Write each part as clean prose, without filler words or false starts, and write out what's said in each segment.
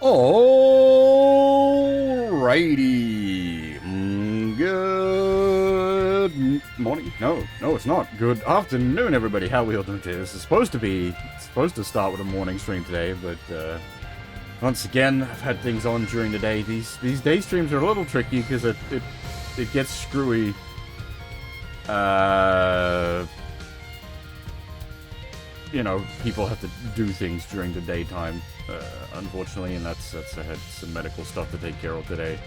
Alrighty. Good morning. No, it's not. Good afternoon, everybody. How we all doing today? This is supposed to start with a morning stream today, but once again, I've had things on during the day. These day streams are a little tricky because it gets screwy. You know, people have to do things during the daytime, unfortunately, and that's I had some medical stuff to take care of today.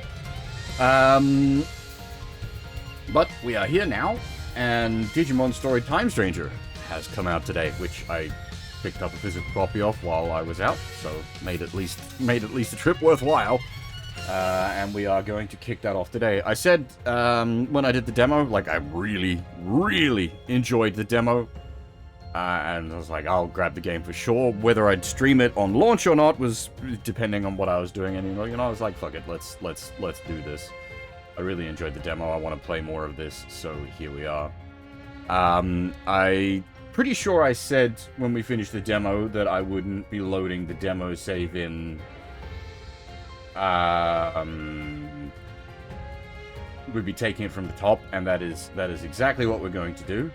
But we are here now, and Digimon Story Time Stranger has come out today, which I picked up a physical copy of while I was out, so made at least a trip worthwhile. And we are going to kick that off today. I said when I did the demo, like, I really enjoyed the demo. And I was like, I'll grab the game for sure. Whether I'd stream it on launch or not was depending on what I was doing. And you know, I was like, fuck it, let's do this. I really enjoyed the demo. I want to play more of this, so here we are. I pretty sure I said when we finished the demo that I wouldn't be loading the demo save in. We'd be taking it from the top, and that is exactly what we're going to do.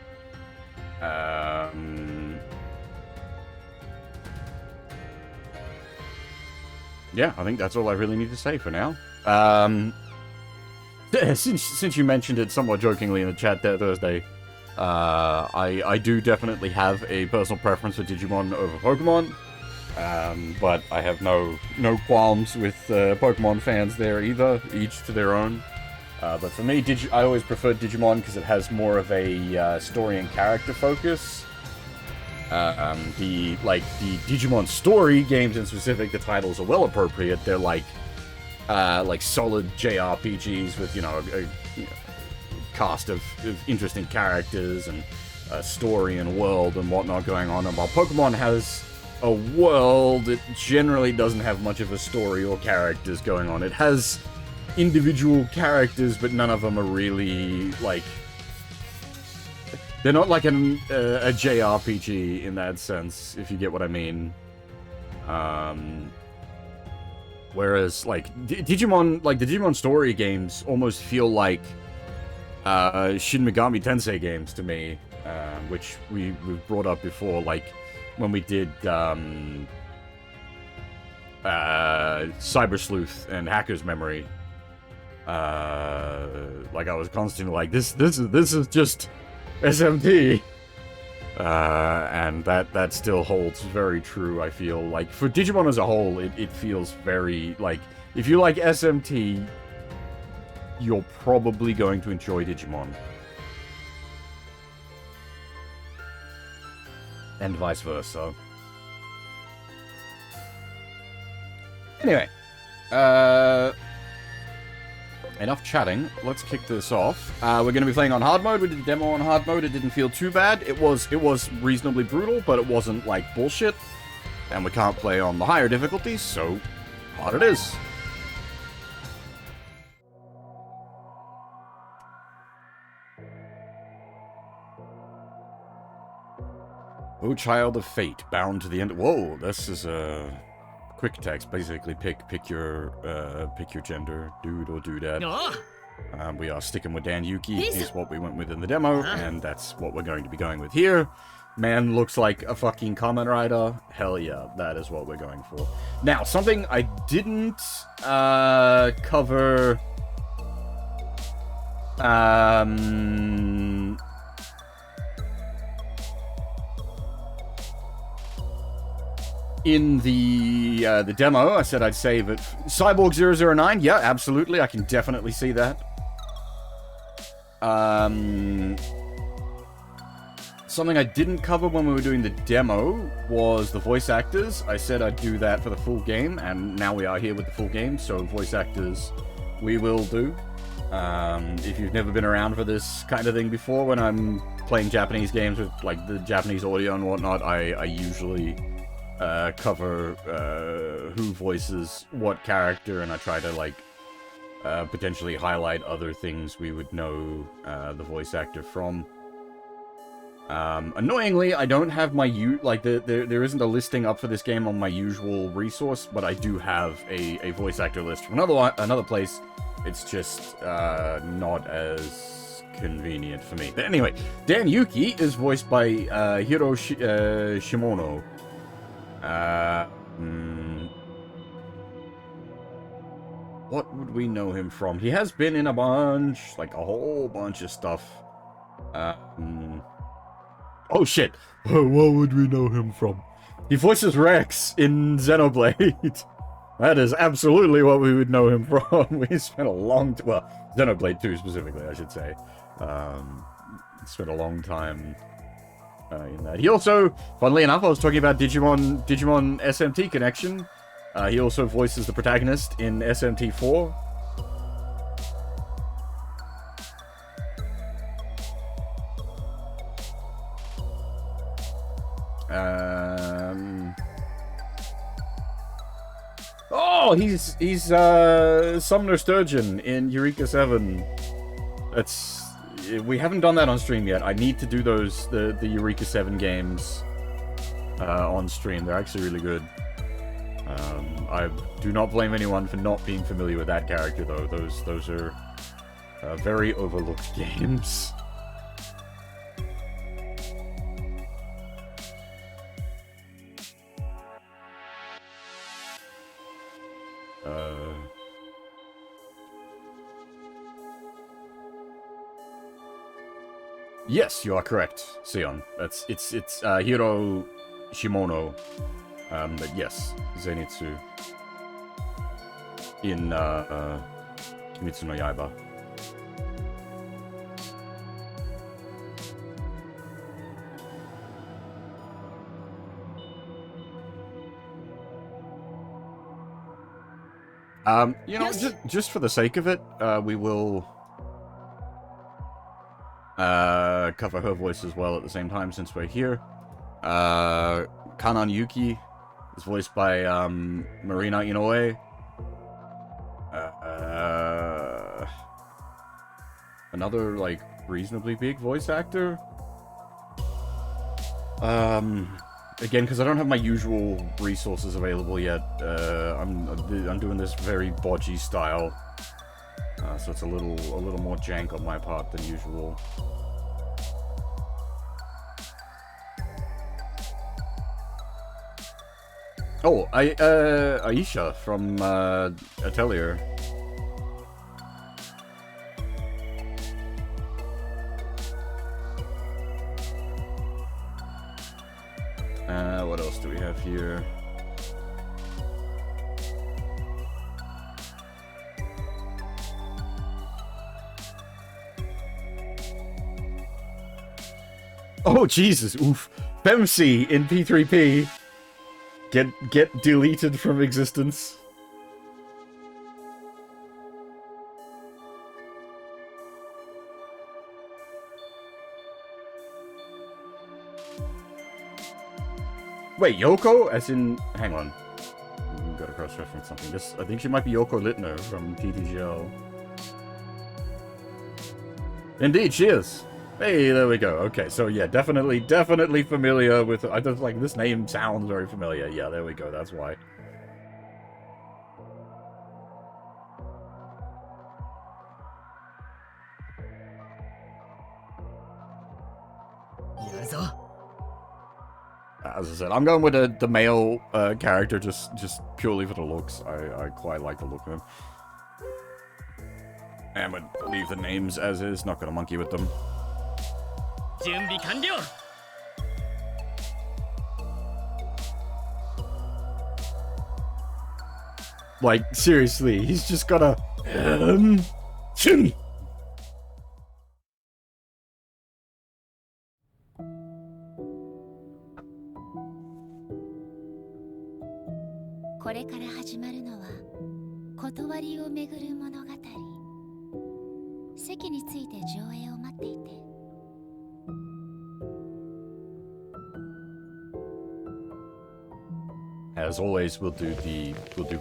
Yeah, I think that's all I really need to say for now. Since you mentioned it somewhat jokingly in the chat there Thursday, I do definitely have a personal preference for Digimon over Pokemon. But I have no qualms with Pokemon fans there either, each to their own. But for me, I always preferred Digimon because it has more of a story and character focus. The Digimon story games in specific, the titles are well appropriate. They're like solid JRPGs with a cast of interesting characters and a story and world and whatnot going on. And while Pokemon has a world, it generally doesn't have much of a story or characters going on. It has individual characters, but none of them are really, like... They're not like a JRPG in that sense, if you get what I mean. Whereas, like, Digimon, like, the Digimon story games almost feel like Shin Megami Tensei games to me, which we've brought up before, like, when we did Cyber Sleuth and Hacker's Memory. Like, I was constantly like, this is just SMT. And that still holds very true, I feel. Like, for Digimon as a whole, it feels very, like, if you like SMT, you're probably going to enjoy Digimon. And vice versa. Anyway, enough chatting. Let's kick this off. We're going to be playing on hard mode. We did a demo on hard mode. It didn't feel too bad. It was reasonably brutal, but it wasn't like bullshit. And we can't play on the higher difficulties, so hard it is. Oh, child of fate, bound to the end. Whoa, this is a quick text. Basically, pick your gender, dude or dudette. We are sticking with Dan Yuki. Is what we went with in the demo, and that's what we're going to be going with here. Man looks like a fucking Kamen Rider. Hell yeah, that is what we're going for. Now, something I didn't cover. In the demo, I said I'd save it. Cyborg 009, yeah, absolutely, I can definitely see that. Something I didn't cover when we were doing the demo was the voice actors. I said I'd do that for the full game, and now we are here with the full game, so voice actors we will do. If you've never been around for this kind of thing before, when I'm playing Japanese games with, like, the Japanese audio and whatnot, I usually cover who voices what character, and I try to, like, potentially highlight other things we would know the voice actor from. Annoyingly, I don't have my there isn't a listing up for this game on my usual resource, but I do have a voice actor list from another place. It's just not as convenient for me. But anyway, Dan Yuki is voiced by Shimono. What would we know him from? He has been in a whole bunch of stuff. Oh shit! What would we know him from? He voices Rex in Xenoblade. That is absolutely what we would know him from. We spent a long well, Xenoblade 2 specifically, I should say. Spent a long time in that. He also, funnily enough, I was talking about Digimon SMT Connection. He also voices the protagonist in SMT 4. Oh, he's Sumner Sturgeon in Eureka 7. We haven't done that on stream yet. I need to do the Eureka 7 games on stream. They're actually really good. I do not blame anyone for not being familiar with that character, though. Those are very overlooked games. Yes, you are correct, Sion. It's Hiro Shimono. But yes, Zenitsu in Kimetsu no Yaiba. You know, just for the sake of it, we will cover her voice as well at the same time since we're here. Kanan Yuki is voiced by Marina Inoue. Another like reasonably big voice actor. Again, because I don't have my usual resources available yet. I'm doing this very bodgy style, so it's a little more jank on my part than usual. Oh, Aisha from Atelier. What else do we have here? Oh Jesus! Oof. Femsi in P3P. Get deleted from existence. Wait, Yoko? As in, hang on. We've got to cross-reference something. I think she might be Yoko Littner from TTGL. Indeed, she is. Hey, there we go. Okay, so yeah, definitely familiar with... I just like, this name sounds very familiar. Yeah, there we go, that's why. As I said, I'm going with the male character just purely for the looks. I quite like the look of him. And would leave the names as is, not gonna monkey with them. Like, seriously, he's just gotta... Chin! これから始まるのは断りをめぐる物語。席について上映を待っていて。As always, we'll do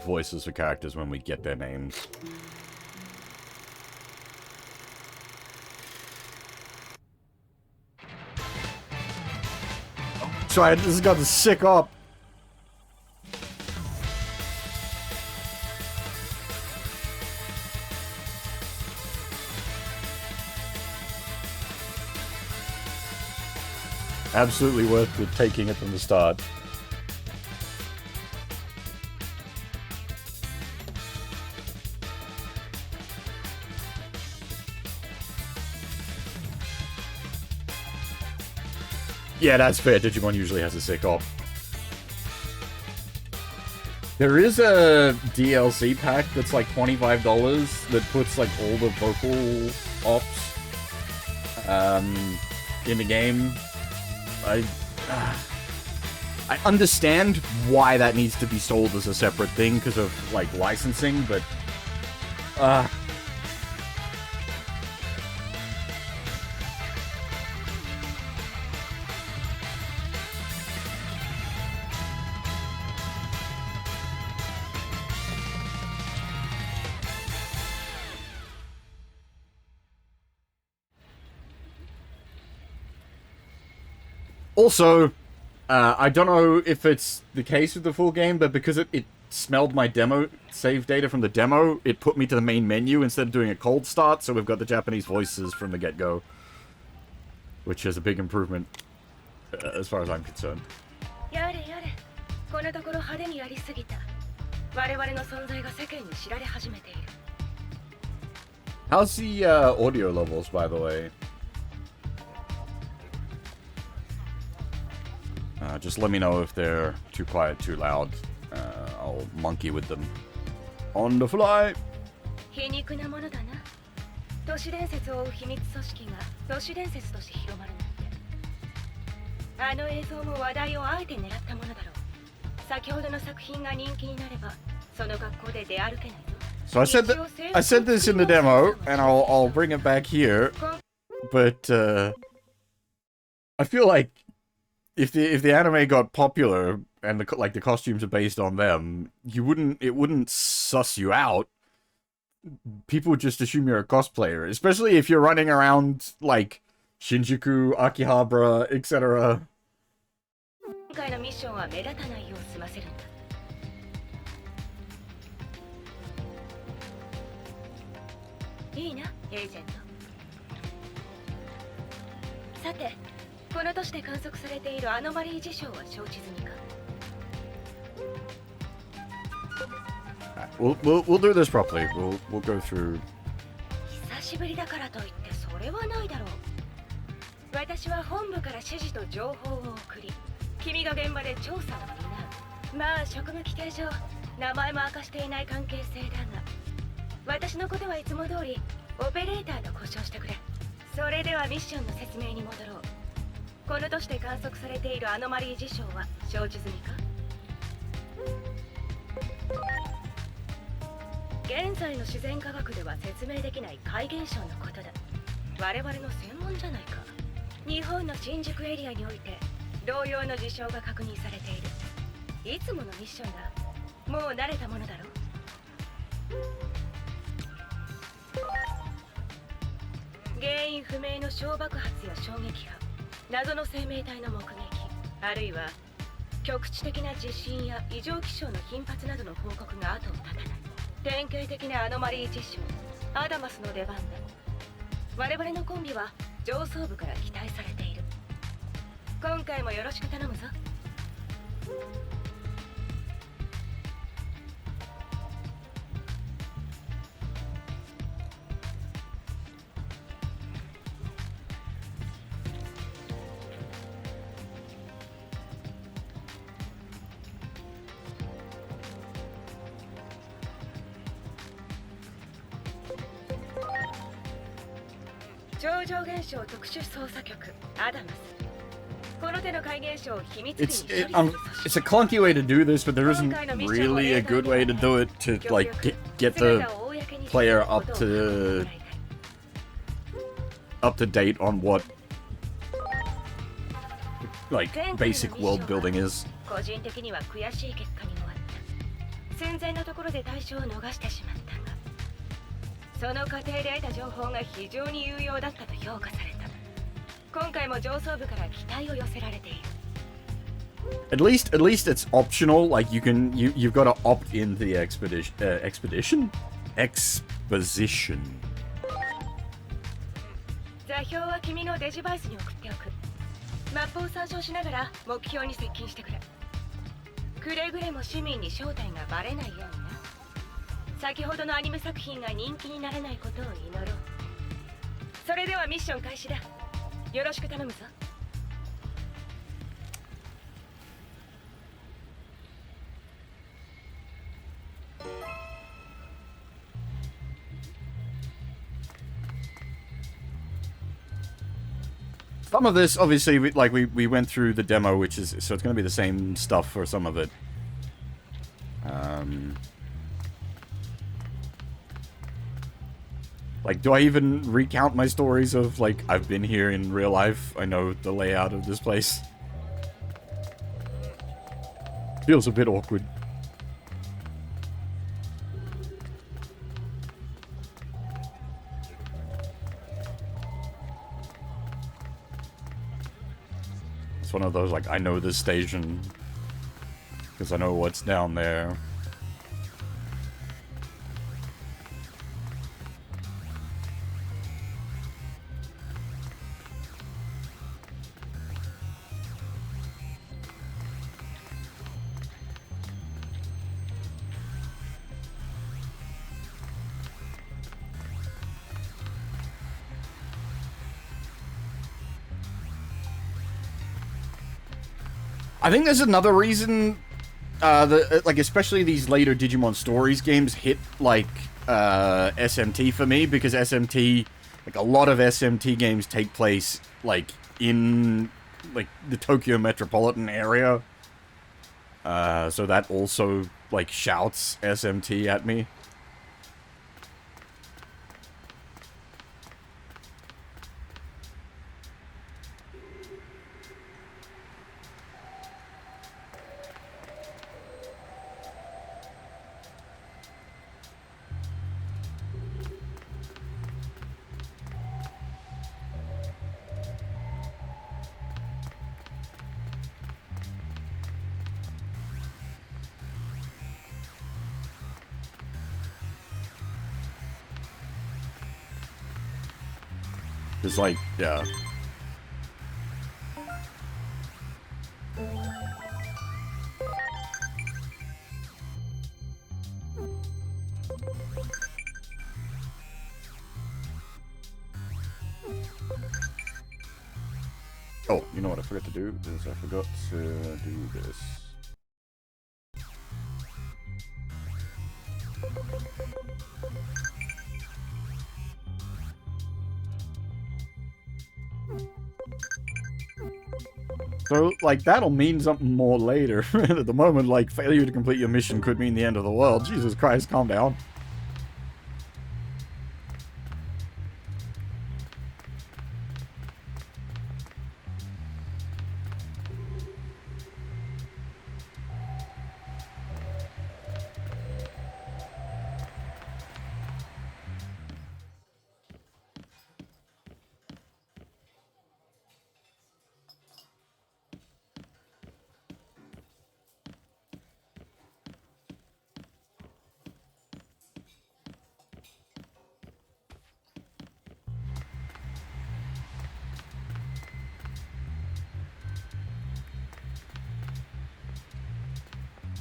voices for characters when we get their names. that's right. This has got the sick op. Absolutely worth it taking it from the start. Yeah, that's fair. Digimon usually has a sick op. There is a DLC pack that's like $25 that puts like all the vocal ops in the game. I understand why that needs to be sold as a separate thing because of like licensing, but also, I don't know if it's the case with the full game, but because it smelled my demo save data from the demo, it put me to the main menu instead of doing a cold start, so we've got the Japanese voices from the get-go. Which is a big improvement, as far as I'm concerned. How's the audio levels, by the way? Just let me know if they're too quiet, too loud. I'll monkey with them. On the fly! 皮肉なものだな。都市伝説を追う秘密組織が都市伝説として広まるなんて。あの映像も話題をあえて狙ったものだろう。先ほどの作品が人気になれば、その学校で出歩けないぞ。So I said this in the demo, and I'll bring it back here. But I feel like if the anime got popular and the costumes are based on them, it wouldn't suss you out. People would just assume you're a cosplayer, especially if you're running around like Shinjuku, Akihabara, etc. 今回のミッションは目立たないよう済ませるんだ。いいな、エージェント。さて、この都市で観測されているアノマリー事象は承知済みか？ We'll do this properly. We'll go through. 久しぶりだからといってそれはないだろう。私は本部から指示と情報を送り、君が現場で調査を担う。まあ職務規定上、名前も明かしていない関係性だが、私のことはいつも通りオペレーターと交渉してくれ。それではミッションの説明に戻ろう。この都市で観測されているアノマリー事象は承知済みか？現在の自然科学では説明できない怪現象のことだ。我々の専門じゃないか。日本の新宿エリアにおいて同様の事象が確認されている。いつものミッションだ。もう慣れたものだろう。原因不明の小爆発や衝撃波、謎の生命体の目撃、あるいは局地的な地震や異常気象の頻発などの報告が後を絶たない。典型的なアノマリー事象、アダマスの出番だ。我々のコンビは上層部から期待されている。今回もよろしく頼むぞ。超常現象特殊捜査局アダマス。この手の怪現象を秘密裏に処理する組織。It's a clunky way to do this, but there isn't really a good way to do it to like get the player up to date on what like basic world building is. 個人的には悔しい結果に終わった。寸前のところで対象を逃してしまったが、その過程で得た情報が非常に有用だったと評価された。今回も上層部から期待を寄せられている。At least it's optional. Like you've got to opt into the exposition. 座標は君のデジバイスに送っておく。マップを参照しながら目標に接近してくれ。くれぐれも市民に正体がバレないようにな。先ほどのアニメ作品が人気にならないことを祈ろう。それではミッション開始だ。よろしく頼むぞ。Some of this, obviously, we went through the demo, which is, so it's going to be the same stuff for some of it. Like, do I even recount my stories of, like, I've been here in real life? I know the layout of this place. Feels a bit awkward. It's one of those, like, I know this station because I know what's down there. I think there's another reason, like, especially these later Digimon Stories games hit, like, SMT for me, because SMT, like, a lot of SMT games take place, like, in, like, the Tokyo metropolitan area. So that also, like, shouts SMT at me. It's like, yeah. Oh, you know what I forgot to do? Is I forgot to do this. So, like, that'll mean something more later. At the moment, like, failure to complete your mission could mean the end of the world. Jesus Christ, calm down.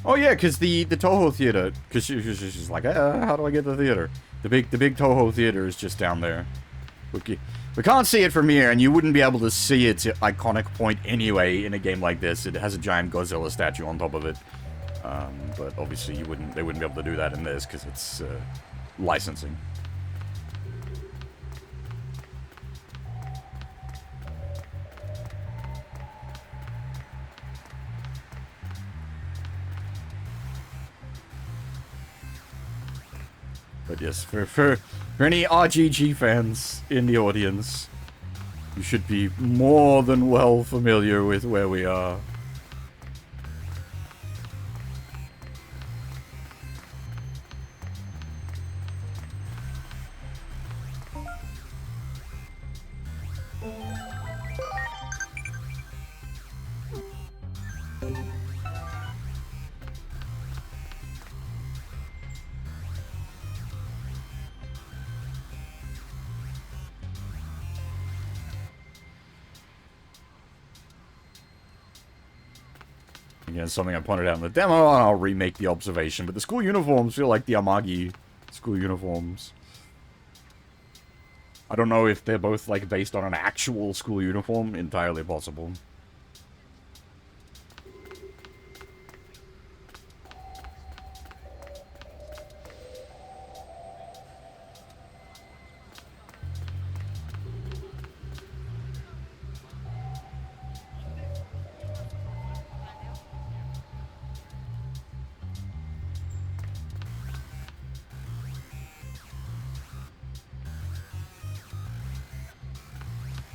Oh yeah, because the Toho Theater, because she's like, how do I get to the theater? The big Toho Theater is just down there. We can't see it from here, and you wouldn't be able to see its iconic point anyway in a game like this. It has a giant Godzilla statue on top of it, but obviously they wouldn't be able to do that in this because it's licensing. But yes, for any RGG fans in the audience, you should be more than well familiar with where we are. again, something I pointed out in the demo, and I'll remake the observation. But the school uniforms feel like the Amagi school uniforms. I don't know if they're both, like, based on an actual school uniform. Entirely possible.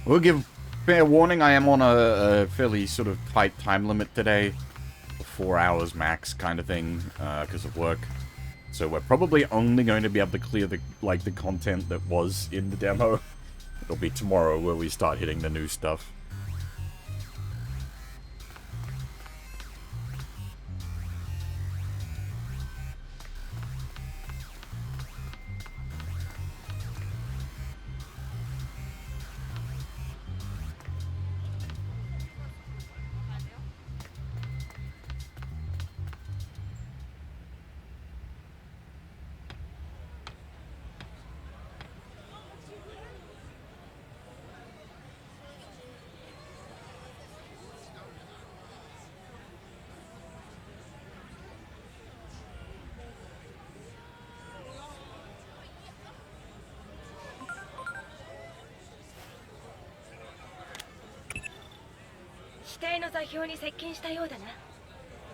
We'll give fair warning, I am on a fairly sort of tight time limit today. 4 hours max kind of thing, because of work. So we're probably only going to be able to clear the content that was in the demo. It'll be tomorrow where we start hitting the new stuff.指定の座標に接近したようだな。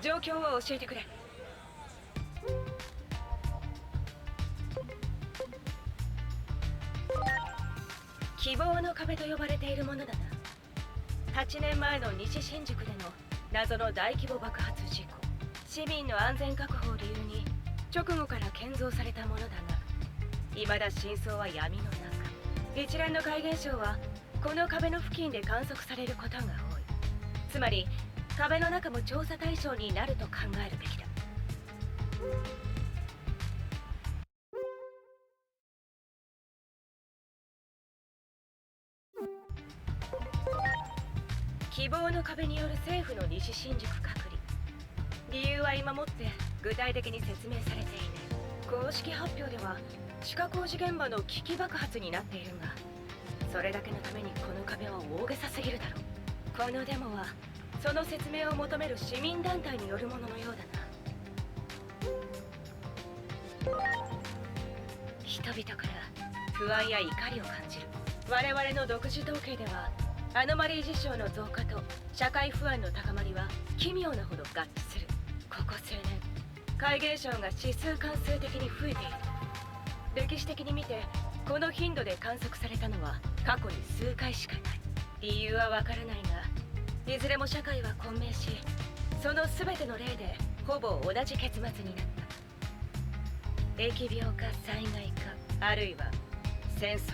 状況を教えてくれ。希望の壁と呼ばれているものだな。8年前の西新宿での謎の大規模爆発事故。市民の安全確保を理由に直後から建造されたものだが、未だ真相は闇の中。一連の怪現象はこの壁の付近で観測されることが多い。つまり壁の中も調査対象になると考えるべきだ。希望の壁による政府の西新宿隔離。理由は今もって具体的に説明されていない。公式発表では地下工事現場の危機爆発になっているが、それだけのためにこの壁は大げさすぎるだろう。このデモはその説明を求める市民団体によるもののようだな。人々から不安や怒りを感じる。我々の独自統計ではアノマリー事象の増加と社会不安の高まりは奇妙なほど合致する。ここ数年怪現象が指数関数的に増えている。歴史的に見てこの頻度で観測されたのは過去に数回しかない。理由はわからないが、いずれも社会は混迷し、その全ての例でほぼ同じ結末になった。疫病か災害か、あるいは戦争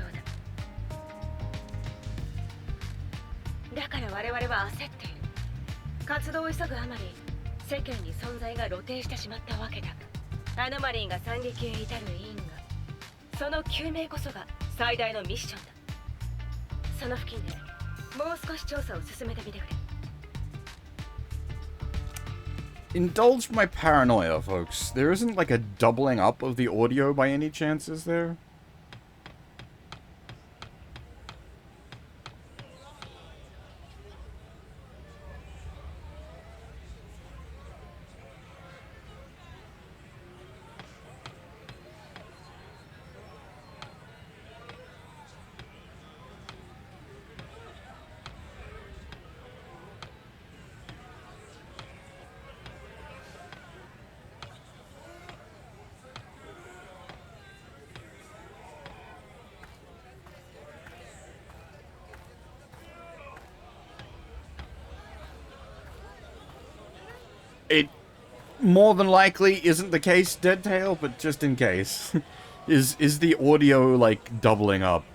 だ。だから我々は焦っている。活動を急ぐあまり世間に存在が露呈してしまったわけだが、アノマリーが惨劇へ至る因果、その究明こそが最大のミッションだ。その付近でもう少し調査を進めてみてくれ。Indulge my paranoia, folks. There isn't like a doubling up of the audio by any chance, is there? It more than likely isn't the case, Deadtail, but just in case. Is the audio, like, doubling up?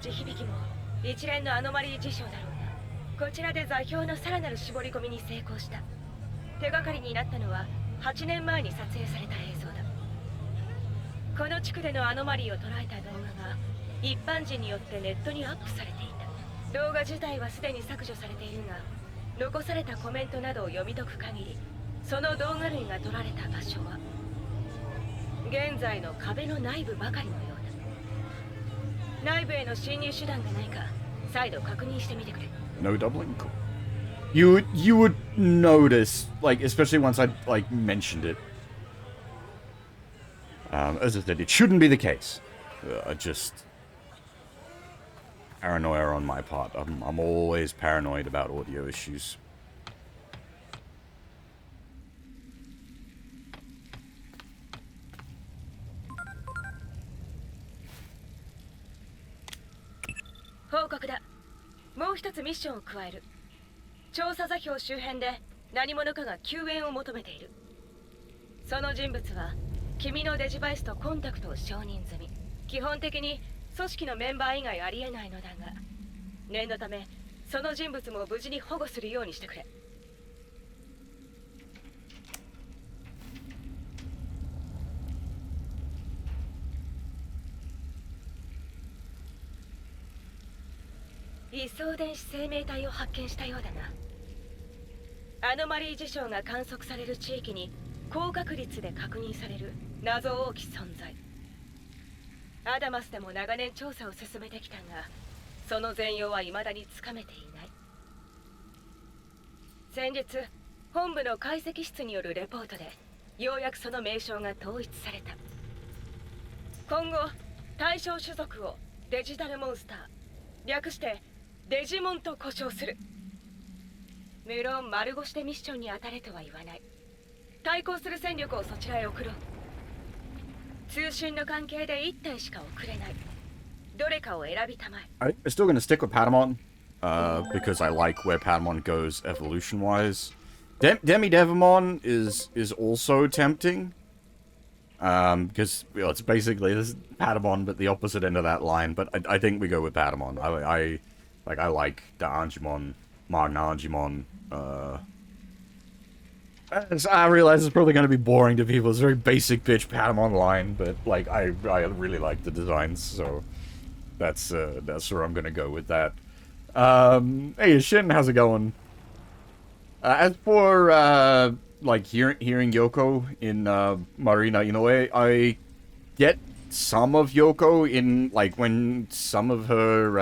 地響きも一連のアノマリー事象だろうな。こちらで座標のさらなる絞り込みに成功した。手がかりになったのは8年前に撮影された映像だ。この地区でのアノマリーを捉えた動画が一般人によってネットにアップされていた。動画自体はすでに削除されているが、残されたコメントなどを読み解く限り、その動画類が撮られた場所は現在の壁の内部ばかりのようだ。内部への侵入手段がないか再度確認してみてくれ。 No doubling? Cool. You would notice, like, especially once I, like, mentioned it. As I said, it shouldn't be the case. Just paranoia on my part. I'm always paranoid about audio issues. Report. もう一つミッションを加える。調査座標周辺で何者かが救援を求めている。その人物は君のデジバイスとコンタクトを承認済み。基本的に組織のメンバー以外ありえないのだが、念のためその人物も無事に保護するようにしてくれ。位相電子生命体を発見したようだな。アノマリー事象が観測される地域に高確率で確認される謎多き存在。アダマスでも長年調査を進めてきたが、その全容は未だにつかめていない。先日本部の解析室によるレポートでようやくその名称が統一された。今後対象種族をデジタルモンスター、略してデジモンと呼称する。無論丸腰でミッションに当たれとは言わない。対抗する戦力をそちらへ送ろう。通信の関係で1体しか送れない。どれかを選びたまえ。I'm still gonna stick with Patamon, because I like where Patamon goes evolution-wise. Demi-Devimon is also tempting, because it's basically this is Patamon, but the opposite end of that line. But I think we go with Patamon. I like the Angemon, Magnangemon. I realize it's probably going to be boring to people. It's a very basic bitch Patamon line, but like I really like the designs, so that's where I'm going to go with that. Hey Shin, how's it going? As for like hearing Yoko in Marina Inoue, I get some of Yoko in like when some of her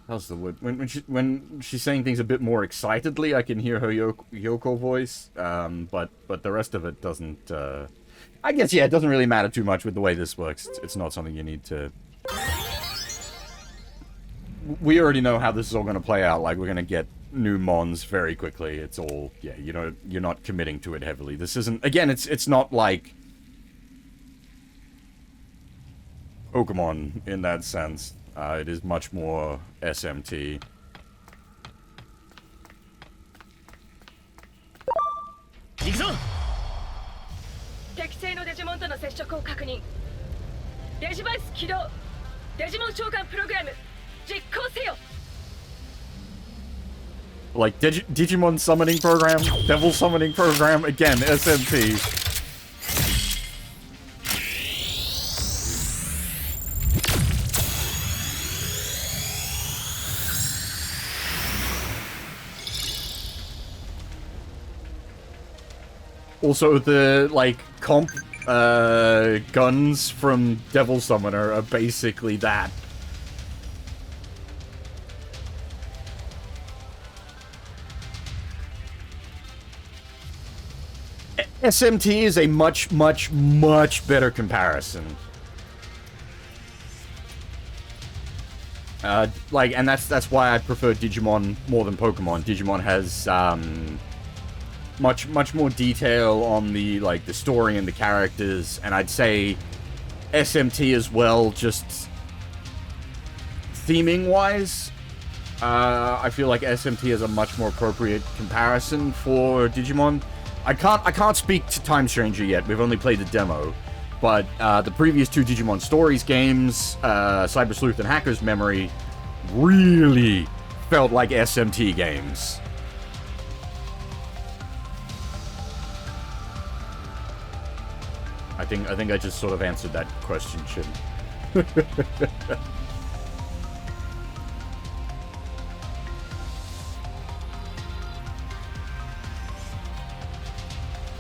how's the word? When she's saying things a bit more excitedly, I can hear her Yoko voice. But the rest of it doesn't. I guess yeah, it doesn't really matter too much with the way this works. It's not something you need to. We already know how this is all going to play out. Like we're going to get new mons very quickly. It's all yeah. You know, you're not committing to it heavily. This isn't. Again, it's not like Pokemon in that sense. It is much more SMT. 行くぞ。適正のデジモンとの接触を確認。デジバイス起動。デジモン召喚プログラム実行せよ。 Like Digimon summoning program, Devil summoning program, again SMT. Also, the, like, comp, guns from Devil Summoner are basically that. SMT is a much better comparison. Like, and that's why I prefer Digimon more than Pokemon. Digimon has, much more detail on the, like, the story and the characters, and I'd say SMT as well, just theming-wise. I feel like SMT is a much more appropriate comparison for Digimon. I can't speak to Time Stranger yet. We've only played the demo, but the previous two Digimon Stories games, Cyber Sleuth and Hacker's Memory, really felt like SMT games. I think I just sort of answered that question, Chin.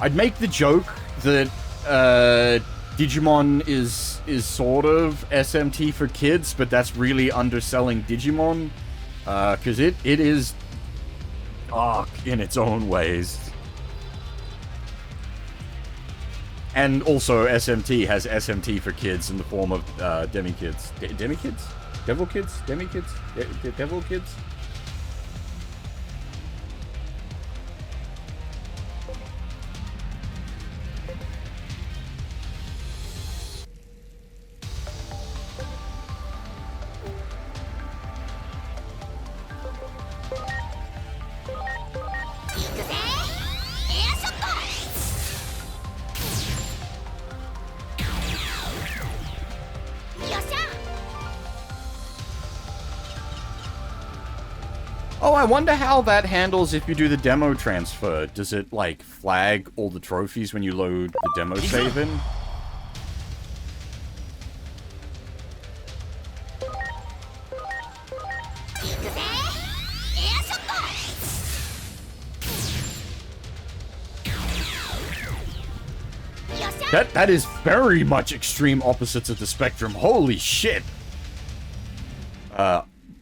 I'd make the joke that Digimon is sort of SMT for kids, but that's really underselling Digimon, because it is dark in its own ways. And also SMT has SMT for kids in the form of demi-kids. Demi-kids? Devil kids? Demi-kids? Devil kids? Oh, I wonder how that handles if you do the demo transfer. Does it, like, flag all the trophies when you load the demo save in? That is very much extreme opposites of the spectrum. Holy shit!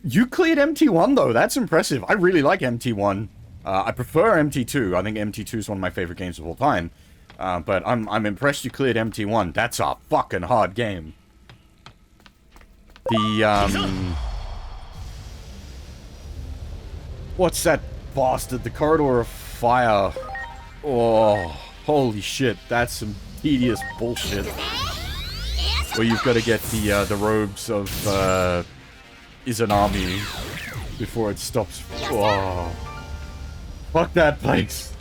You cleared MT1 though, that's impressive. I really like MT1. I prefer MT2. I think MT2 is one of my favorite games of all time. But I'm impressed you cleared MT1. That's a fucking hard game. What's that bastard? The Corridor of Fire. Oh, holy shit, that's some tedious bullshit. Where you've got to get the robes of Izanami before it stops. Oh, fuck that place.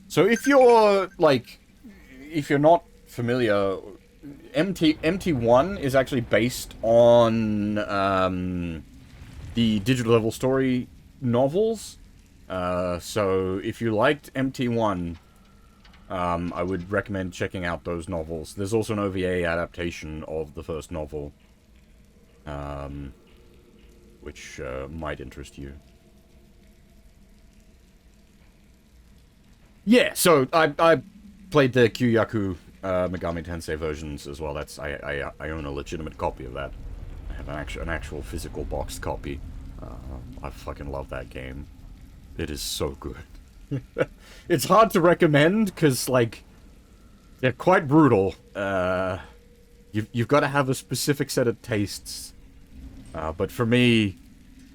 So if you're not familiar, MT1 is actually based on the digital level story novels. So if you liked MT1, I would recommend checking out those novels. There's also an OVA adaptation of the first novel, which might interest you. Yeah, so I played the Kyoyaku Megami Tensei versions as well. That's I own a legitimate copy of that. I have an actual physical boxed copy. I fucking love that game. It is so good. It's hard to recommend because, like, they're quite brutal. You've got to have a specific set of tastes. But for me,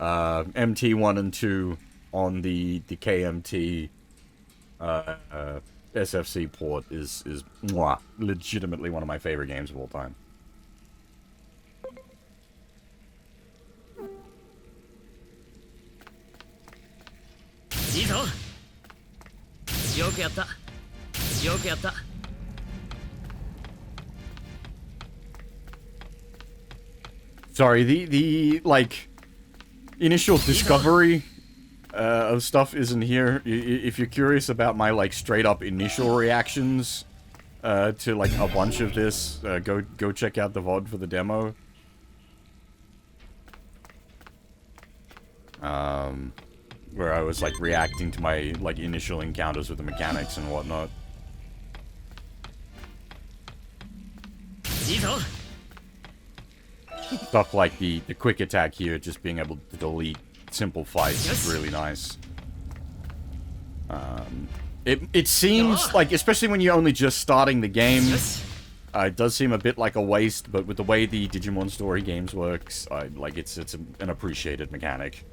MT1 and 2 on the KMT SFC port is mwah, legitimately one of my favorite games of all time. Sorry, the like initial discovery of stuff isn't here. If you're curious about my like straight up initial reactions to like a bunch of this, go check out the VOD for the demo. Where I was like reacting to my like initial encounters with the mechanics and whatnot. Stuff like the quick attack here, just being able to delete simple fights is really nice. It seems like, especially when you're only just starting the game, it does seem a bit like a waste. But with the way the Digimon story games works, like it's an appreciated mechanic.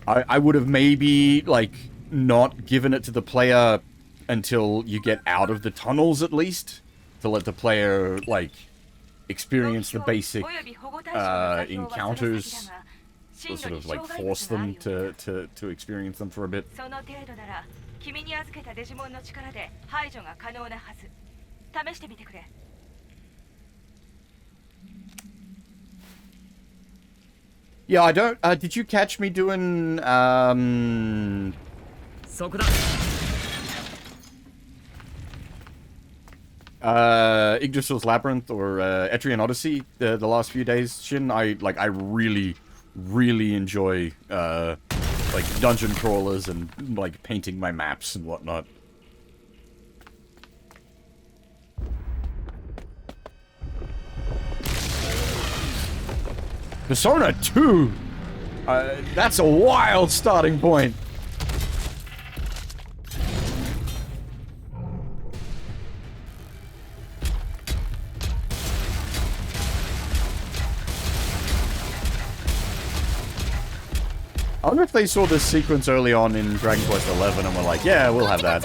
I would have maybe like not given it to the player until you get out of the tunnels at least, to let the player like experience the basic encounters. To sort of like force them to experience them for a bit. Yeah, I don't. Did you catch me doing Yggdrasil's Labyrinth or Etrian Odyssey the last few days, Shin? I really enjoy like dungeon crawlers and like painting my maps and whatnot. Persona 2! That's a wild starting point. I wonder if they saw this sequence early on in Dragon Quest XI and were like, yeah, we'll have that.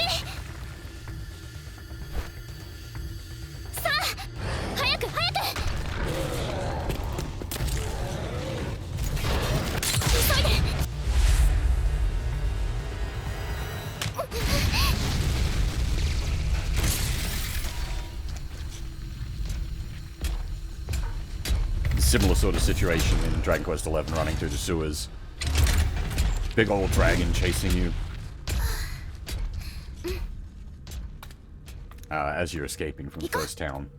Similar sort of situation in Dragon Quest XI, running through the sewers. Big old dragon chasing you. As you're escaping from the first town.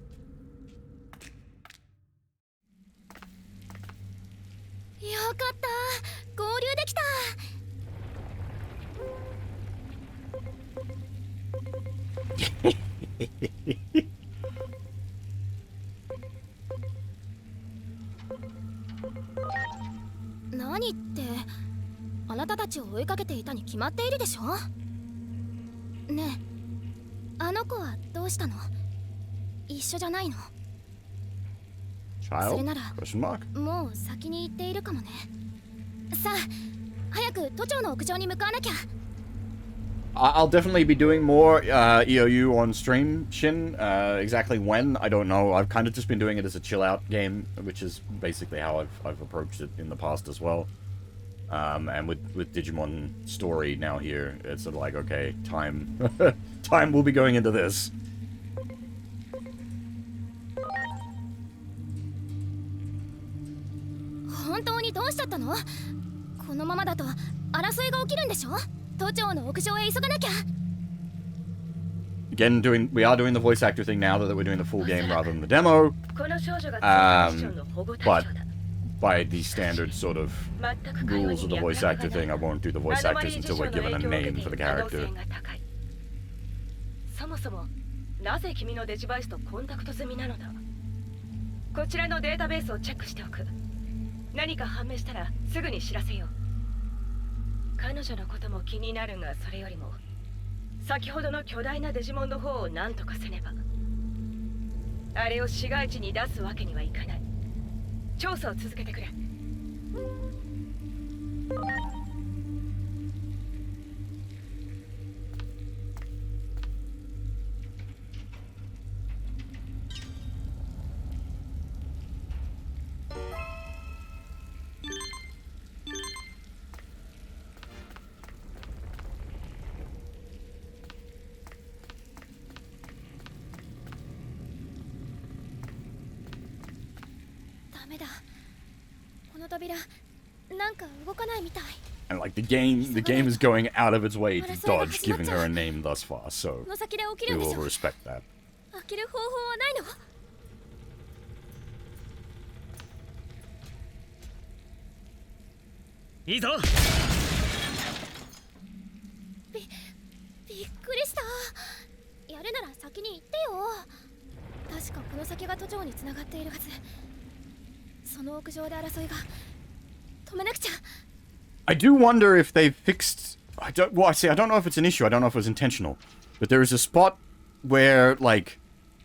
Naniってあなたたちを追いかけていたに決まっているでしょ。ねえ、あの子はどうしたの？一緒じゃないの？それならもう先に行っているかもね。さあ、早く都庁の屋上に向かわなきゃ。I'll definitely be doing more EOU on stream, Shin. Exactly when, I don't know. I've kind of just been doing it as a chill-out game, which is basically how I've approached it in the past as well. And with Digimon story now here, it's sort of like, okay, time will be going into this. 本当にどうしちゃったの？このままだと争いが起きるんでしょ？都庁の屋上へ急がなきゃ。Again, we are doing the voice actor thing now that we're doing the full game rather than the demo. But by the standard sort of rules of the voice actor thing, I won't do the voice actors until we're given a name for the character. そもそもなぜ君のデジバイスとコンタクト済みなのだ。こちらのデータベースをチェックしておく。何か判明したらすぐに知らせよう。彼女のことも気になるが、それよりも先ほどの巨大なデジモンの方を何とかせねば。あれを市街地に出すわけにはいかない。調査を続けてくれ。And like the game is going out of its way to dodge giving her a name thus far, so we will respect that. 開ける方法はないの？いいぞ。びっくりした。やるなら先に行ってよ。確かこの先が都庁に繋がっているはず。その屋上で争いが止めなくちゃ。I do wonder if they fixed I don't know if it's an issue. I don't know if it was intentional. But there is a spot where, like,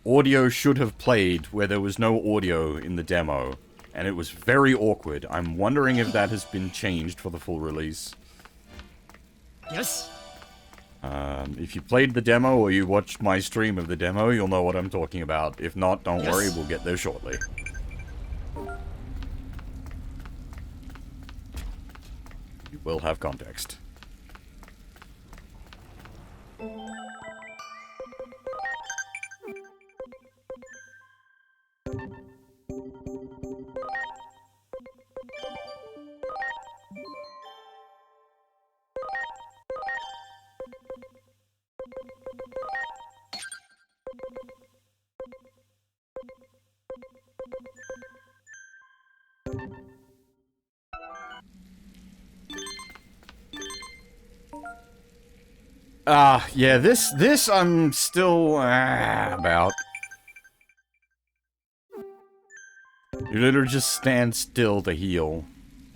audio should have played where there was no audio in the demo. And it was very awkward. I'm wondering if that has been changed for the full release. Yes. If you played the demo or you watched my stream of the demo, you'll know what I'm talking about. If not, don't worry, we'll get there shortly. You will have context. Yeah, this I'm still about. You literally just stand still to heal.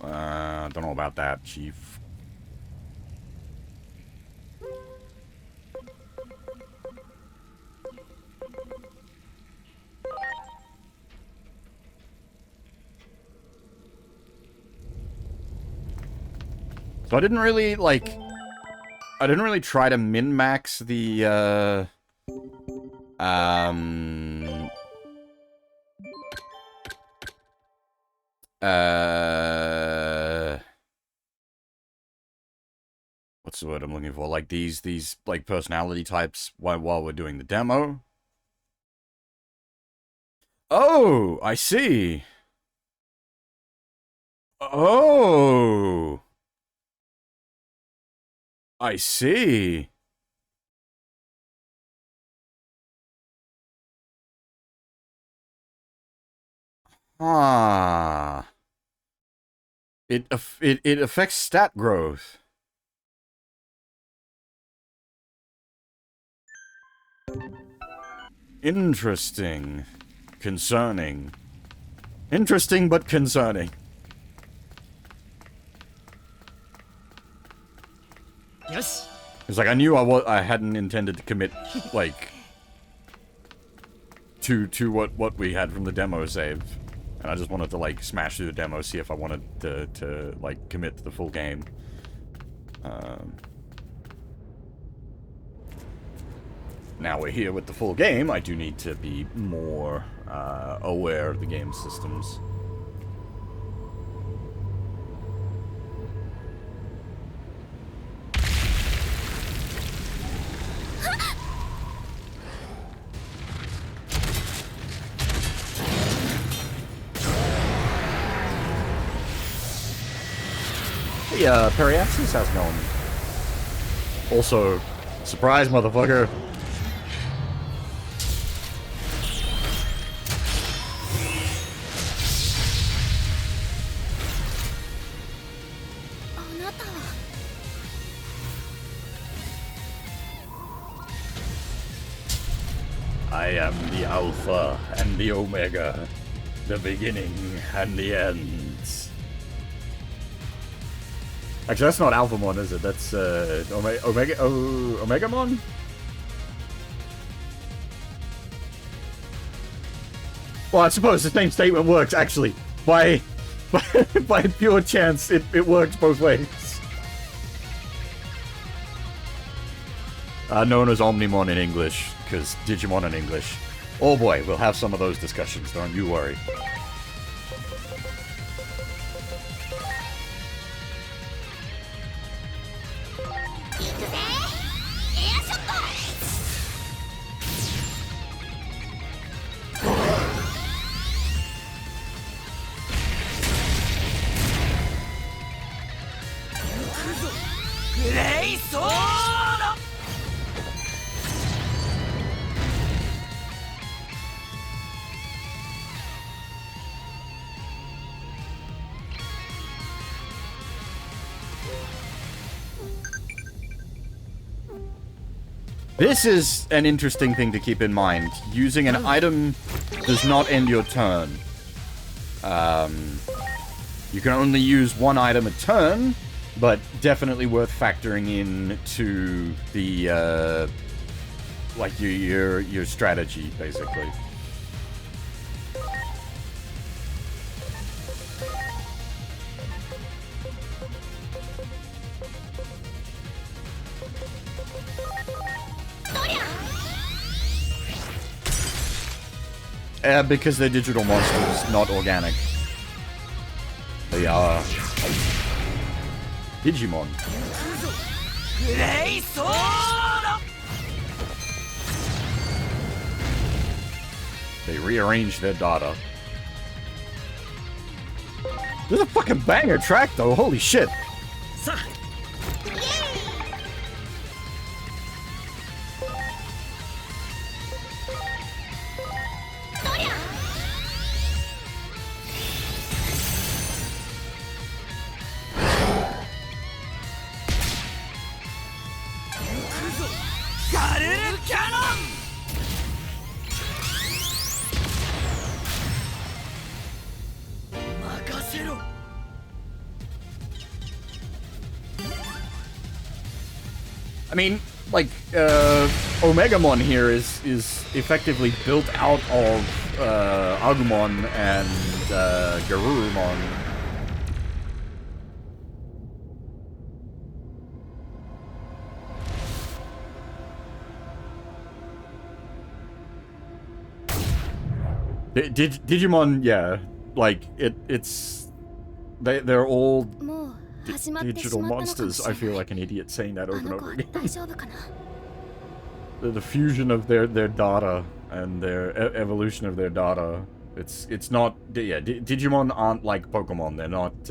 Don't know about that, Chief. So I didn't really, like... I didn't really try to min-max the, what's the word I'm looking for? Like, these, like, personality types while we're doing the demo. Oh, I see. Oh. I see. Ah. It affects stat growth. Interesting. Concerning. Interesting but concerning. Yes. It's like I knew I hadn't intended to commit like to what we had from the demo save, and I just wanted to like smash through the demo, see if I wanted to like commit to the full game. Now we're here with the full game. I do need to be more aware of the game systems. Hey, Periaxis, how's it going? Also, surprise, motherfucker. I am the Alpha and the Omega, the beginning and the end. Actually, that's not Alphamon, is it? That's Omegamon? Well, I suppose the same statement works, actually. By pure chance, it works both ways. Known as Omnimon in English, because Digimon in English. Oh boy, we'll have some of those discussions, don't you worry. This is an interesting thing to keep in mind. Using an item does not end your turn. You can only use one item a turn, But definitely worth factoring in to the like your strategy, basically. Because they're digital monsters, not organic. They are Digimon. They rearrange their data. This is a fucking banger track, though. Holy shit. I mean, like, Omegamon here is effectively built out of Agumon and Garurumon. Digimon, yeah, like it's they're all digital monsters. I feel like an idiot saying that over and over again. The fusion of their data and their evolution of their data. It's not, yeah. Digimon aren't like Pokemon. They're not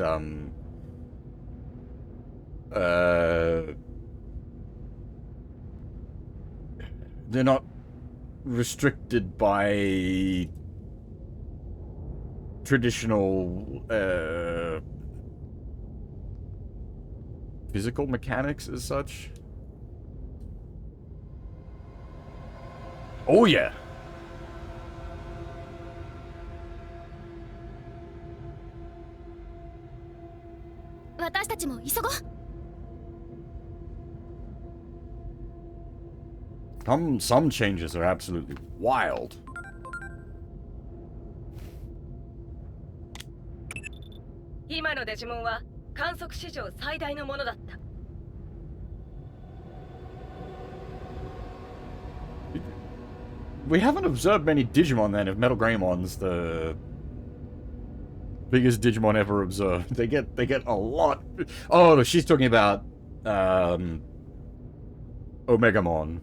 they're not restricted by traditional physical mechanics as such. Oh yeah. Some changes are absolutely wild. 今のデジモンは観測史上最大のものだった。We haven't observed many Digimon then, if Metal Greymon's the biggest Digimon ever observed. They get a lot. Oh, no, she's talking about Omegamon.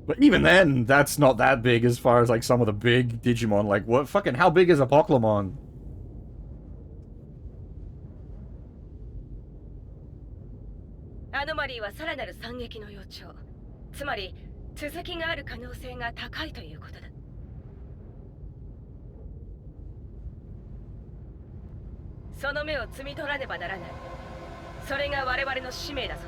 But even then, that's not that big as far as like some of the big Digimon. Like, what fucking, how big is a Pokemon? Anomaly はさらなる惨劇の予兆。つまり続きがある可能性が高いということだ。その目を摘み取らねばならない。それが我々の使命だぞ。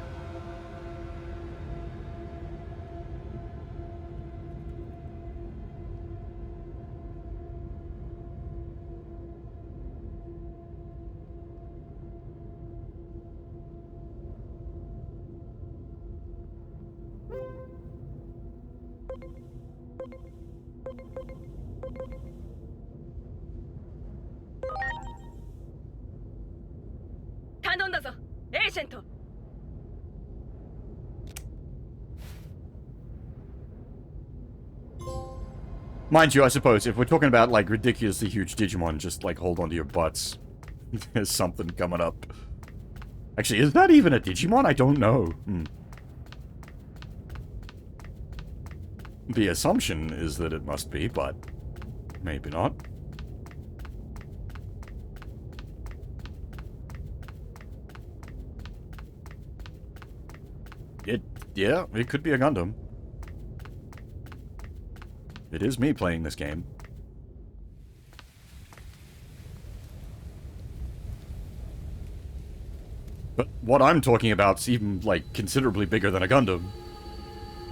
頼んだぞ、エージェント。Mind you, I suppose, if we're talking about, like, ridiculously huge Digimon, just, like, hold on to your butts. There's something coming up. Actually, is that even a Digimon? I don't know. The assumption is that it must be, but maybe not. Yeah, it could be a Gundam. It is me playing this game. But what I'm talking about's even, like, considerably bigger than a Gundam.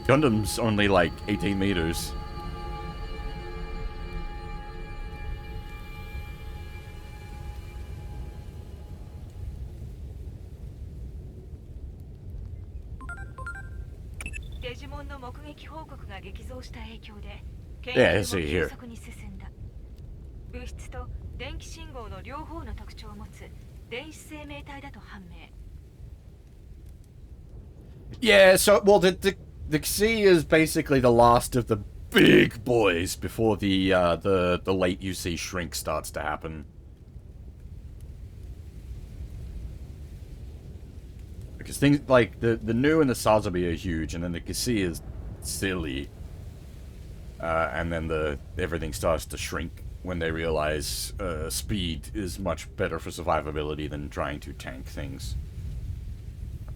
Gundam's only, like, 18 meters. が激増した影響で Yeah, 研 see 究 here. も急速に進んだ。物質と電気信号の両方の特徴を持つ電子生命体だと判明。 Yeah, so, well, the Xi is basically the last of the big boys before the late UC shrink starts to happen. Because things like the Nu and the Sazabi are huge, and then the Xi is silly. And then everything starts to shrink when they realize speed is much better for survivability than trying to tank things.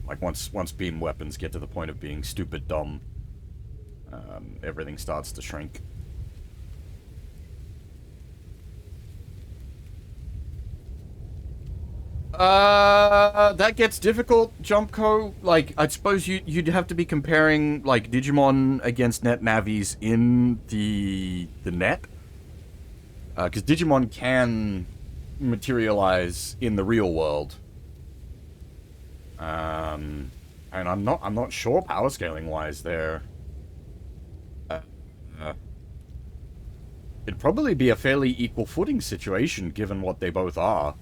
Like once beam weapons get to the point of being stupid dumb, everything starts to shrink. That gets difficult, Jumpco. Like, I suppose you'd have to be comparing, like, Digimon against net navis in the net. Because Digimon can materialize in the real world. And I'm not sure power scaling wise there. It'd probably be a fairly equal footing situation given what they both are.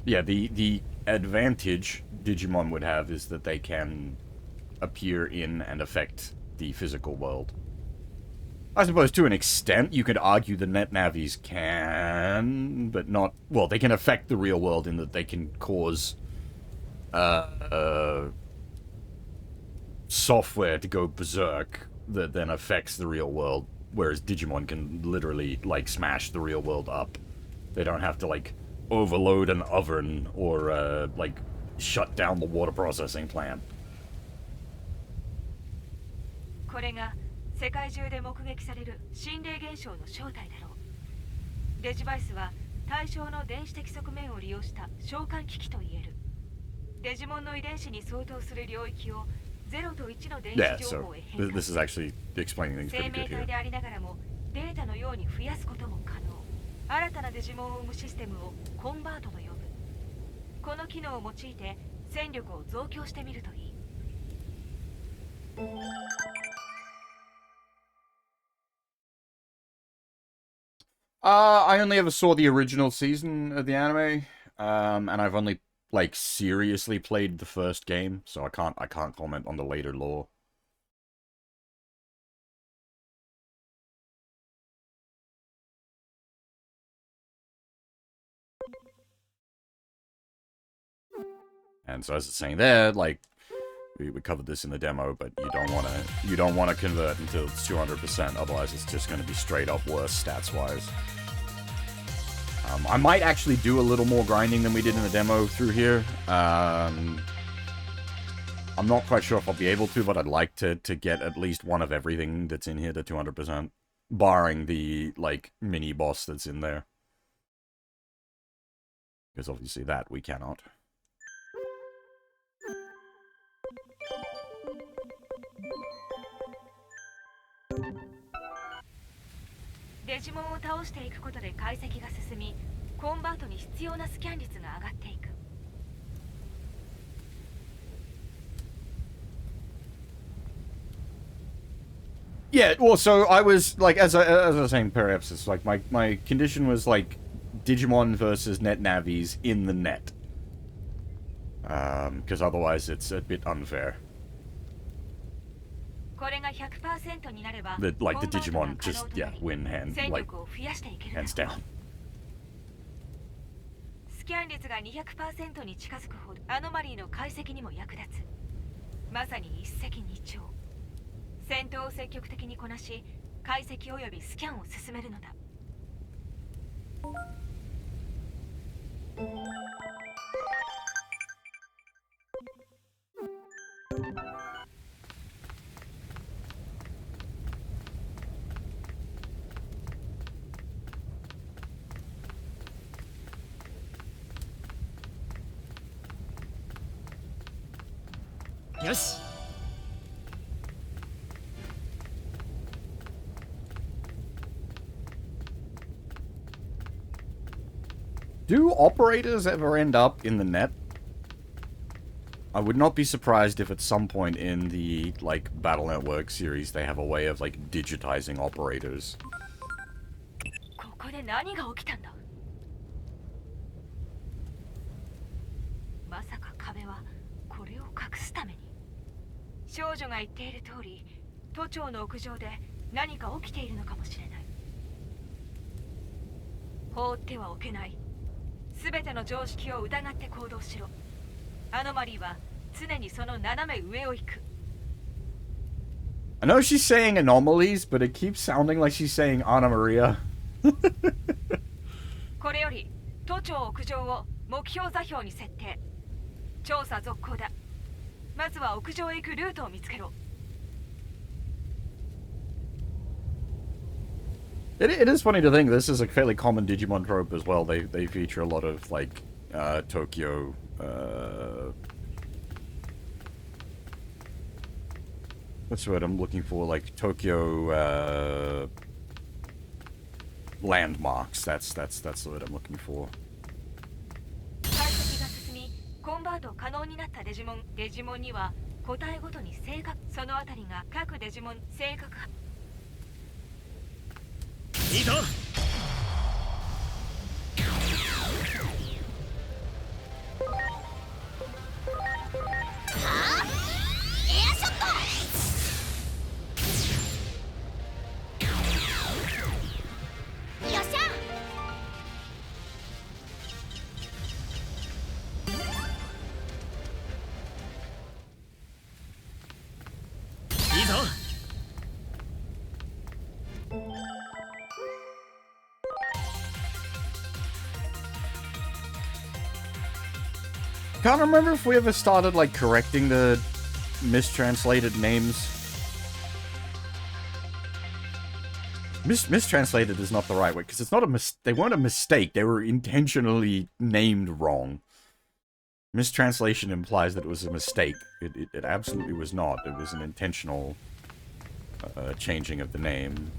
Yeah, the advantage Digimon would have is that they can appear in and affect the physical world. I suppose to an extent you could argue the net navis can, but not... Well, they can affect the real world in that they can cause software to go berserk that then affects the real world, whereas Digimon can literally, like, smash the real world up. They don't have to, like, overload an oven or, like, shut down the water processing plant. これが世界中で目撃される心霊現象の正体だろう。デジバイスは対象の電子的側面を利用した召喚機器と言える。デジモンの遺伝子に相当する領域を0と1の電子情報へ変換。 This is actually explaining things 生 pretty 命 good 体 here. でありながらもデータのように増やすことも可能。新たなデジモンを生むシステムをコンバートと呼ぶ。この機能を用いて戦力を増強してみるといい。I only ever saw the original season of the anime, and I've only, like, seriously played the first game, so I can't comment on the later lore. And so as it's saying there, like, we covered this in the demo, but you don't wanna convert until it's 200%, otherwise it's just gonna be straight up worse stats-wise. I might actually do a little more grinding than we did in the demo through here. I'm not quite sure if I'll be able to, but I'd like to get at least one of everything that's in here to 200%, barring the, like, mini-boss that's in there. Because obviously that we cannot. デジモンを倒していくことで解析が進み、コンバートに必要なスキャン率が上がっていく。Yeah, well, so I was, like, as I was saying per episode, like, my condition was, like, Digimon versus net navis in the net. Because otherwise it's a bit unfair. これが 100% になれば、 Like, the Digimon just, yeah, win hands down. スキャン率が 200% に近づくほどアノマリーの解析にも役立つ。まさに一石二鳥。戦闘を積極的にこなし、解析及びスキャンを進めるのだ。よし Do operators ever end up in the net? I would not be surprised if at some point in the, like, Battle Network series they have a way of, like, digitizing operators. ここで何が起きたんだ。まさか壁はこれを隠すために。少女が言っている通り、都庁の屋上で何か起きているのかもしれない。放ってはおけない。すべての常識を疑って行動しろ。アノマリーは常にその斜め上を行く。I know she's saying anomalies, but it keeps sounding like she's saying Anna Maria. これより都庁屋上を目標座標に設定。調査続行だ。まずは屋上へ行くルートを見つけろ。It is funny to think this is a fairly common Digimon trope as well. They feature a lot of, like, Tokyo, what's the word I'm looking for? Like, Tokyo, landmarks. That's the word I'm looking for. 解析が進み、コンバート可能になったデジモンには個体ごとに性格、そのあたりが各デジモン性格。いいぞ。いいぞ。Can't remember if we ever started, like, correcting the mistranslated names. Mistranslated is not the right way, because it's not a they weren't a mistake, they were intentionally named wrong. Mistranslation implies that it was a mistake. It absolutely was not. It was an intentional changing of the name.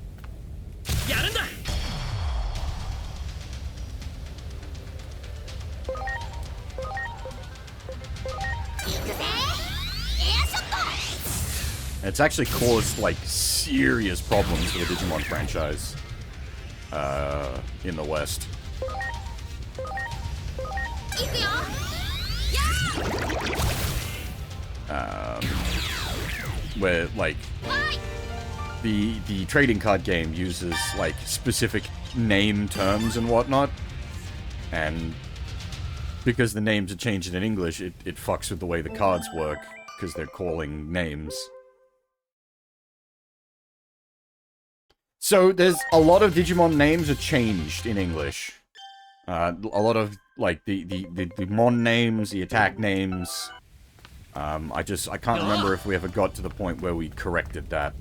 やるんだ。It's actually caused, like, serious problems for the Digimon franchise in the West. Where, like, the trading card game uses, like, specific name terms and whatnot, and because the names are changed in English, it fucks with the way the cards work, because they're calling names. So, there's a lot of Digimon names are changed in English. A lot of, like, the Mon names, the attack names. I can't remember if we ever got to the point where we corrected that.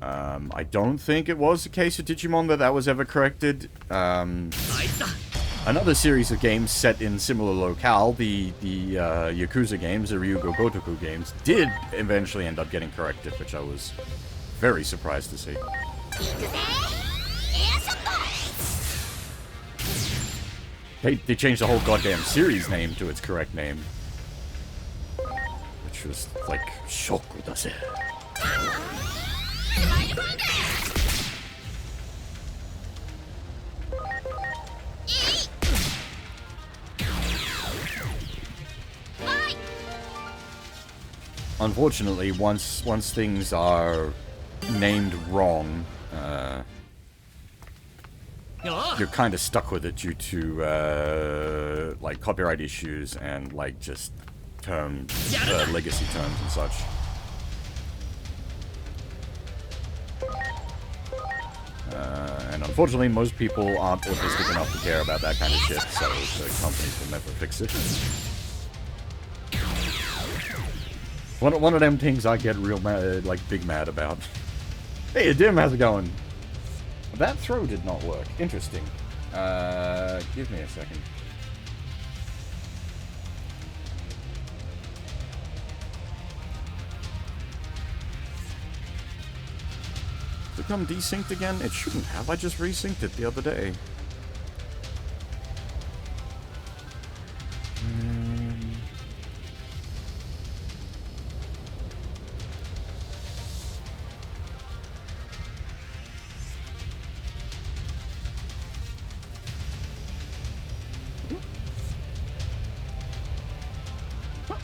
I don't think it was the case with Digimon that was ever corrected. Another series of games set in similar locale, the Yakuza games, the Ryugo Gotoku games, did eventually end up getting corrected, which I was very surprised to see. They changed the whole goddamn series name to its correct name. Which was like, shoku dase. Unfortunately, once things are named wrong, you're kind of stuck with it due to like copyright issues and like just legacy terms and such. And unfortunately, most people aren't autistic enough to care about that kind of shit, so the companies will never fix it. One of them things I get real mad, like big mad about. Hey, Dim, how's it going? That throw did not work. Interesting. Give me a second. Did it become desynced again? It shouldn't have. I just resynced it the other day.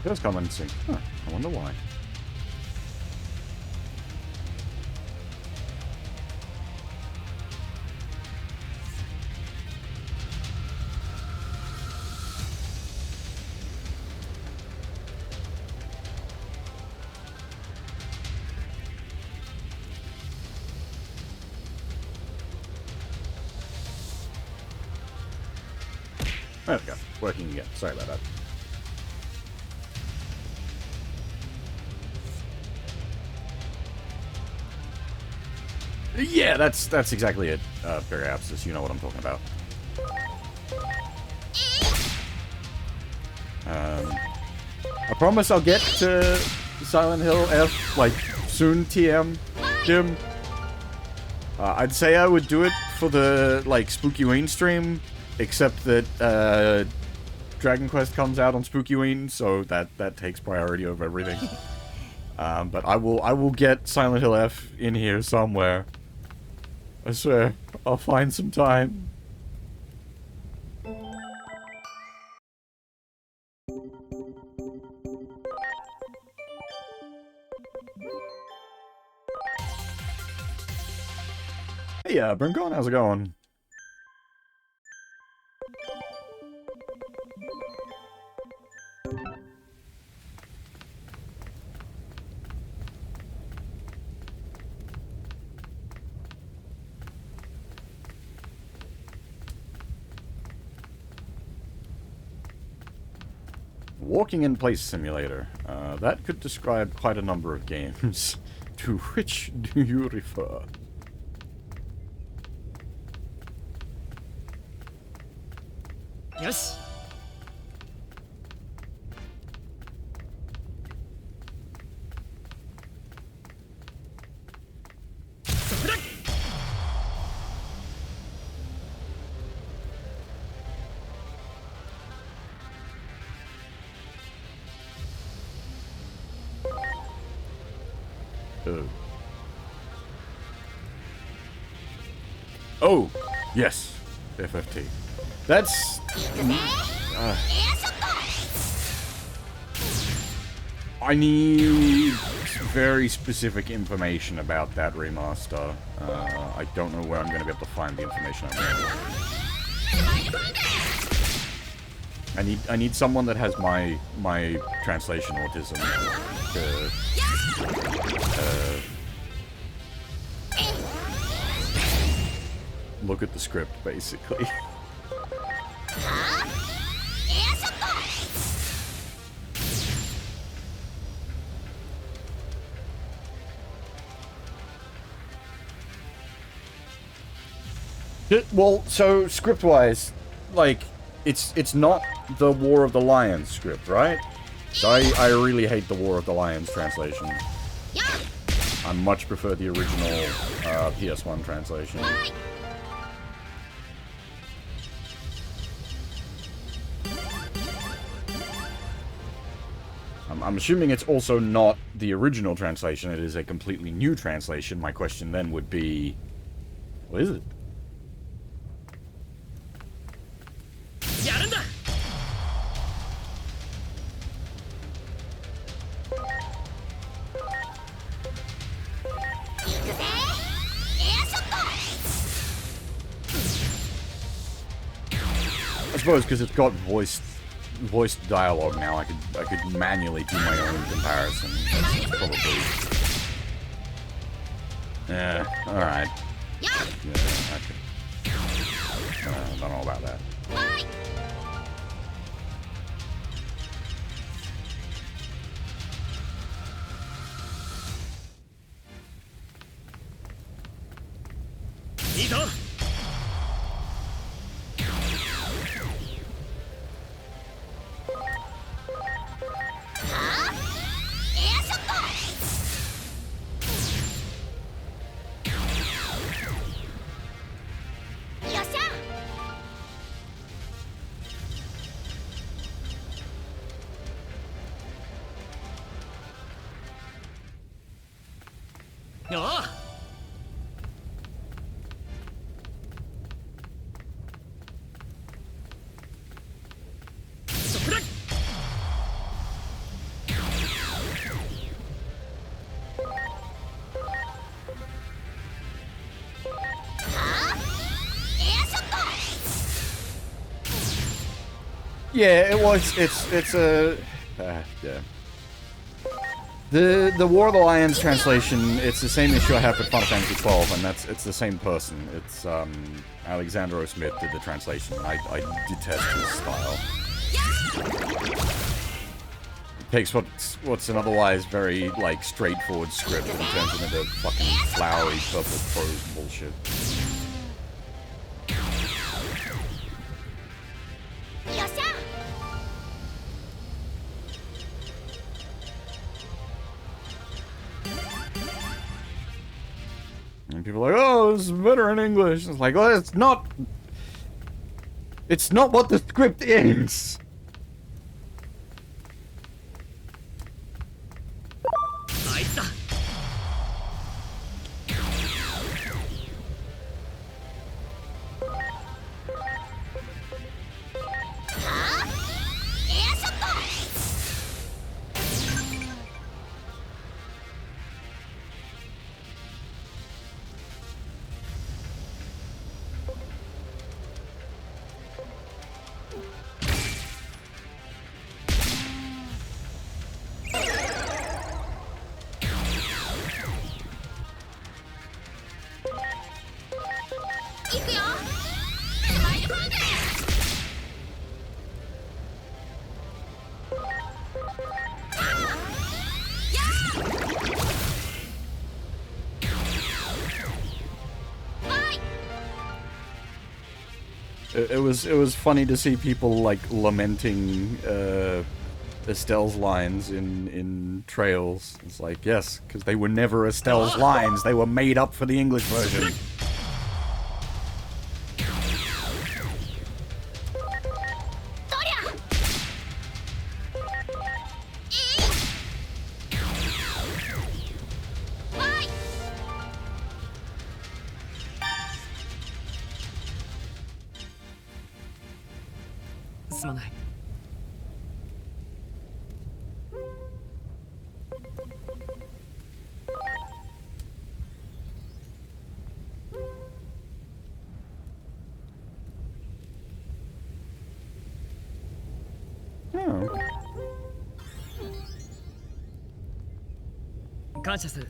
It does come in sync. Huh, I wonder why. There we go. Working again. Sorry about that. Yeah, that's exactly it. Periapsis, you know what I'm talking about. I promise I'll get to Silent Hill F, like, soon, TM, Jim. I'd say I would do it for the, like, Spookyween stream, except that, Dragon Quest comes out on Spookyween, so that takes priority over everything. But I will get Silent Hill F in here somewhere. I swear, I'll find some time. Hey, Brincon, how's it going? Walking in place simulator. That could describe quite a number of games. To which do you refer? Yes. Oh, yes, FFT. That's... I need very specific information about that remaster. I don't know where I'm going to be able to find the information I need someone that has my translation autism to look at the script, basically. Well, so script-wise, like, it's not the War of the Lions script, right? So I really hate the War of the Lions translation. I much prefer the original PS1 translation. I'm assuming it's also not the original translation, it is a completely new translation. My question then would be, what is it? I suppose because it's got voiced dialogue now, I could manually do my own comparison. That's probably... Yeah, alright. Yeah, I could... I don't know about that. Yeah, it was. It's a. Yeah. The War of the Lions translation. It's the same issue I have with Final Fantasy 12, and it's the same person. It's Alexander O. Smith did the translation. I detest his style. It takes what's an otherwise very like straightforward script and turns it into fucking flowery purple prose bullshit. And people are like, oh, this is better in English. It's like, well, it's not. It's not what the script is. It was funny to see people like lamenting Estelle's lines in Trails. It's like, yes, because they were never Estelle's lines. They were made up for the English version. Oh. 感謝する。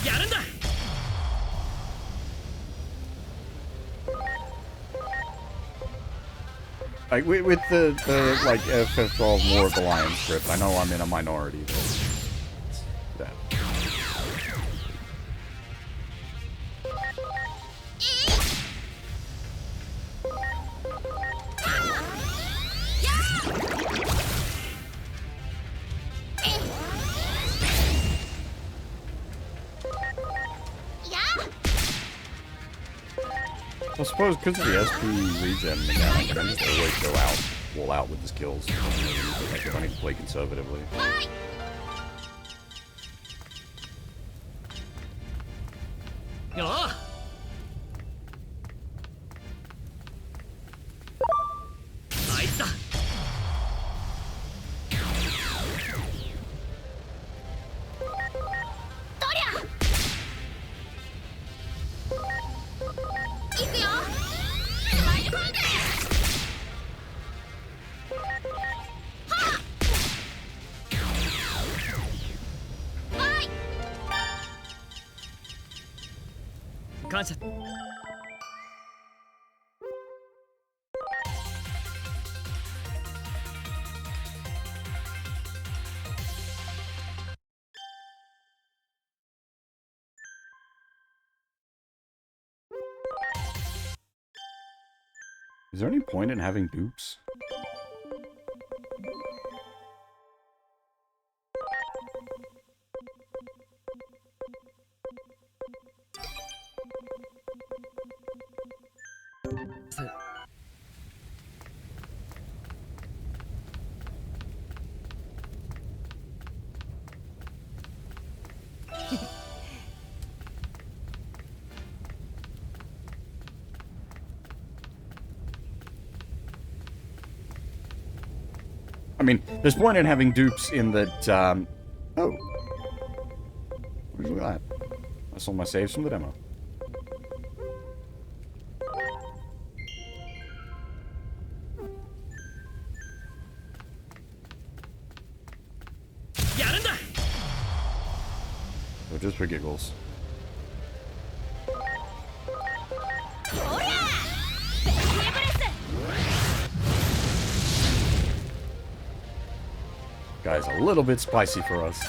やるんだ。 Like with the like FF12 War of the Lions script, I know I'm in a minority, but that. I suppose because of the SP regen mechanic, I can just always go all out with the skills. Like, I don't need to play conservatively. Oh. あいつだ。 感謝。 Is there any point in having dupes? I mean, there's point in having dupes in that, oh. Look at that. I saw my saves from the demo. So just for giggles. Guys, a little bit spicy for us.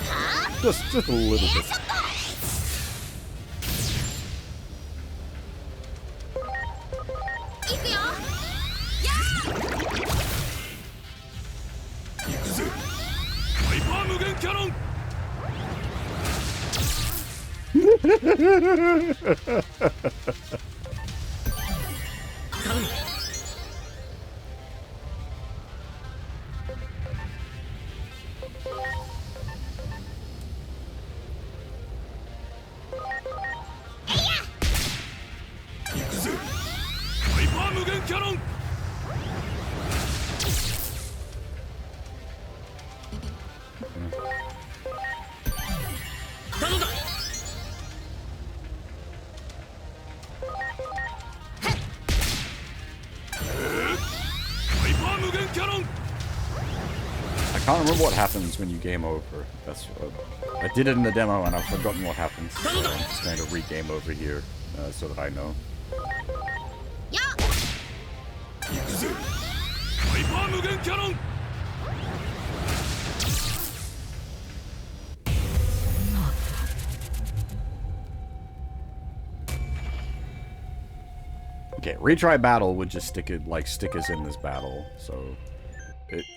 Just a little bit. I can't remember what happens when you game over. That's I did it in the demo and I've forgotten what happens. So I'm just going to re-game over here so that I know. Okay, retry battle would just stick us in this battle, so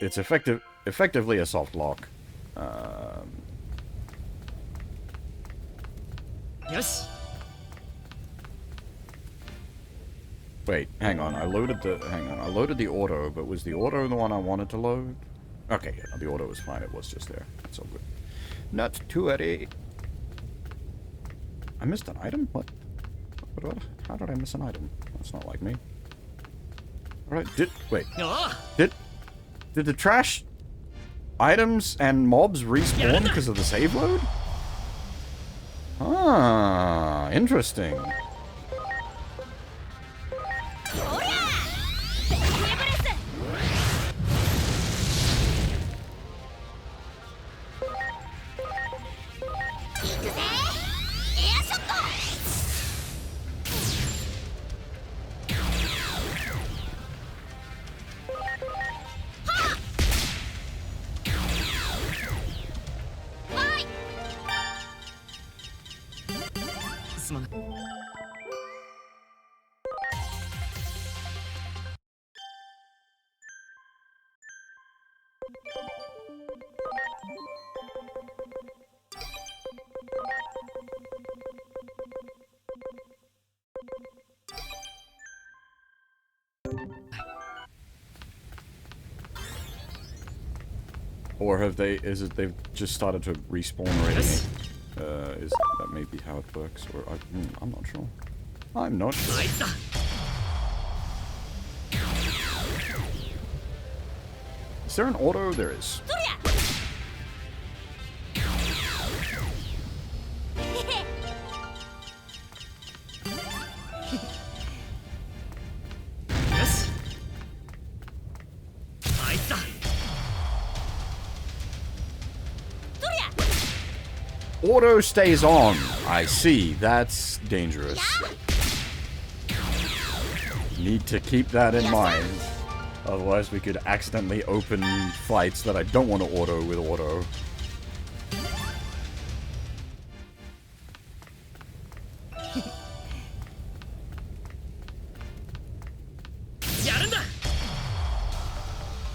it's effectively a soft lock. Yes. Wait, hang on. I loaded the auto, but was the auto the one I wanted to load? Okay, yeah, the auto was fine. It was just there. That's all good. Not too early. I missed an item? What? How did I miss an item? That's not like me. Alright, wait. Did the trash items and mobs respawn because of the save load? Ah, interesting. Or have they, they've just started to respawn already? Is that maybe how it works? Or, I'm not sure. I'm not sure. Is there an auto? There is. Auto stays on. I see. That's dangerous. Need to keep that in mind. Otherwise we could accidentally open fights that I don't want to auto with auto.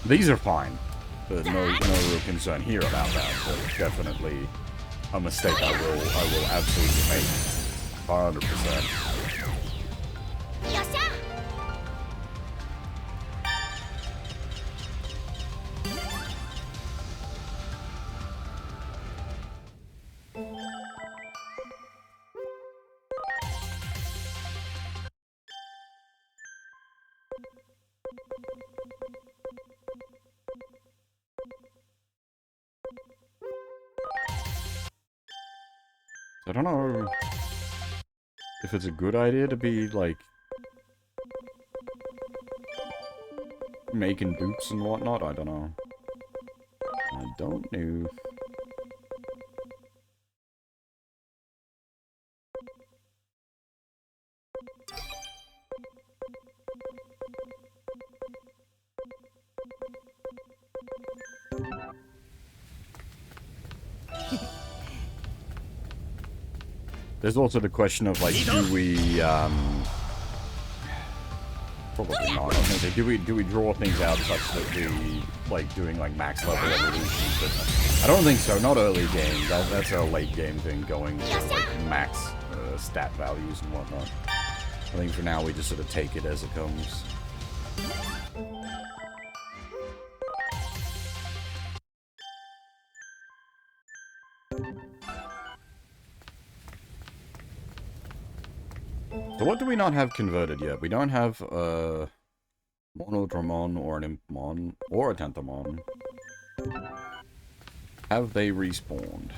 These are fine. There's no real concern here about that, but definitely a mistake I will absolutely make. 100%. I don't know if it's a good idea to be, like, making dupes and whatnot. I don't know. I don't know. There's also the question of, like, do we, probably not. I was gonna say, do we draw things out such that we, like, doing, like, max level evolutions? But I don't think so. Not early game. That's a late game thing, going for, like, max stat values and whatnot. I think for now we just sort of take it as it comes. So what do we not have converted yet? We don't have Monodramon or an Impmon or a Tentamon. Have they respawned?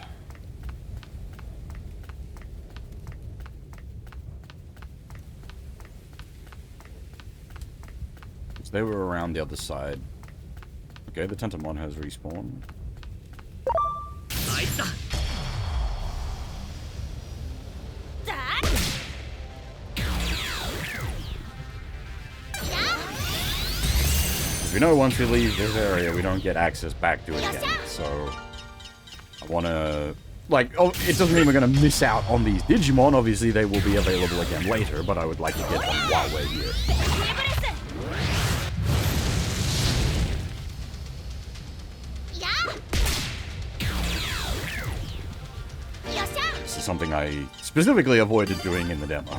Because they were around the other side. Okay, the Tentamon has respawned. We know once we leave this area, we don't get access back to it again. So, I want to... Like, oh, it doesn't mean we're going to miss out on these Digimon. Obviously, they will be available again later, but I would like to get them while we're here. This is something I specifically avoided doing in the demo.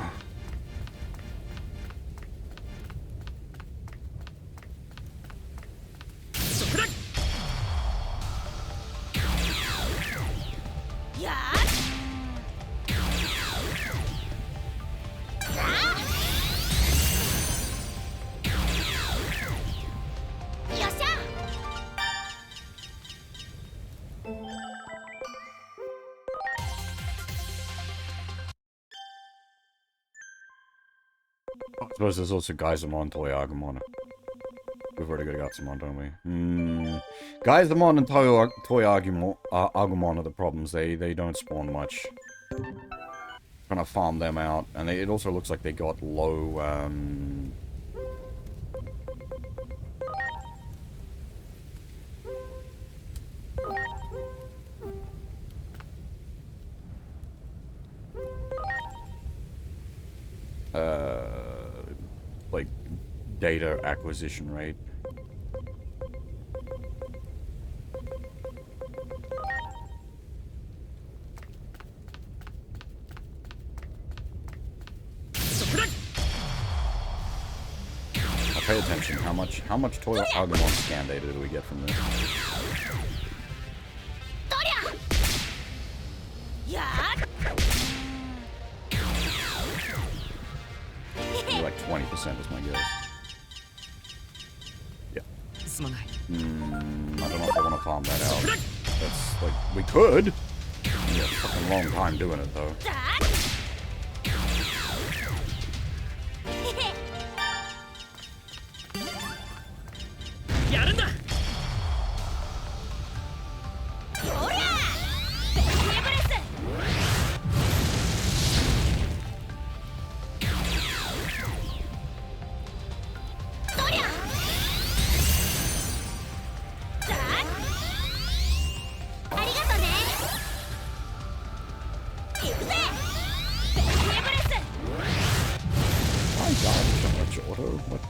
I suppose there's also Gaizamon, Toyagumon. We've already got some on, don't we? Gaizamon and Toyagumon are the problems. They don't spawn much. Trying to farm them out. And it also looks like they got low, like, data acquisition rate. I'll pay attention. How much Toyo Agumon scan data do we get from this? Like 20% is my guess. Yeah. I don't know if I want to farm that out. That's like, we could. It'd be a fucking long time doing it though.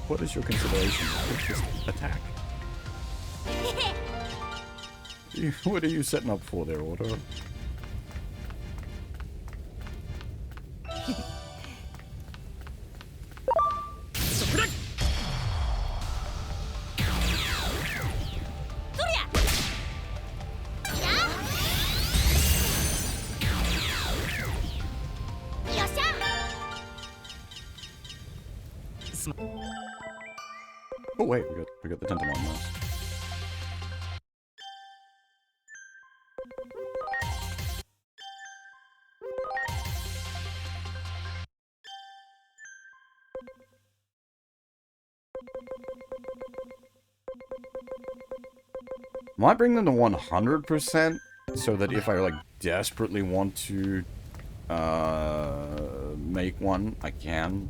What is your consideration? Just attack. What are you setting up for there, Auto? Oh wait, we got the Tentamon mouse. Might bring them to 100% so that if I like desperately want to make one, I can.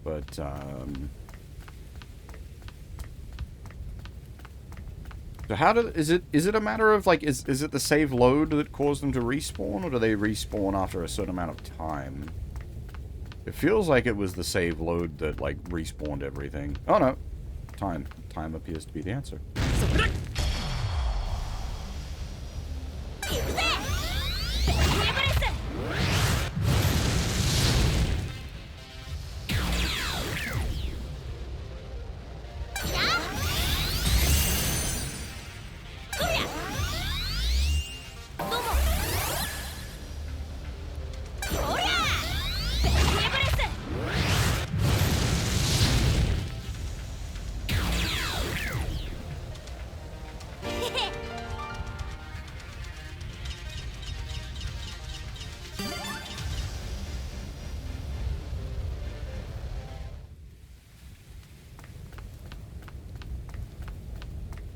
But so how is it a matter of like is it the save load that caused them to respawn, or do they respawn after a certain amount of time? It feels like it was the save load that like respawned everything. Oh no. Time appears to be the answer.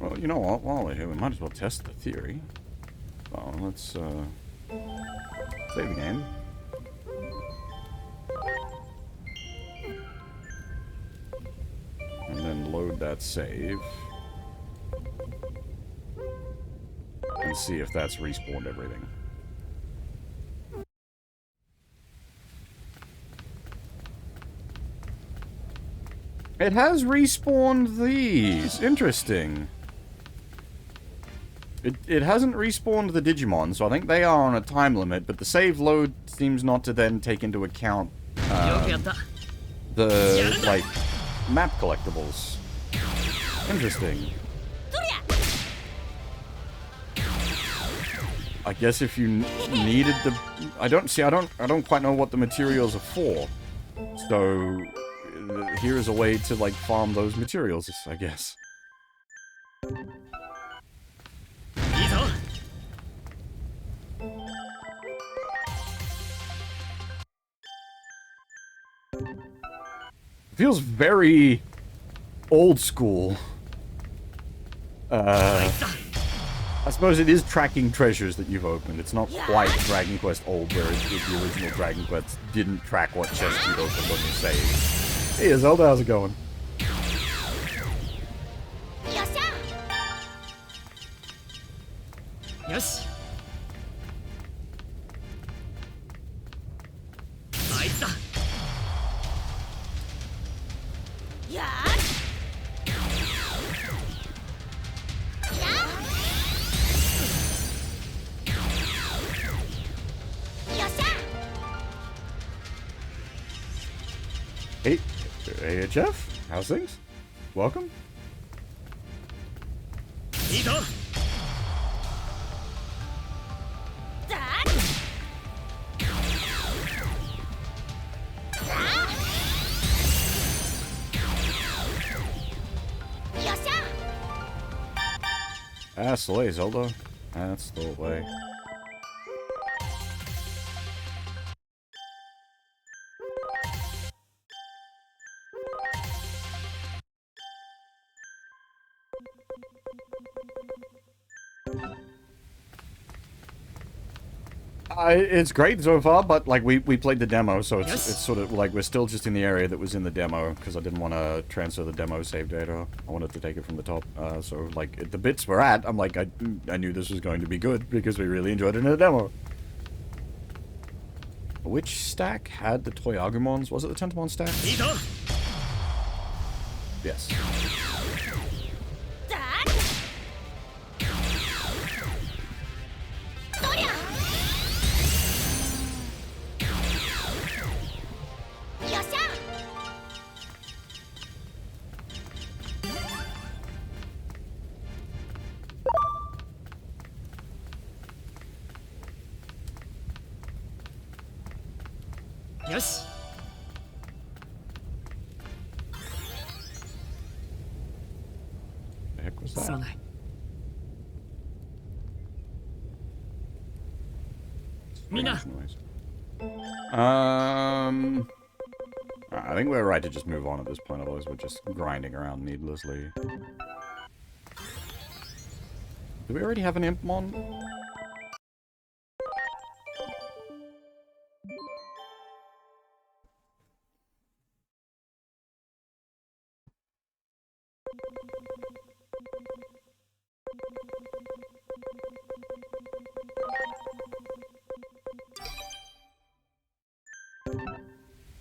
Well, you know what? While we're here, we might as well test the theory. So let's save the game. And then load that save. And see if that's respawned everything. It has respawned these. Interesting. It hasn't respawned the Digimon, so I think they are on a time limit, but the save load seems not to then take into account the, like, map collectibles. Interesting. I guess if you needed the... I don't quite know what the materials are for. So, here's a way to, like, farm those materials, I guess. Feels very old school. I suppose it is tracking treasures that you've opened. It's not quite Dragon Quest old, where the original Dragon Quest didn't track what chest you'd opened on your save. Hey, Zelda, how's it going? Yes. Hey, AHF, how's things? Welcome. That's the way, Zelda. That's the way. It's great so far, but like we played the demo, so it's sort of like we're still just in the area that was in the demo because I didn't want to transfer the demo save data. I wanted to take it from the top. So like at the bits we're at, I'm like I knew this was going to be good because we really enjoyed it in the demo. Which stack had the Toyagumons? Was it the Tentamon stack? Yes. Yes. The heck was that? Mina. I think we're right to just move on at this point, otherwise we're just grinding around needlessly. Do we already have an Impmon?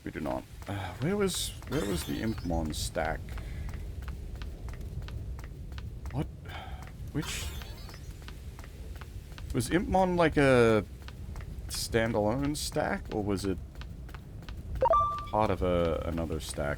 We do not. Where was the Impmon stack? What? Which? Was Impmon like a standalone stack, or was it part of another stack?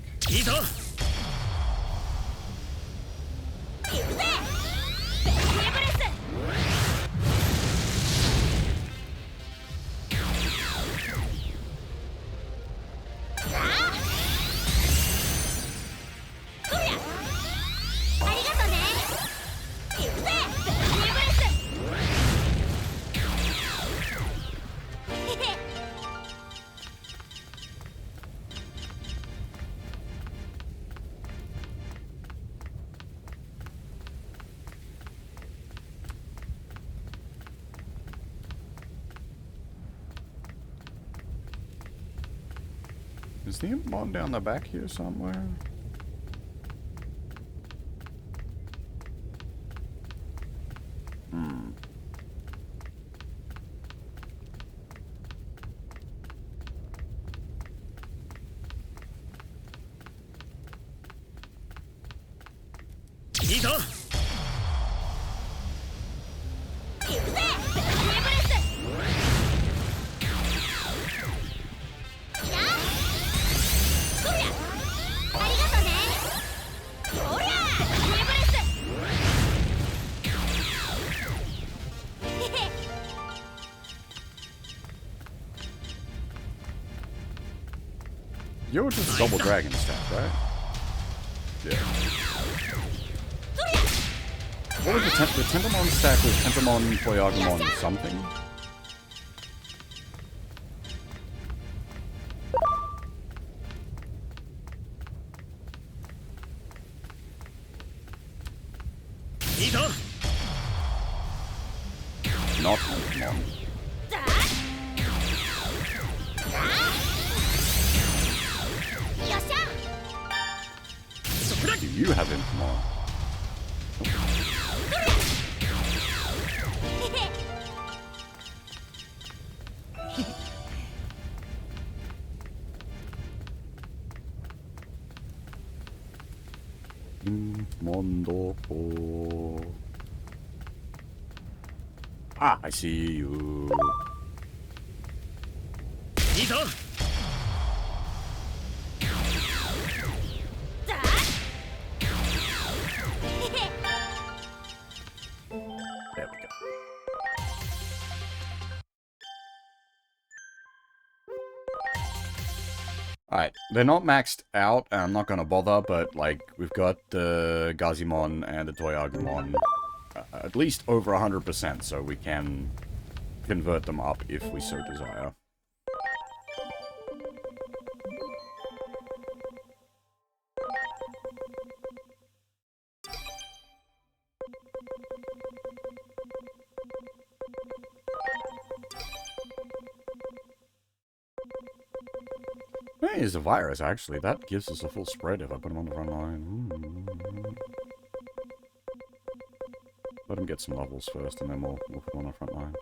Is the Impmon down the back here somewhere? Hmm. You're just double dragon stack, right? Yeah. What was the Tentamon stack? Was Tentamon, Toyagumon, something? Not Tentamon. Do you have Impmon? Impmon. Ah, I see you. There we go. Alright, they're not maxed out, and I'm not gonna bother, but, like, we've got the Gazimon and the Toyagumon at least over 100%, so we can convert them up if we so desire. Hey, it's a virus, actually. That gives us a full spread if I put him on the front line. Let him get some levels first, and then we'll put him on the front line.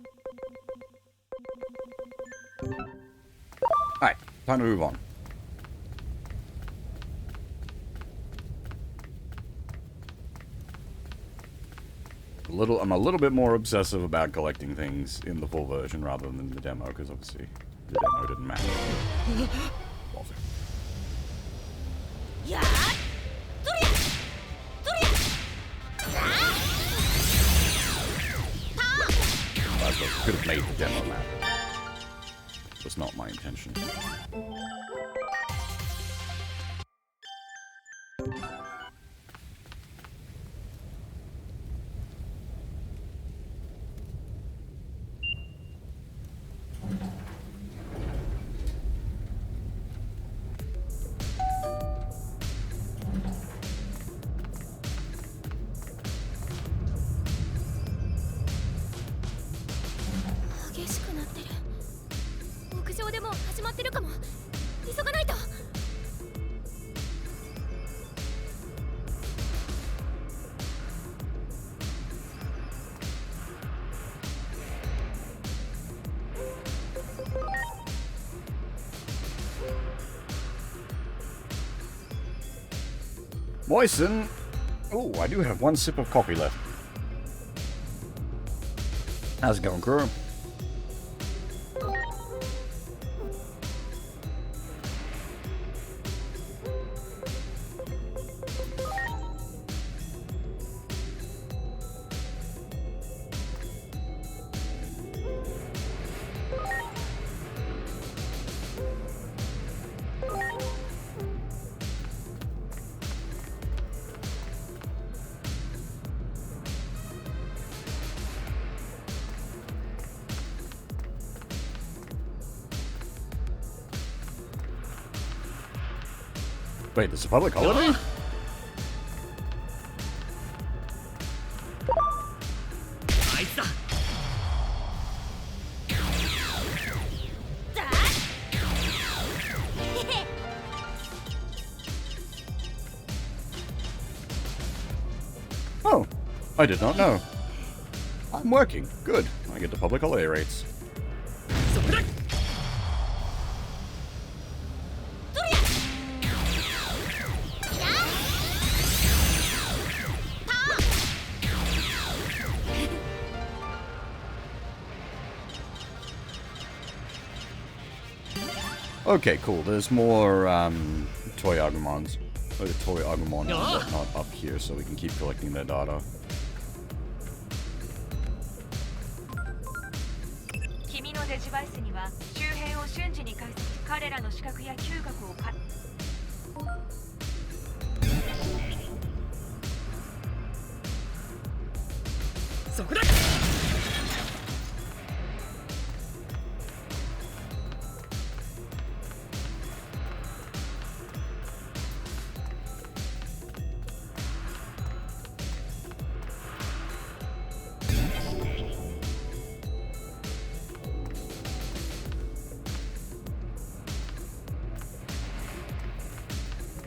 Alright, time to move on. I'm a little bit more obsessive about collecting things in the full version rather than the demo, because obviously the demo didn't matter. I suppose I could have made the demo matter. Was not my intention. Moisten. Oh, I do have one sip of coffee left. How's it going, crew? Wait, there's a public holiday? Oh, I did not know. I'm working. Good. I get the public holiday rates. Okay, cool. There's more toy Agumons. Or toy Agumon and whatnot up here, so we can keep collecting their data. 君のデジバイスには周辺を瞬時に解析し彼らの視覚や嗅覚をかそこだ。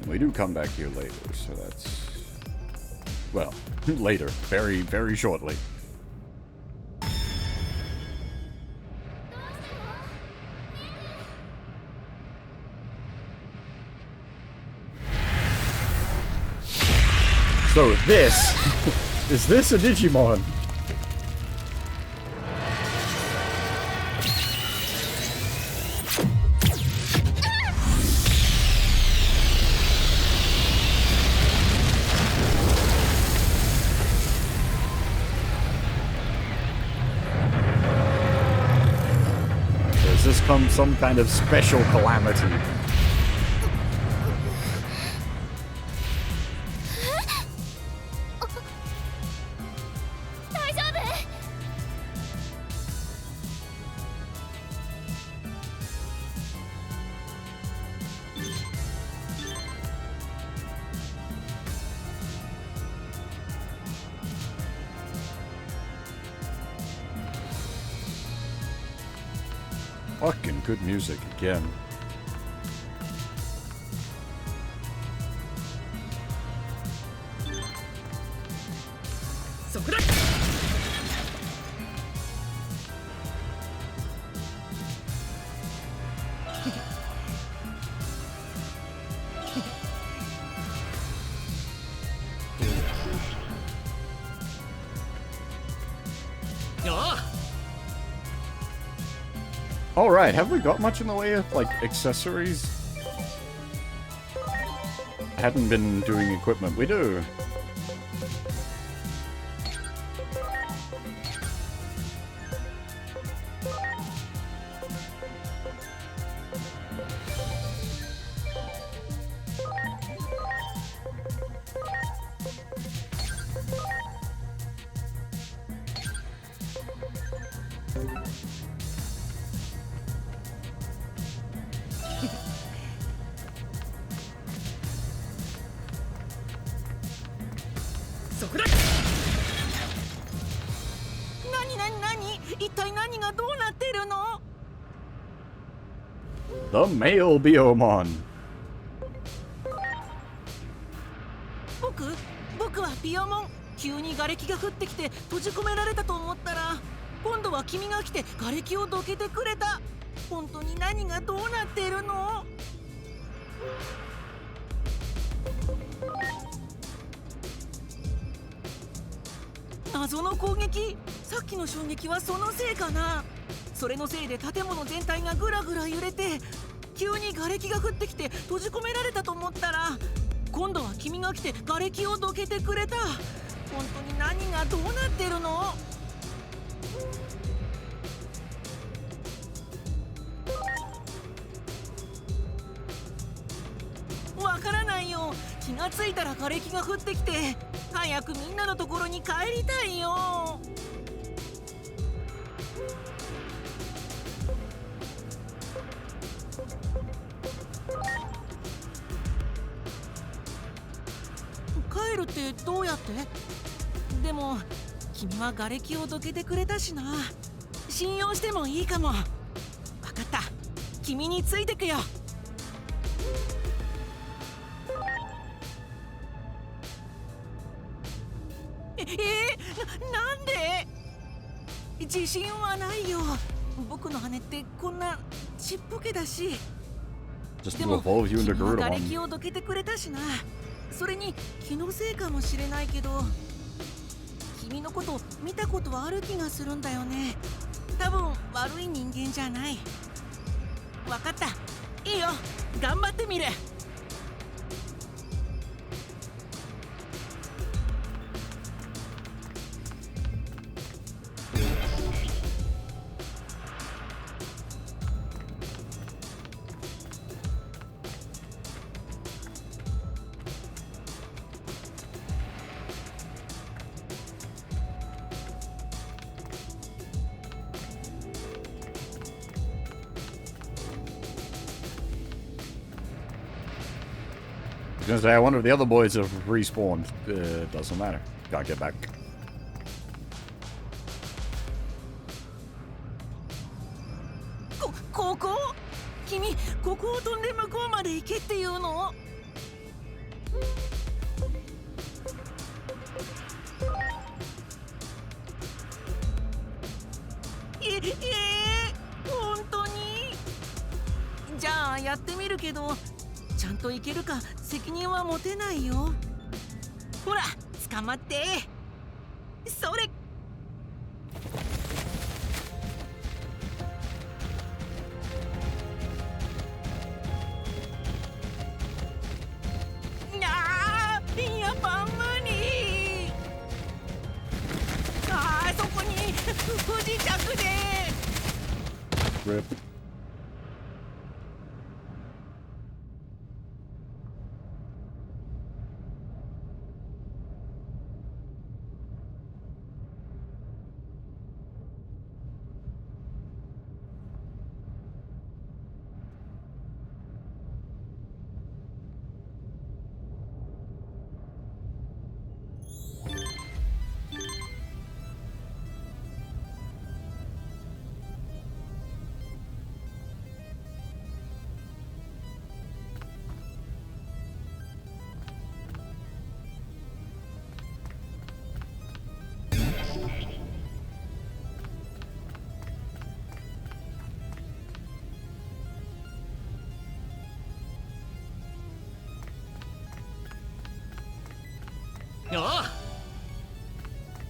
We do come back here later, so that's... Well, later. Very, very shortly. So this... is this a Digimon? Does this come some kind of special calamity? Fucking good music again. Alright, have we got much in the way of, like, accessories? I hadn't been doing equipment. We do. The male Biomon. 僕はビオモン。急に瓦礫が降ってきて閉じ込められたと思ったら、今度は君が来て瓦礫をどけてくれた。本当に何がどうなっているの？謎の攻撃。さっきの衝撃はそのせいかな。それのせいで建物全体がぐらぐら揺れて、急に瓦礫が降ってきて閉じ込められたと思ったら、今度は君が来て瓦礫をどけてくれた。本当に何がどうなってるの？わからないよ。気がついたら瓦礫が降ってきて、早くみんなのところに帰りたいよ。帰るってどうやって？でも君は瓦礫をどけてくれたしな。信用してもいいかも。わかった、君についてくよ。なんで？自信はないよ。僕の羽ってこんなちっぽけだし。 Just で to も evolve you 君 into は瓦 Gurdon. 礫をどけてくれたしな。それに気のせいかもしれないけど、君のこと見たことある気がするんだよね。多分悪い人間じゃない。わかった、いいよ、頑張ってみる。I was gonna say, I wonder if the other boys have respawned. Doesn't matter. Gotta get back. ここ？君、ここを飛んで向こうまで行けっていうの？本当に？じゃあやってみるけど、ちゃんと行けるか責任は持てないよ。ほら、捕まって。それ。やっぱ無理。そこに不時着で。 Rip.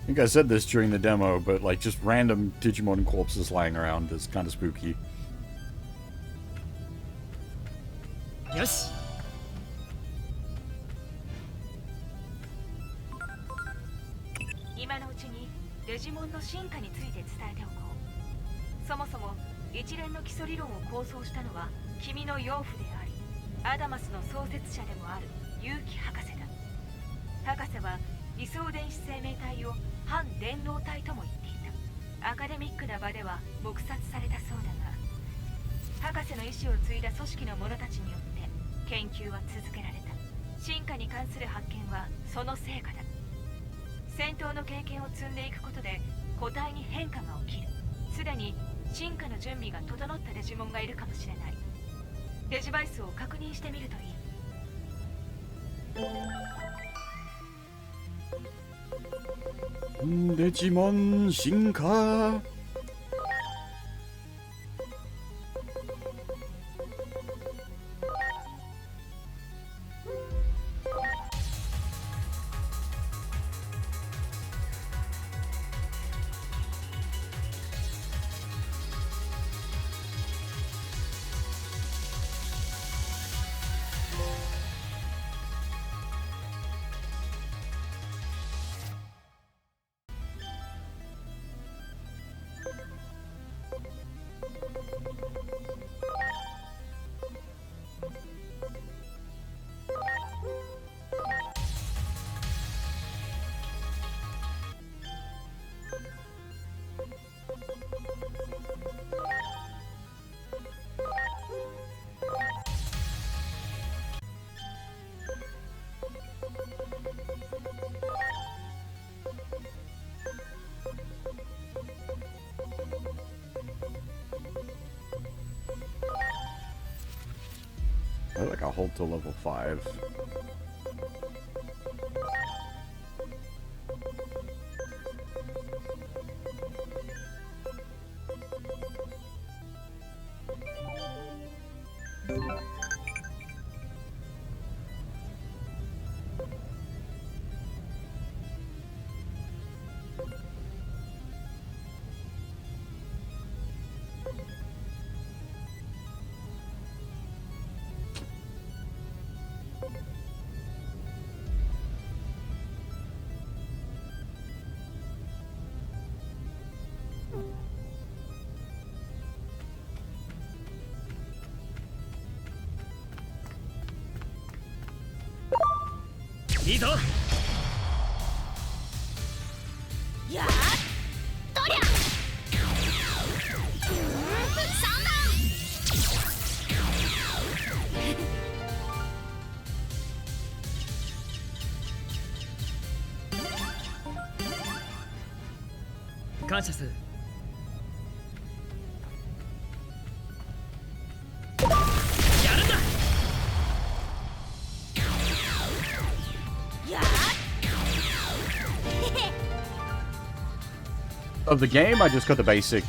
I think I said this during the demo, but like just random Digimon corpses lying around is kind of spooky. よし。今のうちにデジモンの進化について伝えておこう。そもそも一連の基礎理論を構想したのは君の養父であり、アダマスの創設者でもある結城博士だ。博士は理想電子生命体を反電脳体とも言っていた。アカデミックな場では撲殺されたそうだが、博士の意志を継いだ組織の者たちによって研究は続けられた。進化に関する発見はその成果だ。戦闘の経験を積んでいくことで個体に変化が起きる。すでに進化の準備が整ったデジモンがいるかもしれない。デジバイスを確認してみるといい。Digimon 進化。I like I hold till level 5.いいぞ。やっとりゃ3段。感謝する。やるんだ。 Of the game, I just got the basic,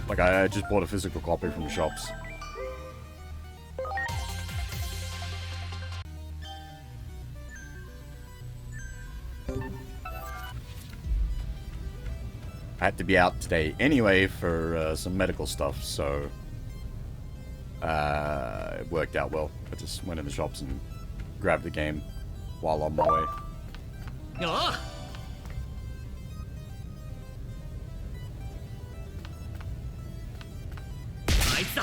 like I just bought a physical copy from the shops. I had to be out today anyway for some medical stuff, so it worked out well. I just went in the shops and grabbed the game while on my way. おう。あいつだ。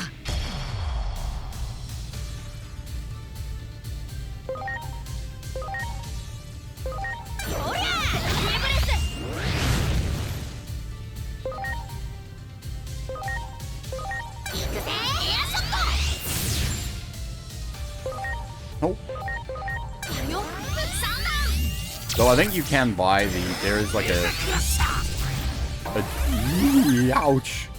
おりゃーブレス。行くぜエアショット。 Oh. So I think you can buy the. There is like a ouch.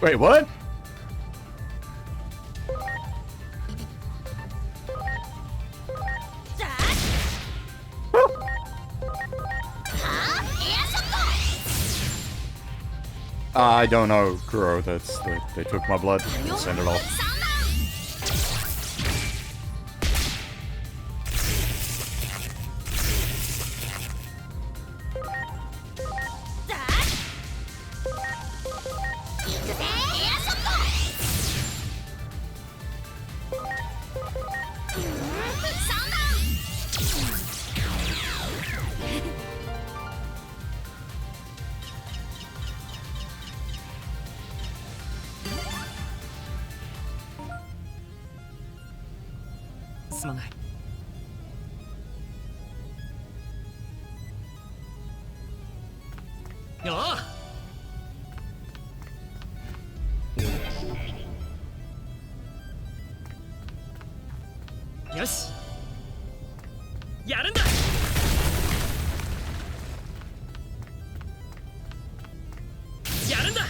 Wait, what? I don't know, Kuro. They took my blood and sent it off.よし。やるんだ。やるんだ。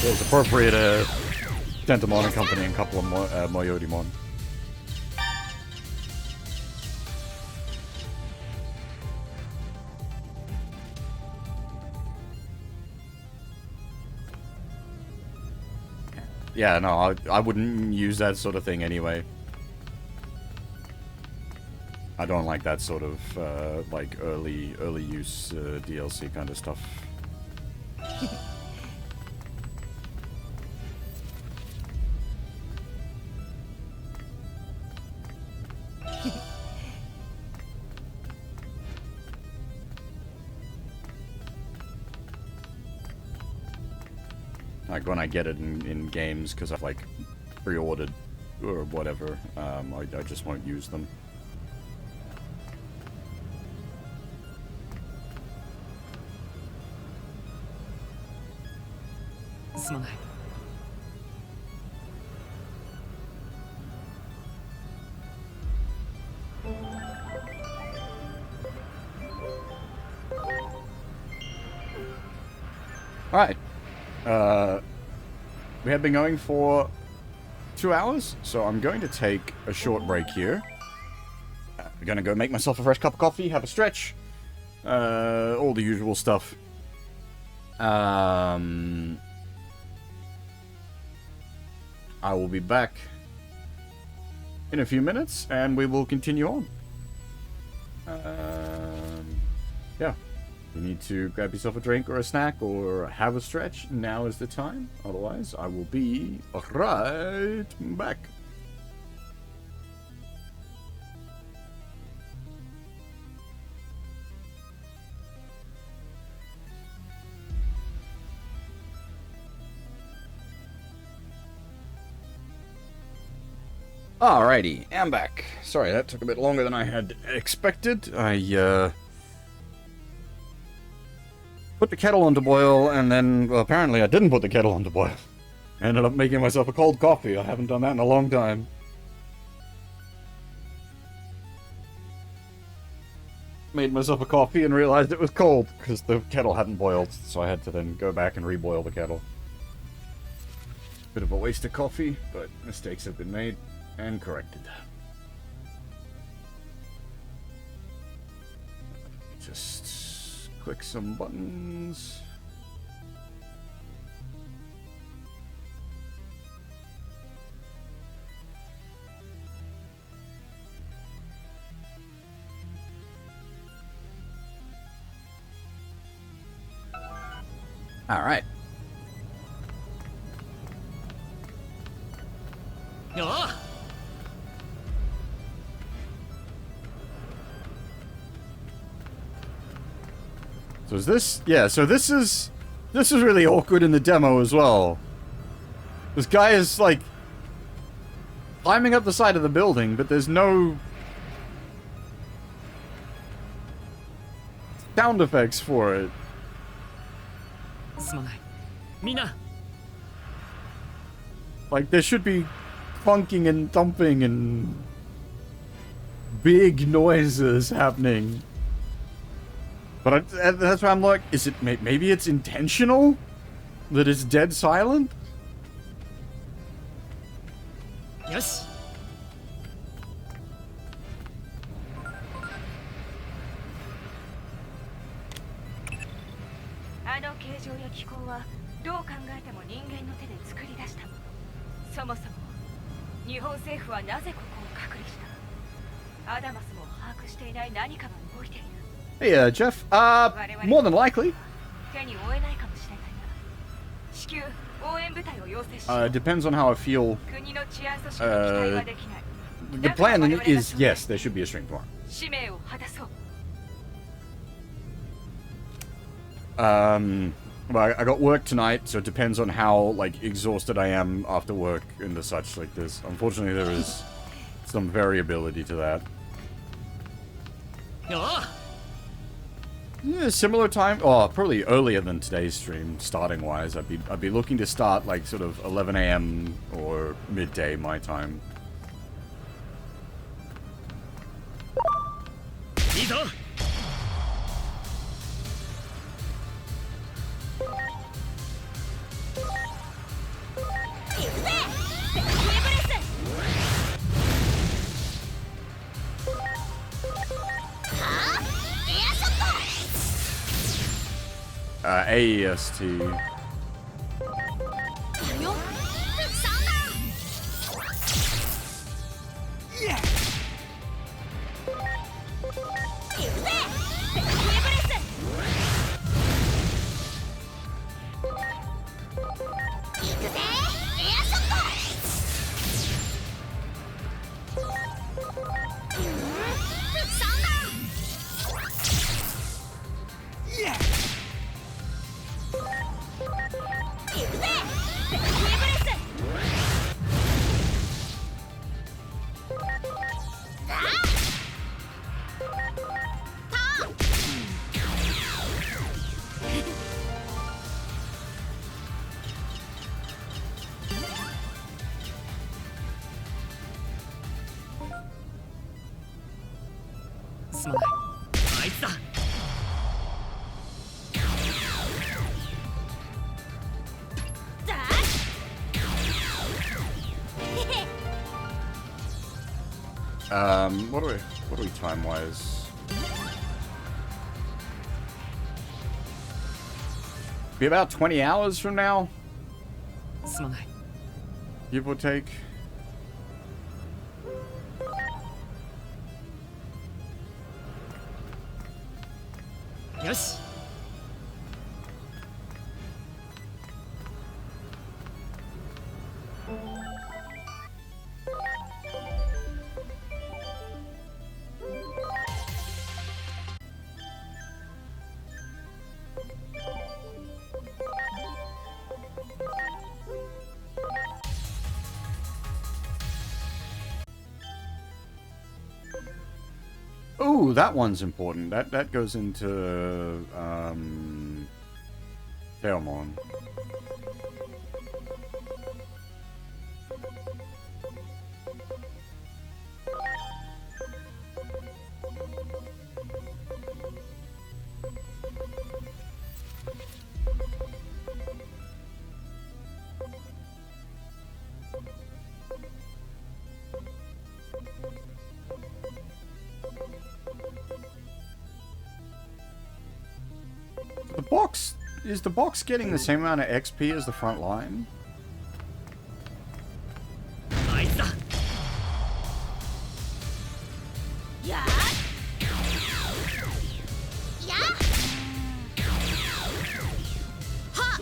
It was appropriate, Dentamon and Company and a couple of Moyodimon. Yeah, no, I wouldn't use that sort of thing anyway. I don't like that sort of, like, early use DLC kind of stuff. Like when I get it in games, because I've like pre-ordered or whatever, I just won't use them. Alright. We have been going for 2 hours, so I'm going to take a short break here. I'm gonna go make myself a fresh cup of coffee, have a stretch, all the usual stuff. I will be back in a few minutes, and we will continue on. Yeah. You need to grab yourself a drink or a snack or have a stretch. Now is the time. Otherwise, I will be right back. Alrighty, I'm back. Sorry, that took a bit longer than I had expected. I, put the kettle on to boil, and then, well, apparently I didn't put the kettle on to boil. I ended up making myself a cold coffee. I haven't done that in a long time. Made myself a coffee and realized it was cold, because the kettle hadn't boiled, so I had to then go back and reboil the kettle. Bit of a waste of coffee, but mistakes have been made and corrected. Just click some buttons. All right. Oh! So is this... Yeah, so this is really awkward in the demo as well. This guy is, like, climbing up the side of the building, but there's no sound effects for it. すまない。みんな、 Like, there should be clunking and thumping and big noises happening. But that's why I'm like, is it, maybe it's intentional? That it's dead silent? よし。あの形状や気候はどう考えても人間の手で作り出したもの。そもそも日本政府はなぜここを隔離した。アダマスも把握していない何かが動いている。 Hey, Jeff. More than likely. 手に負えないかもしれないが、至急応援部隊を要請し。Depends on how I feel. 国の治安組織の期待はできない。 The plan is, yes, there should be a stream tomorrow. 使命を果たそう。 Well, I got work tonight, so it depends on how, like, exhausted I am after work and the such. Like, unfortunately, there is some variability to that. お Yeah, similar time. Oh, probably earlier than today's stream, starting-wise. I'd be looking to start, like, sort of 11 a.m. or midday my time. いいぞ。 AEST. 行くぜ。すまない。あいつだ。What are we time wise? Be about 20 hours from now, すまない。 give or take. よし。Ooh, that one's important. That goes into Theomon. The box is the box getting the same amount of XP as the front line? あいつだ。ややは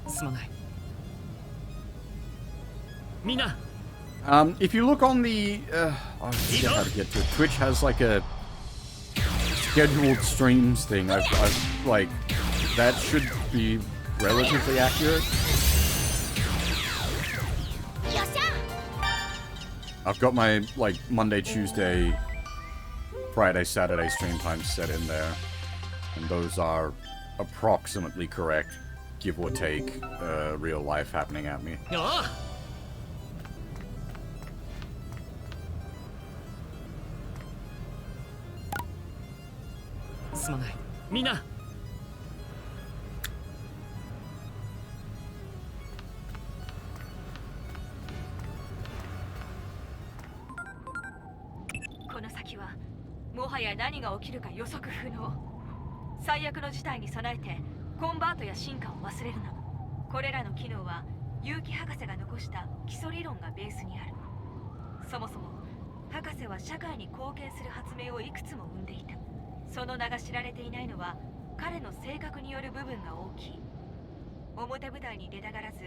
っすまない。みんな。 If you look on the, I forget how to get to it. Twitch has like a scheduled streams thing. I've like, that should be relatively accurate. よっしゃ I've got my like Monday, Tuesday, Friday, Saturday stream times set in there, and those are approximately correct, give or take, real life happening at me. おう。すまない。みんな。この先はもはや何が起きるか予測不能。最悪の事態に備えてコンバートや進化を忘れるな。これらの機能は結城博士が残した基礎理論がベースにある。そもそも博士は社会に貢献する発明をいくつも生んでいた。その名が知られていないのは彼の性格による部分が大きい。表舞台に出たがらず、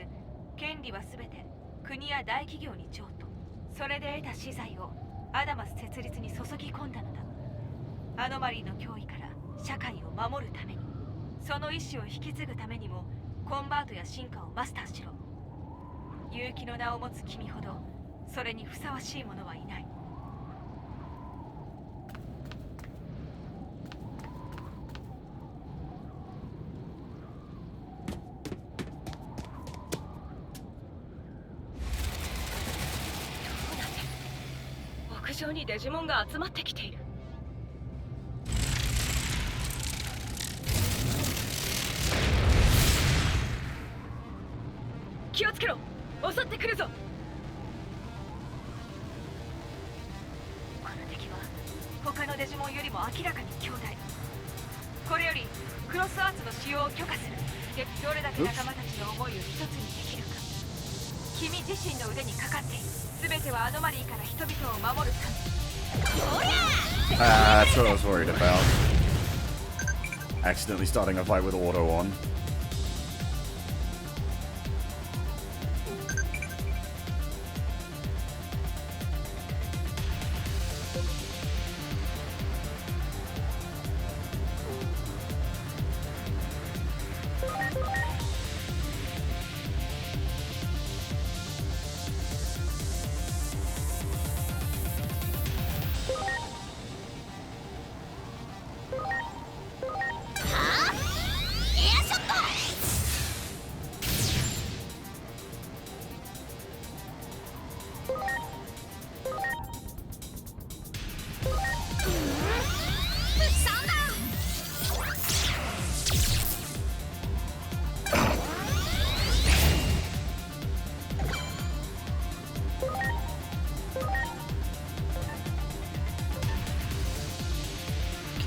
権利は全て国や大企業に譲渡。それで得た資材をアダマス設立に注ぎ込んだのだ。アノマリーの脅威から社会を守るために、その意志を引き継ぐためにもコンバートや進化をマスターしろ。勇気の名を持つ君ほどそれにふさわしい者はいない。屋上にデジモンが集まってきている。気をつけろ、襲ってくるぞ。この敵は他のデジモンよりも明らかに強大。これよりクロスアーツの使用を許可する。で、どれだけ仲間たちの思いを一つにできるか君自身の腕にかかっている。全てはアノマリーから人々を守るため。That's what I was worried about. Accidentally starting a fight with auto on.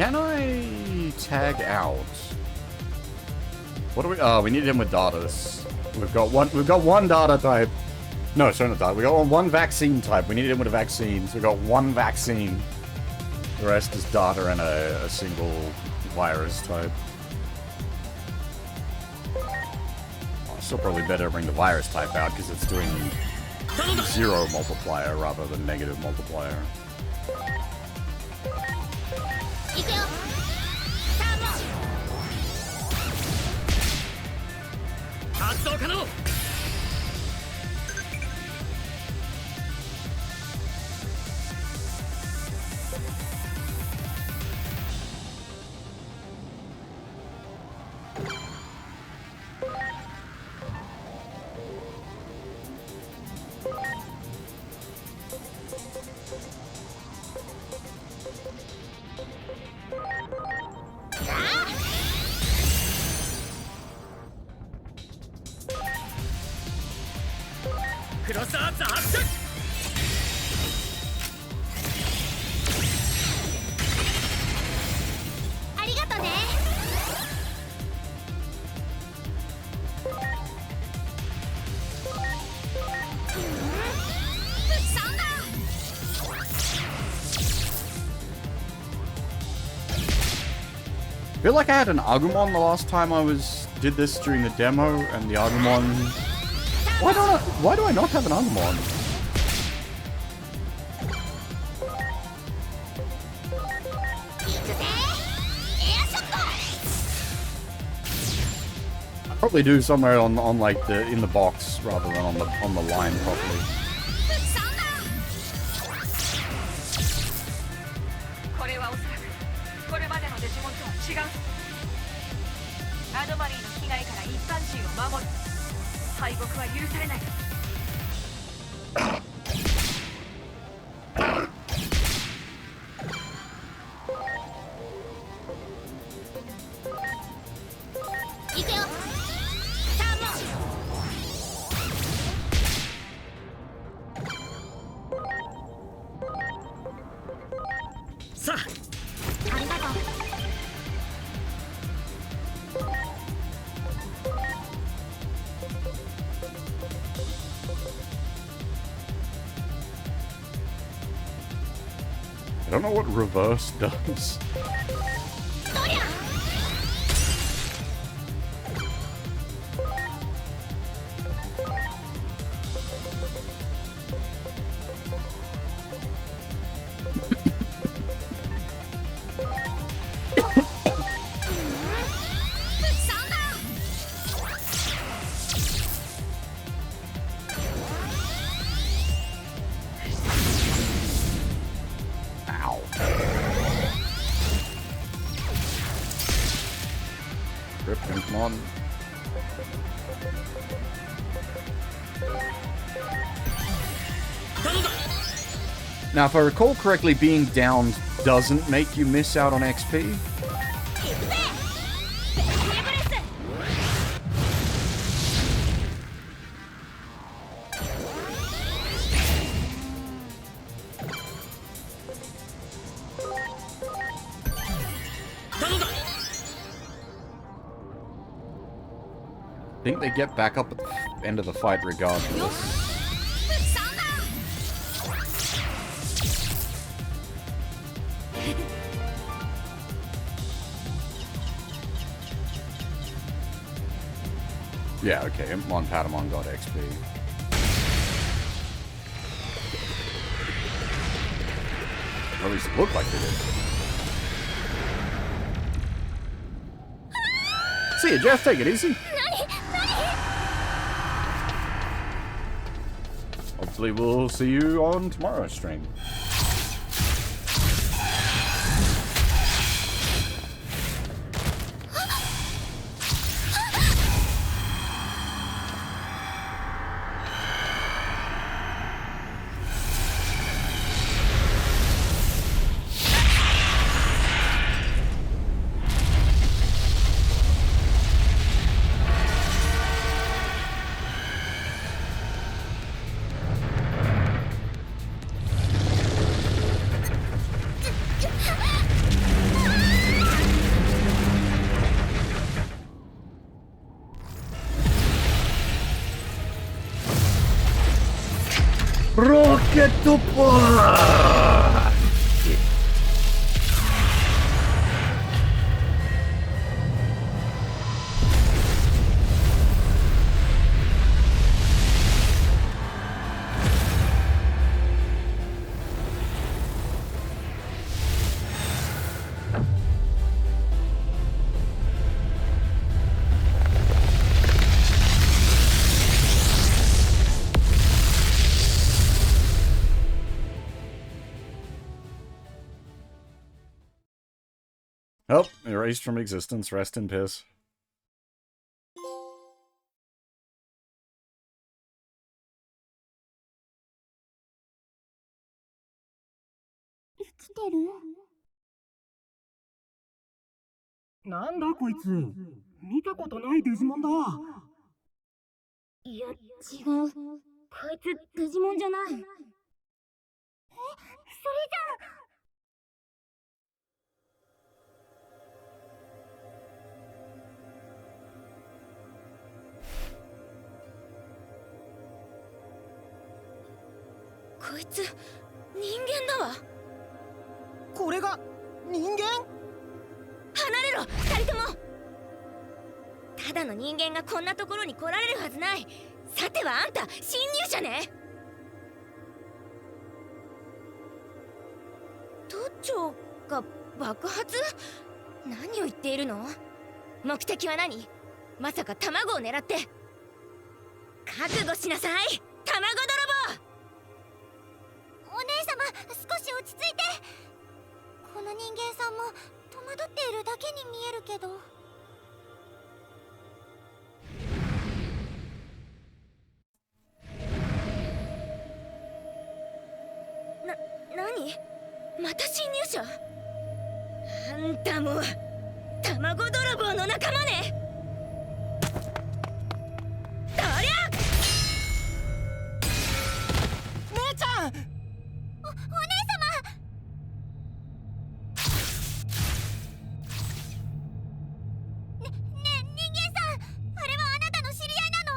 Can I tag out? What do we? Oh, we need him with daughters. We've got one data type. No, sorry, not data. We got one vaccine type. We need him with a vaccine. So we got one vaccine. The rest is data and a single virus type. Oh, still probably better to bring the virus type out because it's doing 0 multiplier rather than negative multiplier. 行くよ。発動可能。クロスアーツ発射。ありがとね。サンダー。 I feel like I had an Agumon the last time I did this during the demo, and the Agumon. Why do I not have an Agumon? I probably do somewhere on like in the box rather than on the line properly. これはおそらくこれまでのデジモンとは違う。アノマリーの被害から一般人を守る。敗北は許されない。行くよ。さあ。ありがとう。 I don't know what reverse does. Ow. Rip him, come on. Now, if I recall correctly, being downed doesn't make you miss out on XP. I think they get back up at the end of the fight regardless. Yeah, okay, Impmon Patamon got XP. Or at least it looked like they did. See ya, Jeff, take it easy. Hopefully we'll see you on tomorrow's stream. Oh, erased from existence. Rest in piss. なんだこいつ、見たことないデジモンだ。いや、違う。こいつ、デジモンじゃない。それじゃこいつ、人間だわ。これが人間？離れろ、二人とも。ただの人間がこんなところに来られるはずない。さてはあんた侵入者ね。都庁が爆発？何を言っているの？目的は何？まさか卵を狙って。覚悟しなさい、卵泥棒。お姉様、少し落ち着いて。この人間さんも戸惑っているだけに見えるけど。何？また侵入者？あんたも卵泥棒の仲間ね。どりゃ！姉ちゃん！お姉様！人間さん、あれはあなたの知り合いなの？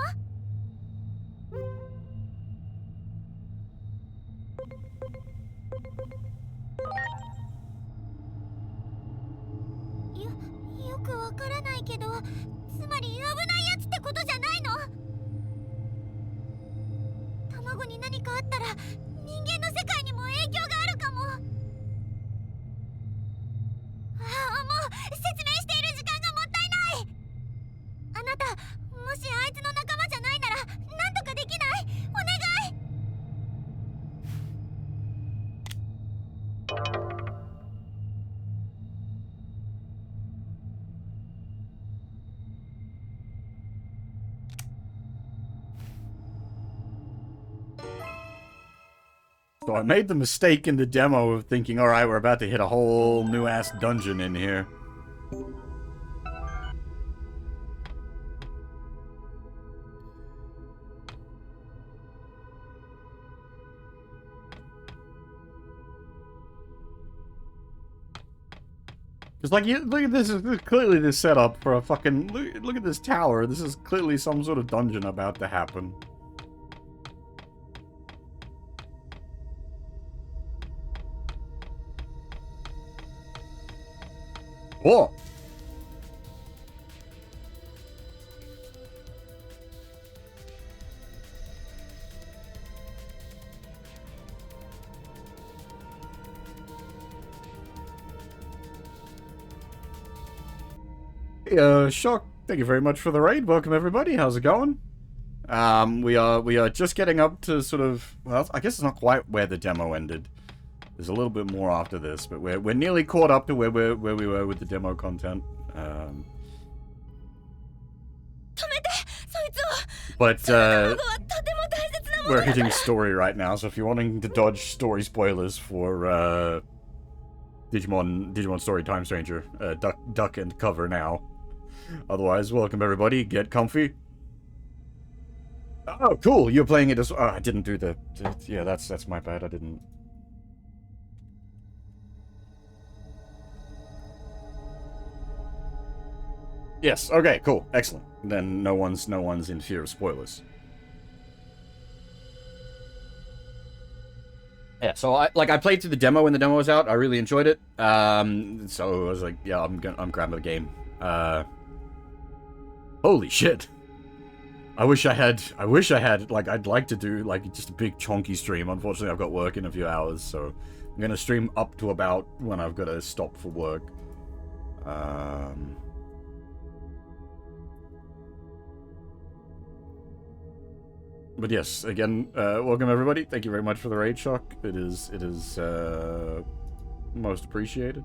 よくわからないけど、つまり危ないやつってことじゃないの？卵に何かあったら人間の世界にも影響があるかも。ああ、もう説明している時間がもったいない。あなた、もしあいつの仲間じゃないならなんとかできない？お願い。So I made the mistake in the demo of thinking, alright, we're about to hit a whole new-ass dungeon in here. Because, like, look at this, this is clearly the setup for a fucking... Look at this tower. This is clearly some sort of dungeon about to happen. Whoa! Hey, Shock, thank you very much for the raid. Welcome everybody. How's it going? We are just getting up to sort of, well, I guess it's not quite where the demo ended. There's a little bit more after this, but we're nearly caught up to where we were with the demo content. But we're hitting story right now, so if you're wanting to dodge story spoilers for Digimon Story Time Stranger, duck and cover now. Otherwise, welcome everybody. Get comfy. Oh, cool! You're playing it as. Oh, I didn't do the. Yeah, that's my bad. I didn't. Yes. Okay. Cool. Excellent. Then no one's in fear of spoilers. Yeah. yeah, so I played through the demo when the demo was out. I really enjoyed it. So I was like, yeah, I'm grabbing the game. Holy shit. I wish I had, like, I'd like to do, like, just a big chonky stream. Unfortunately, I've got work in a few hours, so I'm gonna stream up to about when I've got to stop for work. But yes, again, welcome everybody. Thank you very much for the raid, Shock. It is, most appreciated.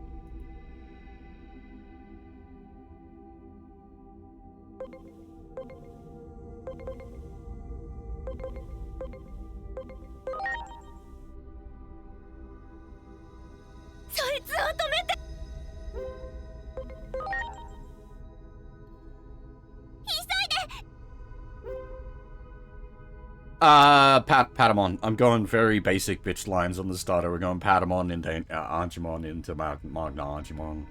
Patamon. I'm going very basic bitch lines on the starter. We're going Patamon into Archimon into Magna Archimon.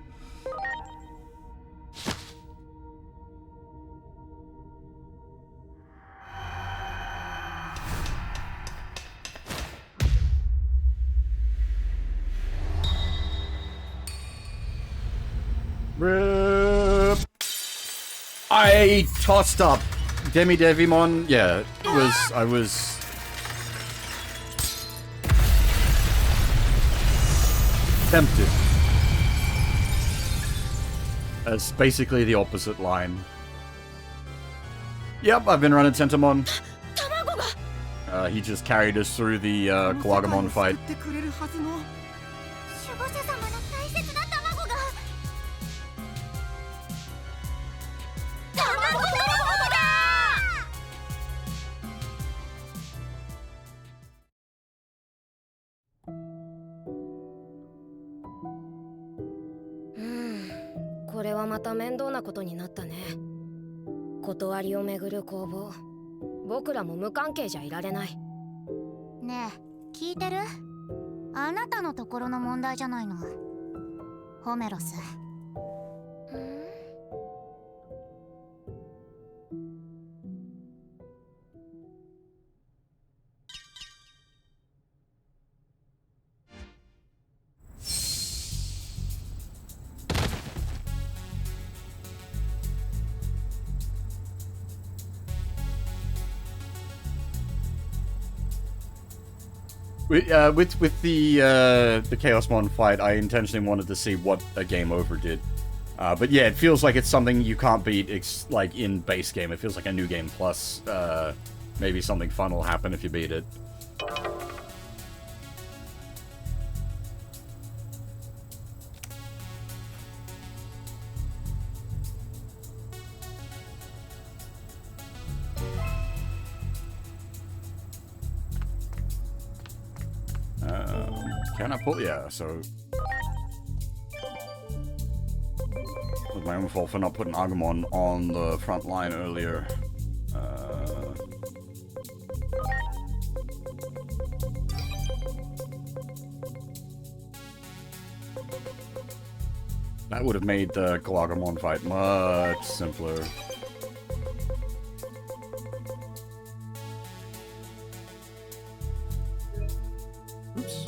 Rip. I tossed up Devimon. Yeah, I was tempted. That's basically the opposite line. Yep, I've been running Tentamon. He just carried us through the Kawagamon fight. With the Chaosmon fight, I intentionally wanted to see what a game over did. But yeah, it feels like it's something you can't beat, like, in base game. It feels like a new game plus. Maybe something fun will happen if you beat it. Can I pull? Yeah, so... It was my own fault for not putting Agumon on the front line earlier. That would have made the Kawagamon fight much simpler. Oops.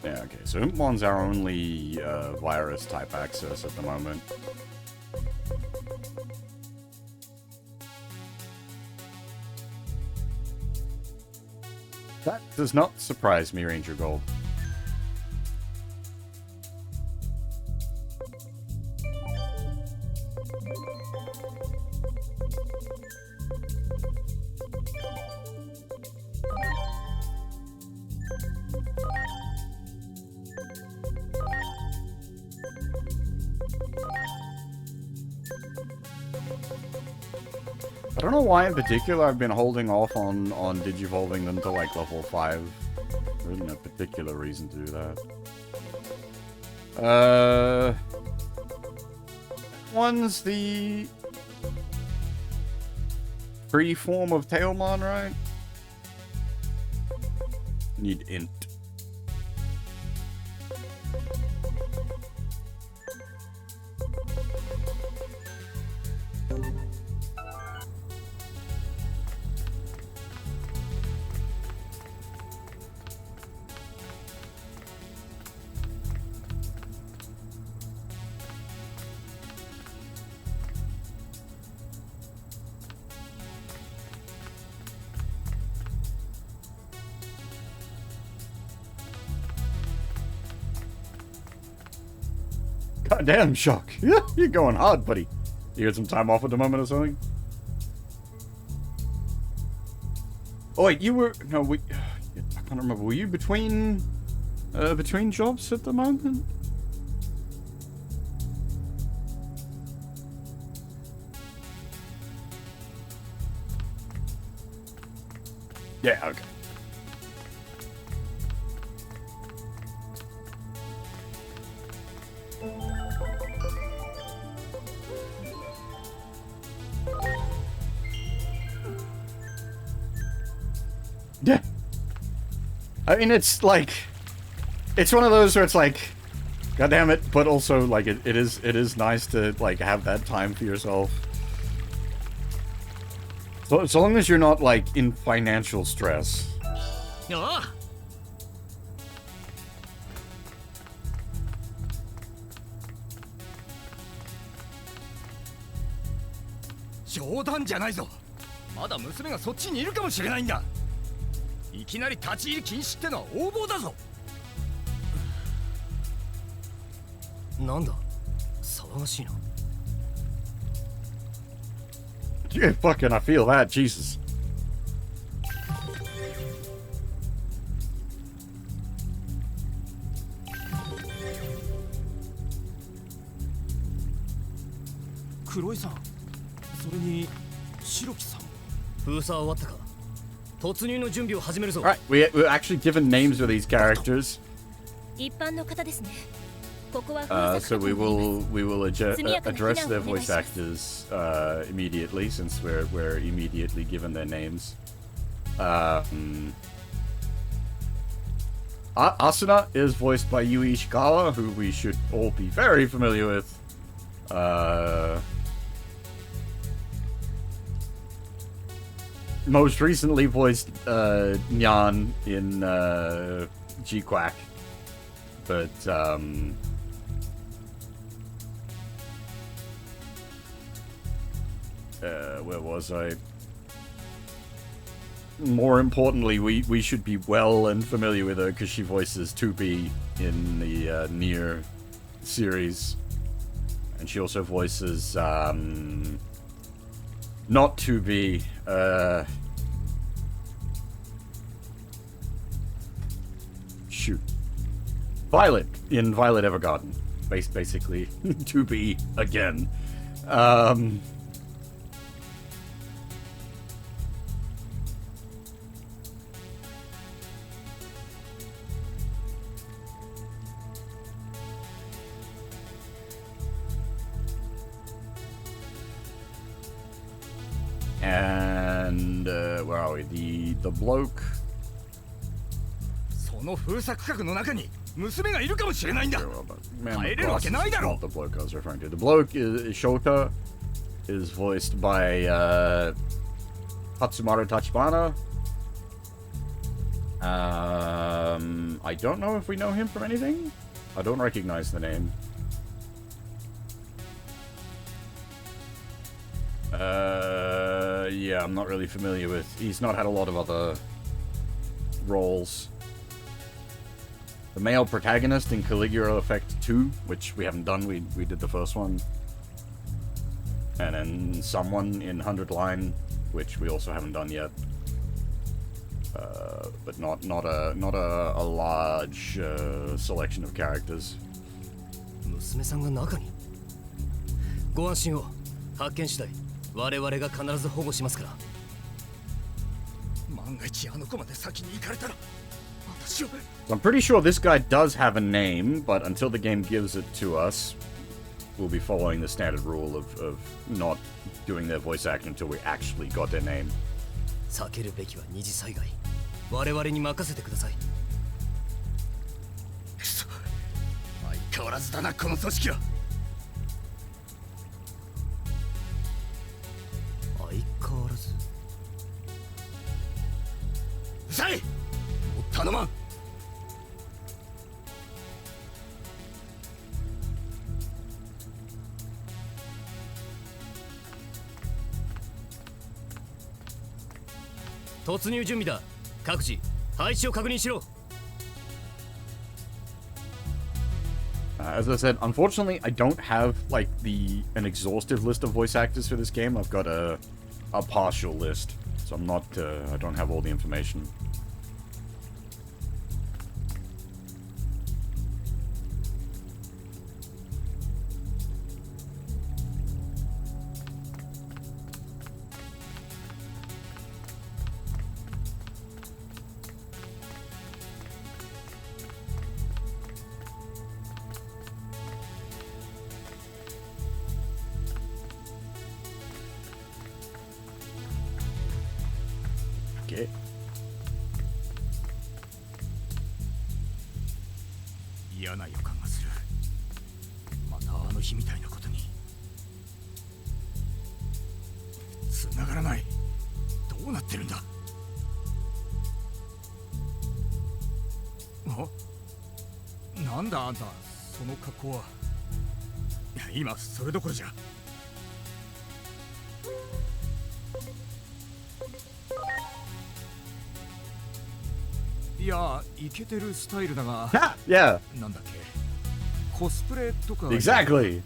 Yeah, okay, so Immon's our only virus-type access at the moment. That does not surprise me, Ranger Gold. I don't know why in particular I've been holding off on digivolving them to like level 5. There isn't a particular reason to do that. one's the free form of Tailmon, right? Need int. Goddamn, Shock. Yeah, you're going hard, buddy. You had some time off at the moment or something? Oh wait, you were... No, I can't remember. Were you between jobs at the moment? Yeah, okay. Yeah. I mean, it's like... It's one of those where it's like... God damn it, but also, like, it is nice to, like, have that time for yourself. So long as you're not, like, in financial stress. Ah! 冗談じゃないぞ。まだ娘がそっちにいるかもしれないんだ。いきなり立ち入り禁止ってのは横暴だぞ。なんだ、騒がしいな。Yeah, fucking, I feel that, Jesus. 黒井さん、それに白木さんも。封鎖は終わったか。突入の準備を始めるぞ。Alright, we're actually given names of these characters. 一般の方ですね。ここは So we will address their voice actors immediately, since we're immediately given their names. Asuna is voiced by Yui Ishikawa, who we should all be very familiar with. Most recently voiced Nyan in G-Quack. But, where was I? More importantly, we should be well and familiar with her because she voices 2B in the Nier series. And she also voices, not 2B, shoot. Violet in Violet Evergarden. Basically, 2B again. And where are we? The bloke. その封鎖区画の中に娘がいるかもしれないんだ。 Man, 帰れるわけないだろ。 not the bloke I was referring to. The bloke is Shota, is voiced by Hatsumaru Tachibana. I don't know if we know him from anything. I don't recognize the name. Yeah, I'm not really familiar with. He's not had a lot of other roles. The male protagonist in Caligula Effect 2, which we haven't done. We did the first one. And then someone in 100 Line, which we also haven't done yet. But not a large selection of characters. 娘さんが中に。ご安心を。発見次第、我々が必ず保護しますから。万が一あの子まで先に行かれたら、私は。 So I'm pretty sure this guy does have a name, but until the game gives it to us, we'll be following the standard rule of not doing their voice acting until we actually got their name. 避けるべきは二次災害。我々に任せてください。くそ、相変わらずだなこの組織は。相変わらず。うざい。もう頼まん。突入準備だ。各自配置を確認しろ。As I said, unfortunately, I don't have like an exhaustive list of voice actors for this game. I've got a partial list, so I'm not. I don't have all the information. Okay. 嫌な予感がする。またあの日みたいなことに。繋がらない。どうなってるんだ。あ、なんだあんた、その格好は。いや、今それどころじゃ。いや、イケてるスタイルだが。Yeah. なんだっけ。コスプレとか。Exactly.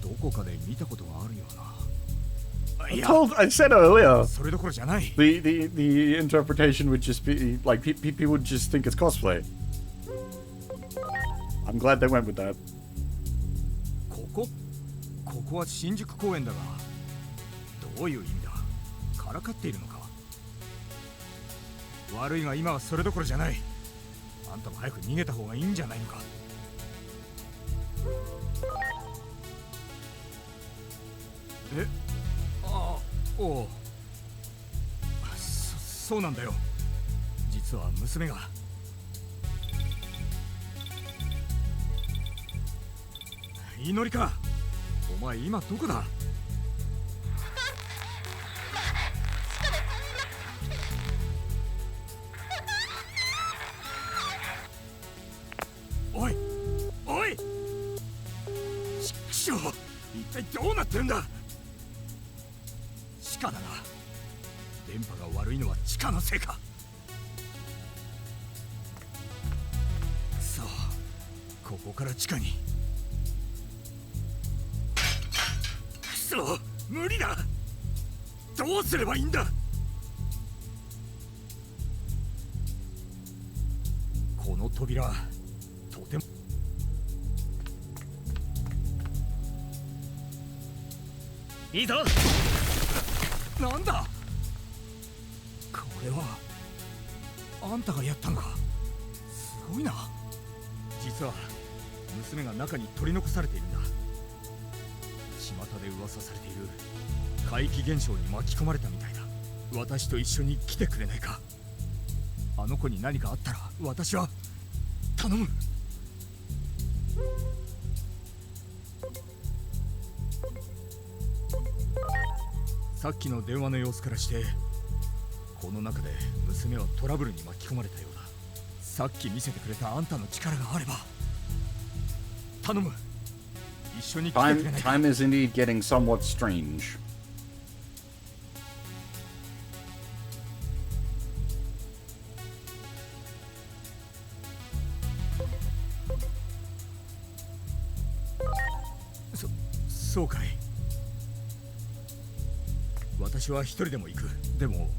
どこかで見たことがあるような。I said earlier. それどころじゃない。The interpretation would just be like people would just think it's cosplay. I'm glad they went with that. ここは新宿公園だが、どういう意味だ。からかっているのか。悪いが今はそれどころじゃない。あんたも早く逃げた方がいいんじゃないのか。え、おう。そうなんだよ。実は娘が。祈りか。お前今どこだ。おいちくしょう、一体どうなってるんだ。地下だな。電波が悪いのは地下のせいか。くそ、ここから地下に。くそ、無理だ。どうすればいいんだ。この扉、とても。いいぞ。なんだ。これはあんたがやったのか。すごいな。実は娘が中に取り残されているんだ。巷で噂されている怪奇現象に巻き込まれたみたいだ。私と一緒に来てくれないか。あの子に何かあったら私は頼む。さっきの電話の様子からしてこの中で娘はトラブルに巻き込まれたようだ。さっき見せてくれたあんたの力があれば頼む。一緒に来てくれないか。 Time is indeed getting somewhat strange.そうかい。私は一人でも行く。でも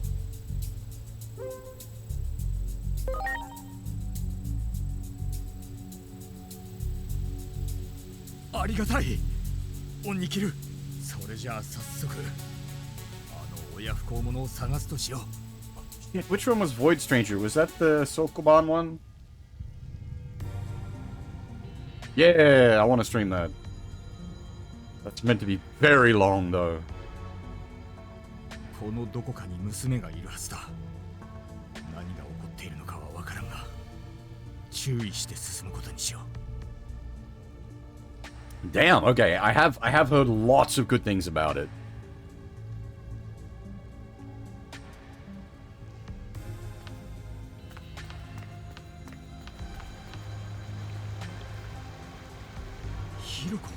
ありがたい。恩に着る。それじゃあ早速あの親不孝者を探すとしよう。Yeah, which one was Void Stranger? Was that the Sokoban one? Yeah, I want to stream that. That's meant to be very long, though. このどこかに娘がいるはずだ。何が起こっているのかはわからんが、注意して進むことにしよう。 Damn, okay, I have heard lots of good things about it. Hiroko,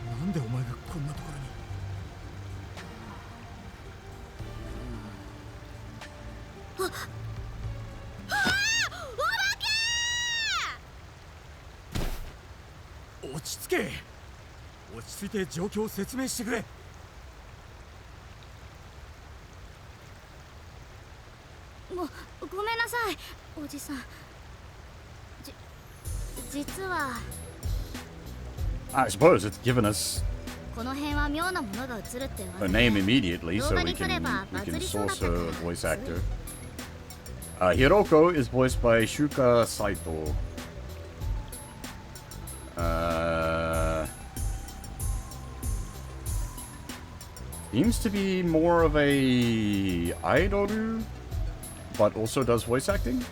なんでお前がこんなところに。落ち着け。落ち着いて状況を説明してくれ。ごめんなさい、おじさん。実は I suppose it's given us この辺は妙なものが映るって a name immediately, so we can source a voice actor. Hiroko is voiced by Shuka Saito. Seems to be more of a idoru, but also does voice acting.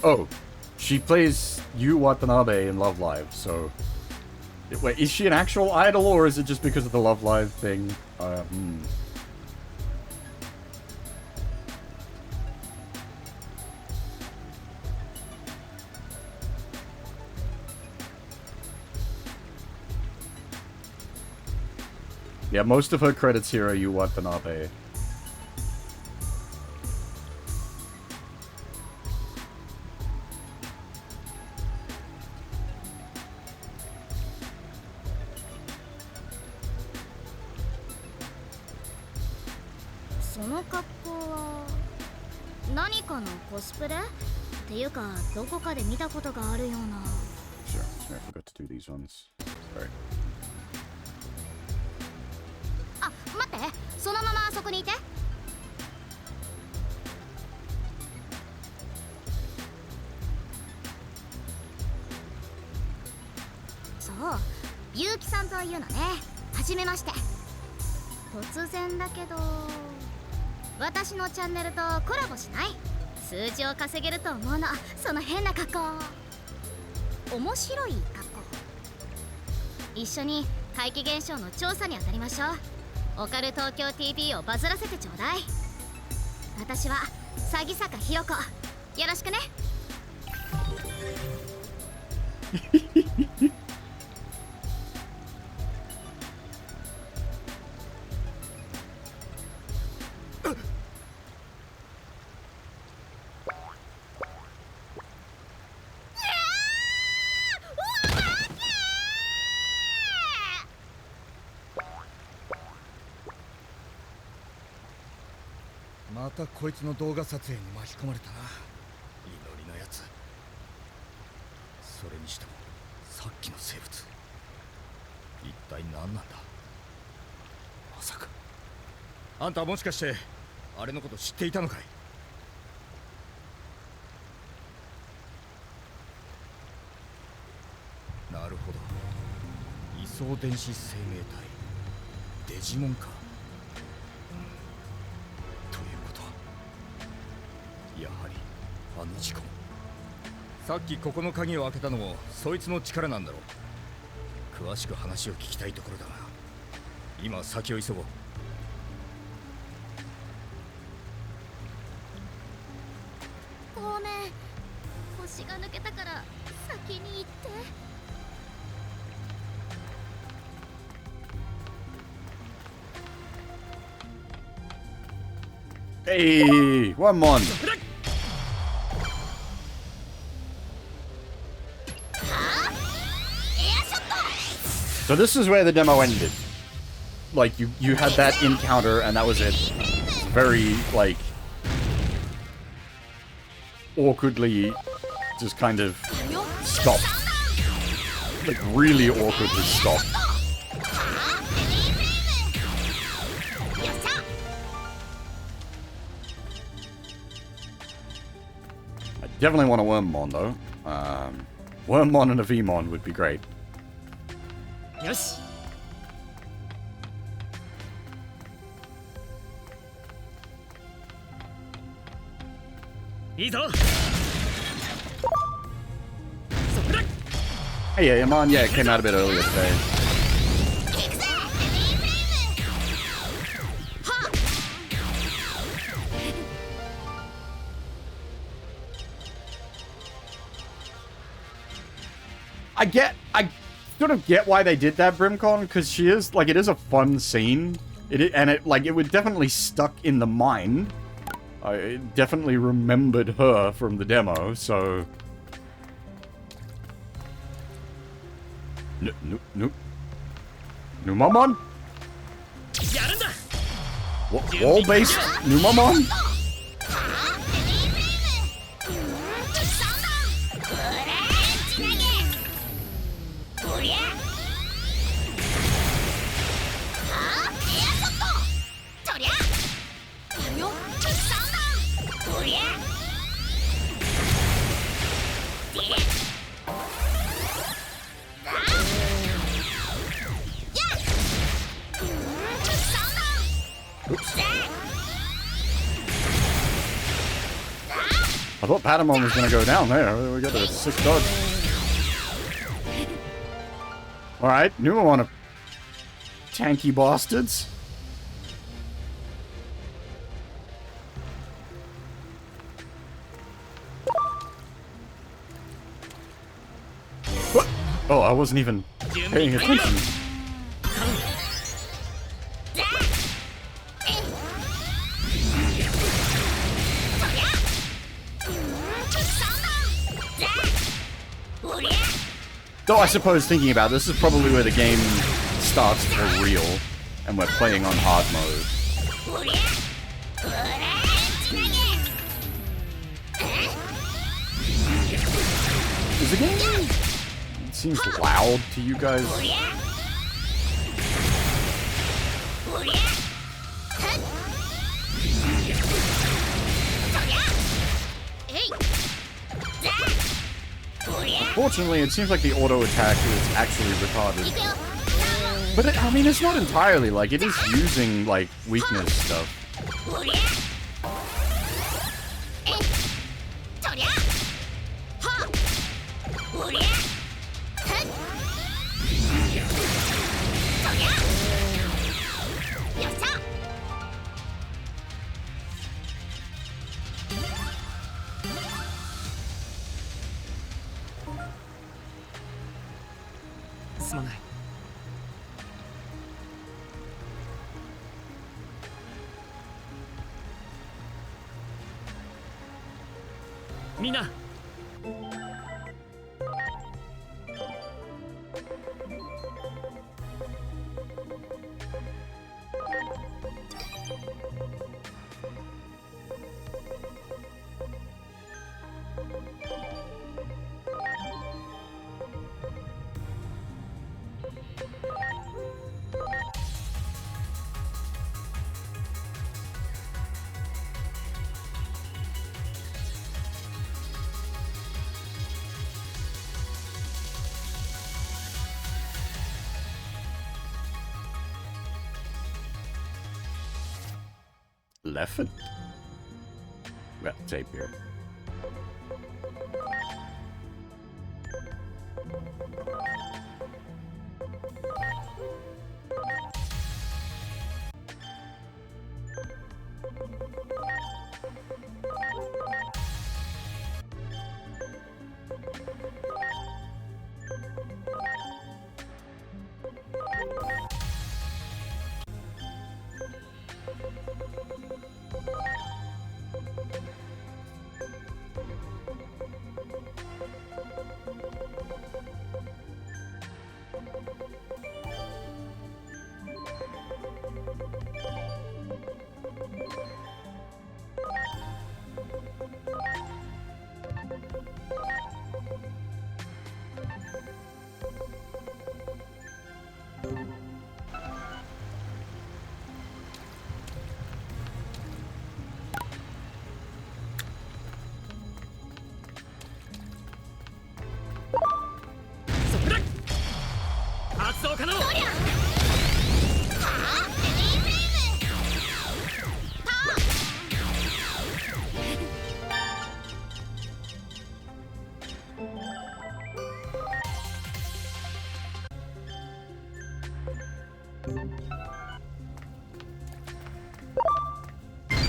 Oh, she plays Yu Watanabe in Love Live, so... Wait, is she an actual idol, or is it just because of the Love Live thing? Yeah, most of her credits here are Yu Watanabe. Sure, I forgot to do these ones. Sorry. あ、待って、そのままあそこにいて。そう、ゆうきさんというのね。はじめまして。突然だけど、私のチャンネルとコラボしない？数字を稼げると思うの。その変な格好。面白い格好。一緒に怪奇現象の調査に当たりましょう。オカル東京 TV をバズらせてちょうだい。私は詐欺坂ひろこ。よろしくね。またこいつの動画撮影に巻き込まれたな。祈りのやつ。それにしてもさっきの生物、一体何なんだ。まさかあんたはもしかしてあれのこと知っていたのかい。なるほど、位相電子生命体デジモンか。やはりあの事故、さっきここの鍵を開けたのもそいつの力なんだろう。詳しく話を聞きたいところだが、今先を急ごう。ごめん、腰が抜けたから先に行って。Hey, one more. So this is where the demo ended. Like you had that encounter and that was it. Very like awkwardly just kind of stopped. Like really awkwardly stopped. I definitely want a Wormmon, though. Wormmon and a Vmon would be great. よし いいぞ Hey, yeah, Amon, yeah, it came out a bit earlier today. I sort of get why they did that, Brimcon, because she is, like, it is a fun scene. It would definitely stuck in the mind. I definitely remembered her from the demo, so... Numamon? Wall-based Numamon? Oops. I thought Patamon was going to go down there. We got a sick dodge. Alright, Numamon of tanky bastards. What? Oh, I wasn't even paying attention. Though I suppose thinking about this is probably where the game starts for real, and we're playing on hard mode. Is the game... It seems loud to you guys? Unfortunately, it seems like the auto attack is actually retarded. But I mean, it's not entirely, like, it is using, like, weakness stuff. Mina. Left foot? Well, tape here. 動可能。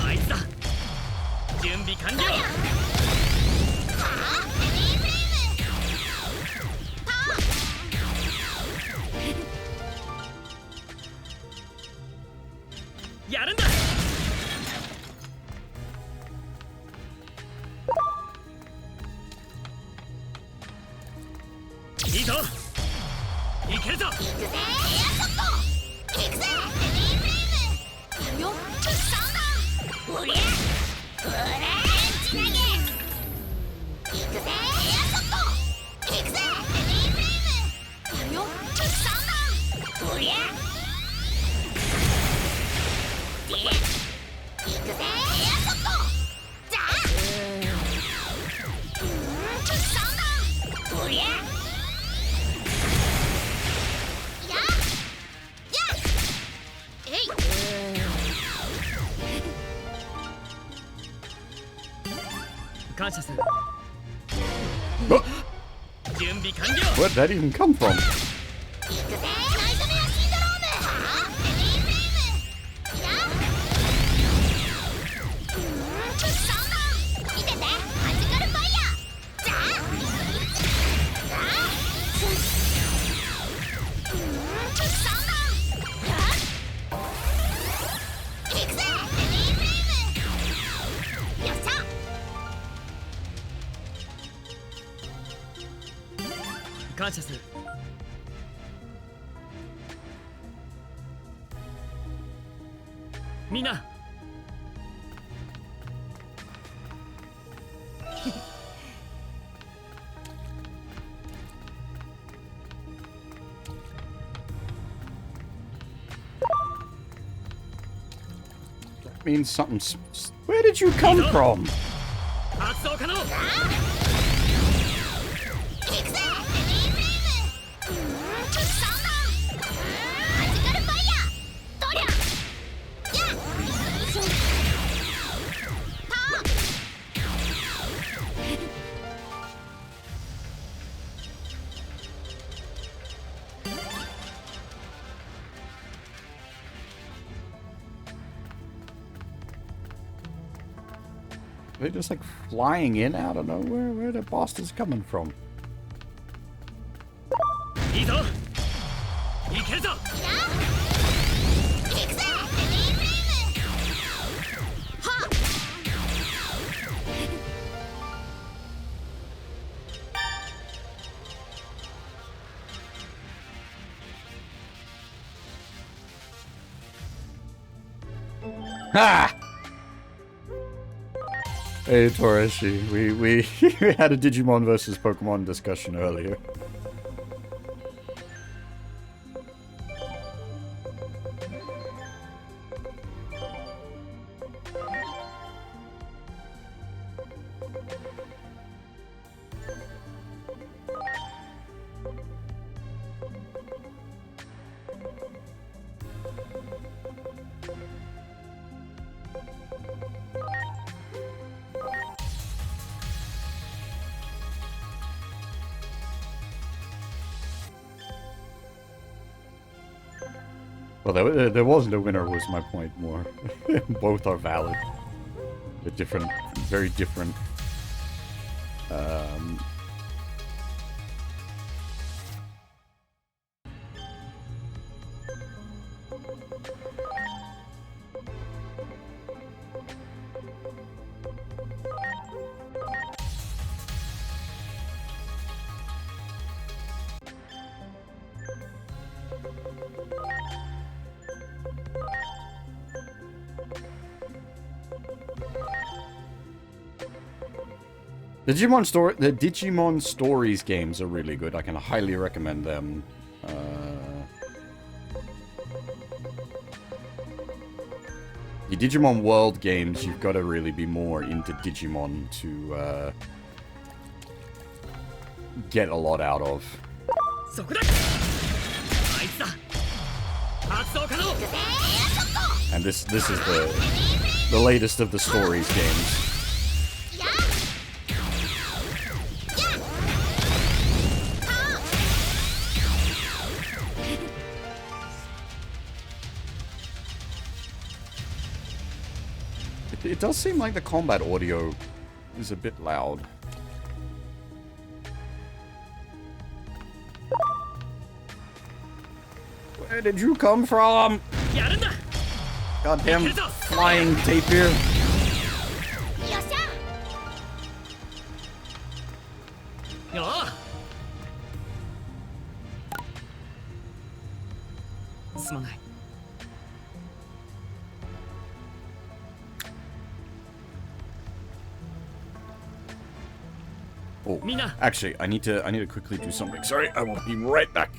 あいつだ。準備完了。やるんだ。いいぞ。いけるぞ。感謝する。 Oh, 準備完了。 where did that even come from? 感謝する。みんな。That means something. Where did you come from? 発動可能。They're just like flying in out of nowhere. Where are the bastards coming from? いいぞ。いけるぞ。Ha! Hey Toreshi, we had a Digimon versus Pokemon discussion earlier. Well, there wasn't a winner was my point more. Both are valid. They're different, very different. The Digimon Stories games are really good. I can highly recommend them. The Digimon World games, you've got to really be more into Digimon to get a lot out of. そこだ。あ And this is the latest of the stories games. It does seem like the combat audio is a bit loud. Where did you come from? Goddamn flying tapir. すまない。 Oh, actually, I need to quickly do something. Sorry, I will be right back.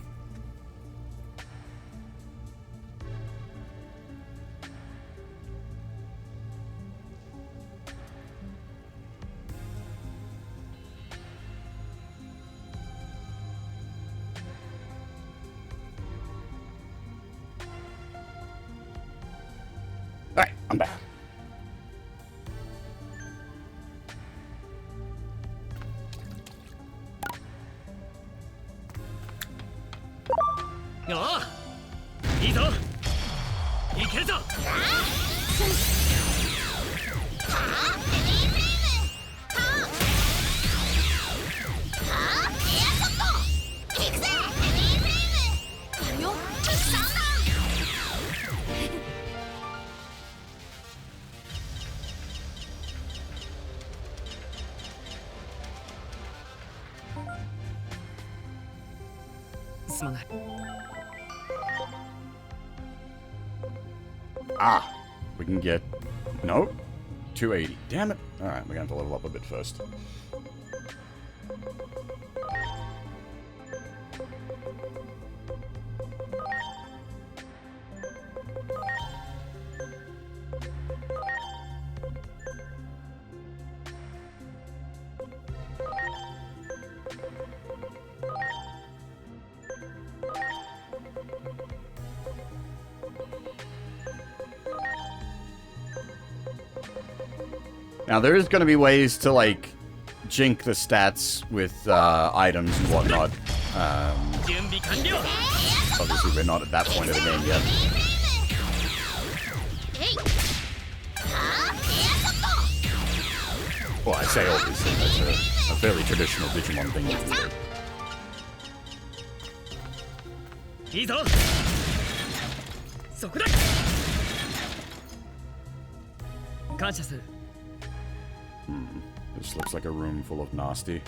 Alright, I'm back. Ah, we can get... No? 280. Damn it. Alright, we're going to have to level up a bit first. Now, there is going to be ways to, like, jink the stats with items and whatnot. Obviously, we're not at that point of the game yet. Well, I say obviously, that's a fairly traditional Digimon thing to do. This looks like a room full of nasty.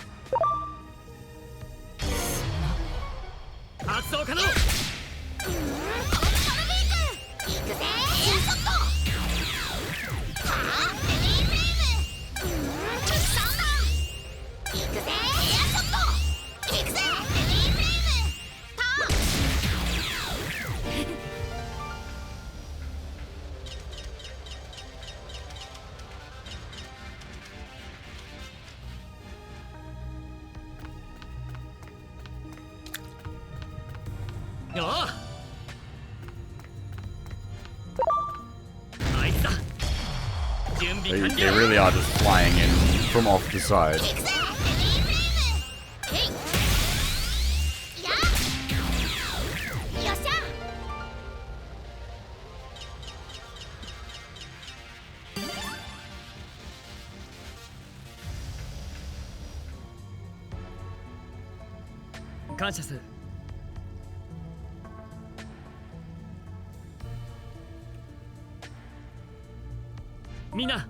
They really are just flying in from off the side. Mina.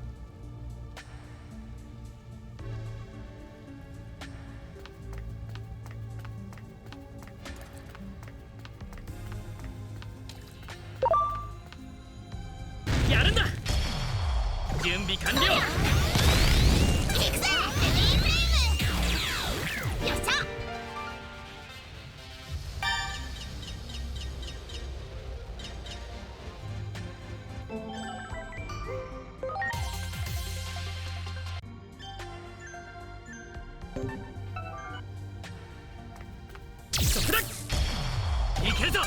ト。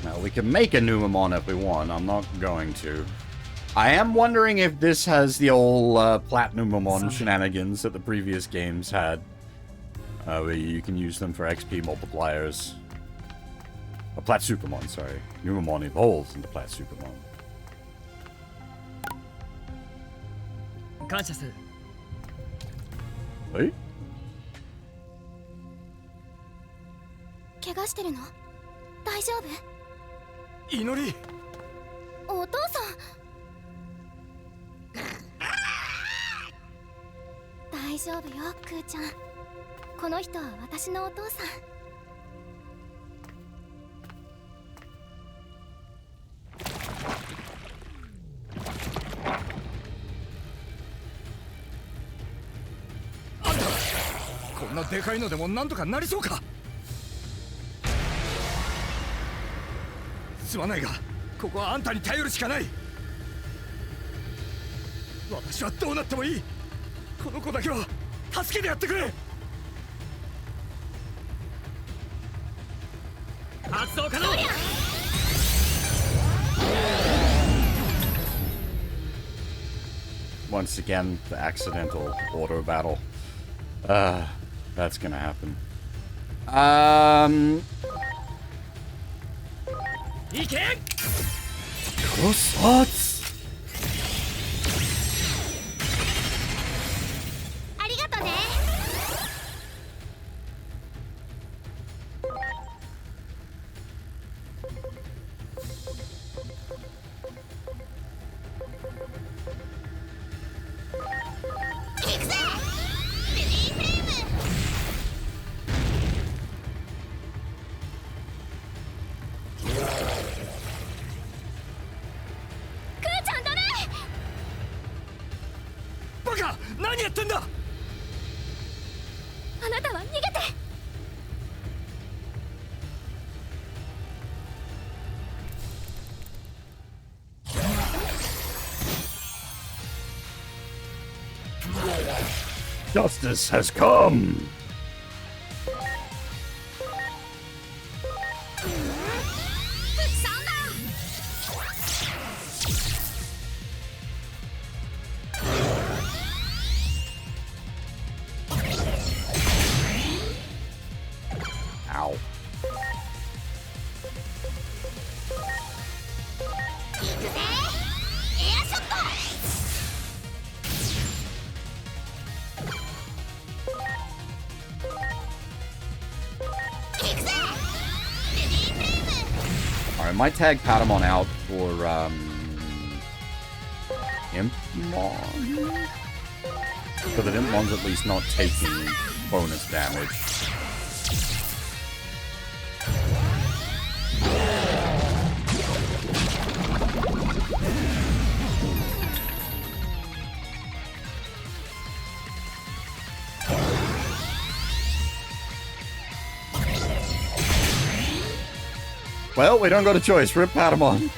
Now, we can make a Numamon if we want. I'm not going to. I am wondering if this has the old Platinumamon shenanigans that the previous games had. Where you can use them for XP multipliers. Platsupermon, sorry. Numamon evolves into Platsupermon. 感謝する。え？怪我してるの？大丈夫？祈り。お父さん。大丈夫よ、クーちゃん。この人は私のお父さん。こんなでかいのでもなんとかなりそうか。すまないが、ここはあんたに頼るしかない。私はどうなってもいい。この子だけは助けてやってくれ。発動可能。 Once again, the accidental auto battle. That's gonna happen. いけ。 Cross odds! ありがとね。バカ、何やってんだ。あなたは逃げて。 Justice has come! Ow. Alright, might tag Patamon out for, Impmon? So that Impmon's at least not taking bonus damage. Well, we don't got a choice. Rip Patamon.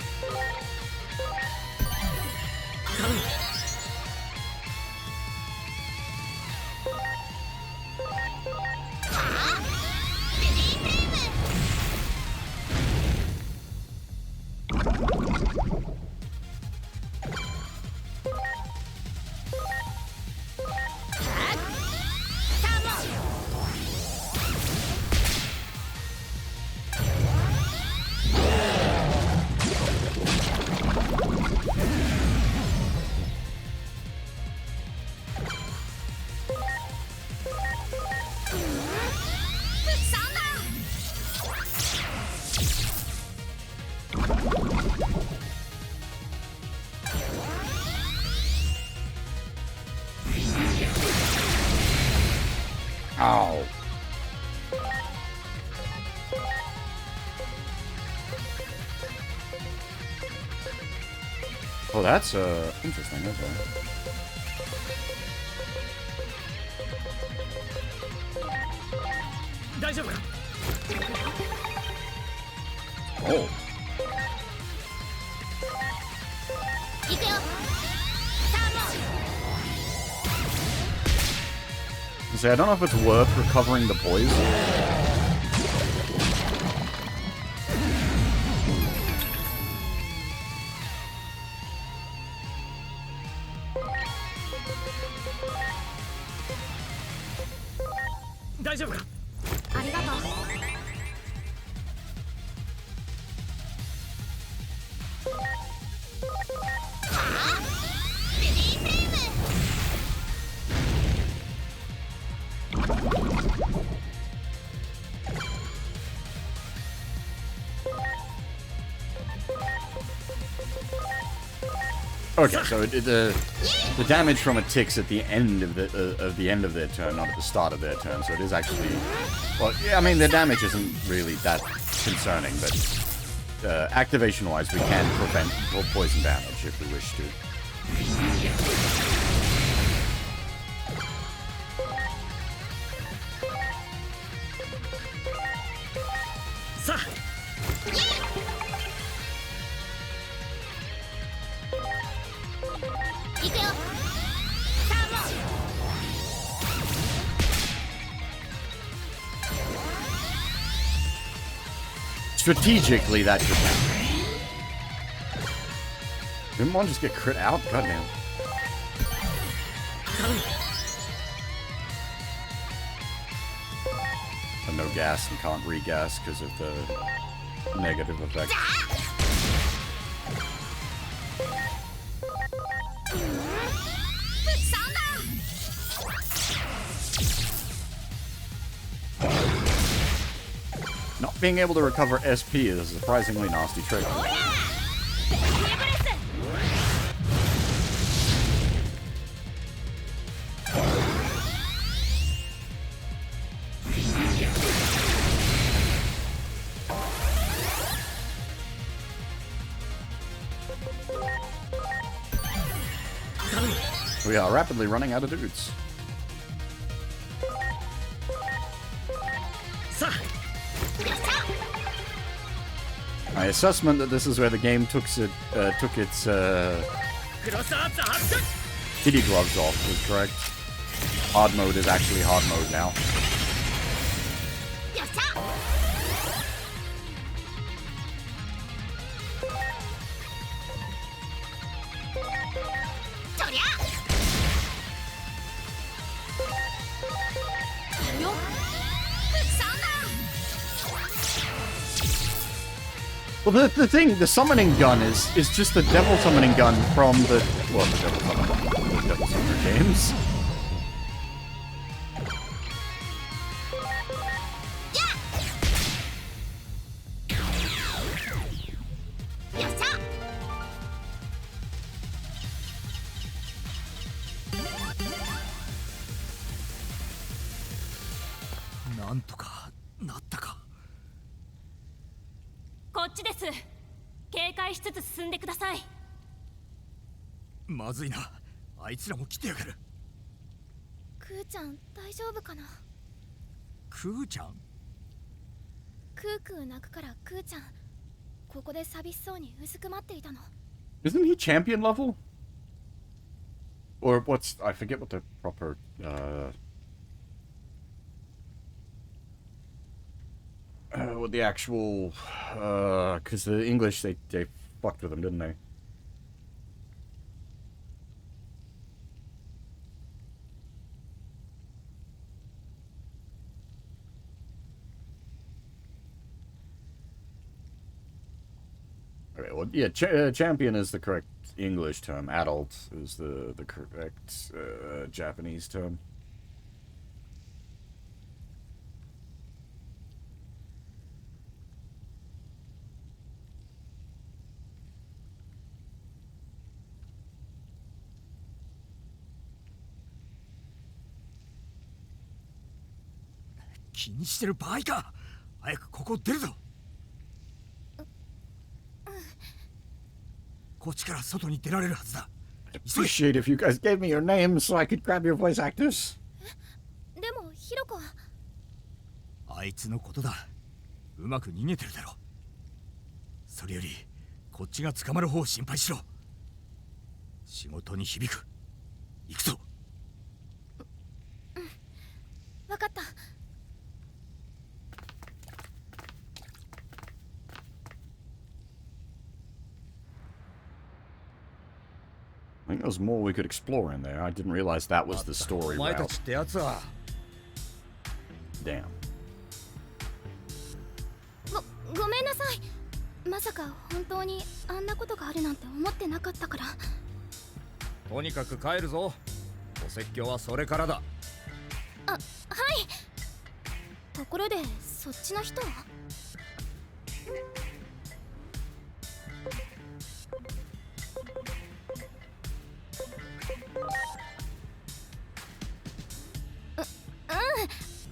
Ow. Oh, that's interesting. Okay. 大丈夫か。 Oh. 行くよ。 See, I don't know if it's worth recovering the poison. Okay, so the damage from it ticks at the end of their turn, not at the start of their turn. So it is actually, well, yeah. I mean, the damage isn't really that concerning, but activation-wise, we can prevent poison damage if we wish to. Strategically, that should happen. Didn't one just get crit out? Goddamn. And no gas and can't regas because of the negative effect. Not being able to recover SP is a surprisingly nasty trick. We are rapidly running out of dudes. My assessment that this is where the game took its kitty gloves off was correct. Hard mode is actually hard mode now. Well, the thing, the summoning gun is just the devil summoning gun from the, well, the devil summoner games. Isn't he champion level? Or what's, I forget what the proper, what the actual, cause the English, they fucked with him, didn't they? Okay, well, yeah, champion is the correct English term. Adult is the correct Japanese term. I'd appreciate if you guys gave me your names so I could grab your voice actors. あいつのことだ。うまく逃げてるだろ。それよりこっちが捕まる方を心配しろ。仕事に響く。行くぞ。わかった。I think there was more we could explore in there. I didn't realize that was the story お前た route. ちってやつは。 Damn. ごめんなさい。まさか本当にあんなことがあるなんて思ってなかったから。とにかく帰るぞ。お説教はそれからだ。はい。ところでそっちの人は？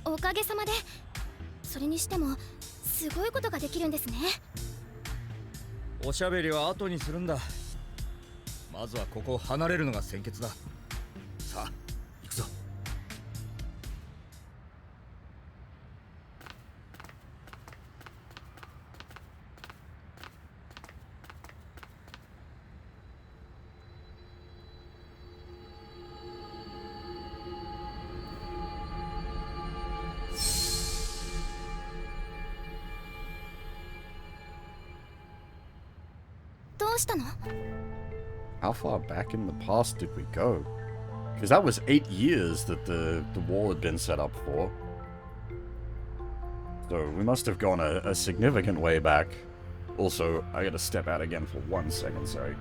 おかげさまで。それにしてもすごいことができるんですね。おしゃべりは後にするんだ。まずはここを離れるのが先決だ。さあ行くぞ。どうしたの？ How far back in the past did we go? Because that was 8 years that the wall had been set up for. So we must have gone a significant way back. Also, I gotta step out again for 1 second, sorry.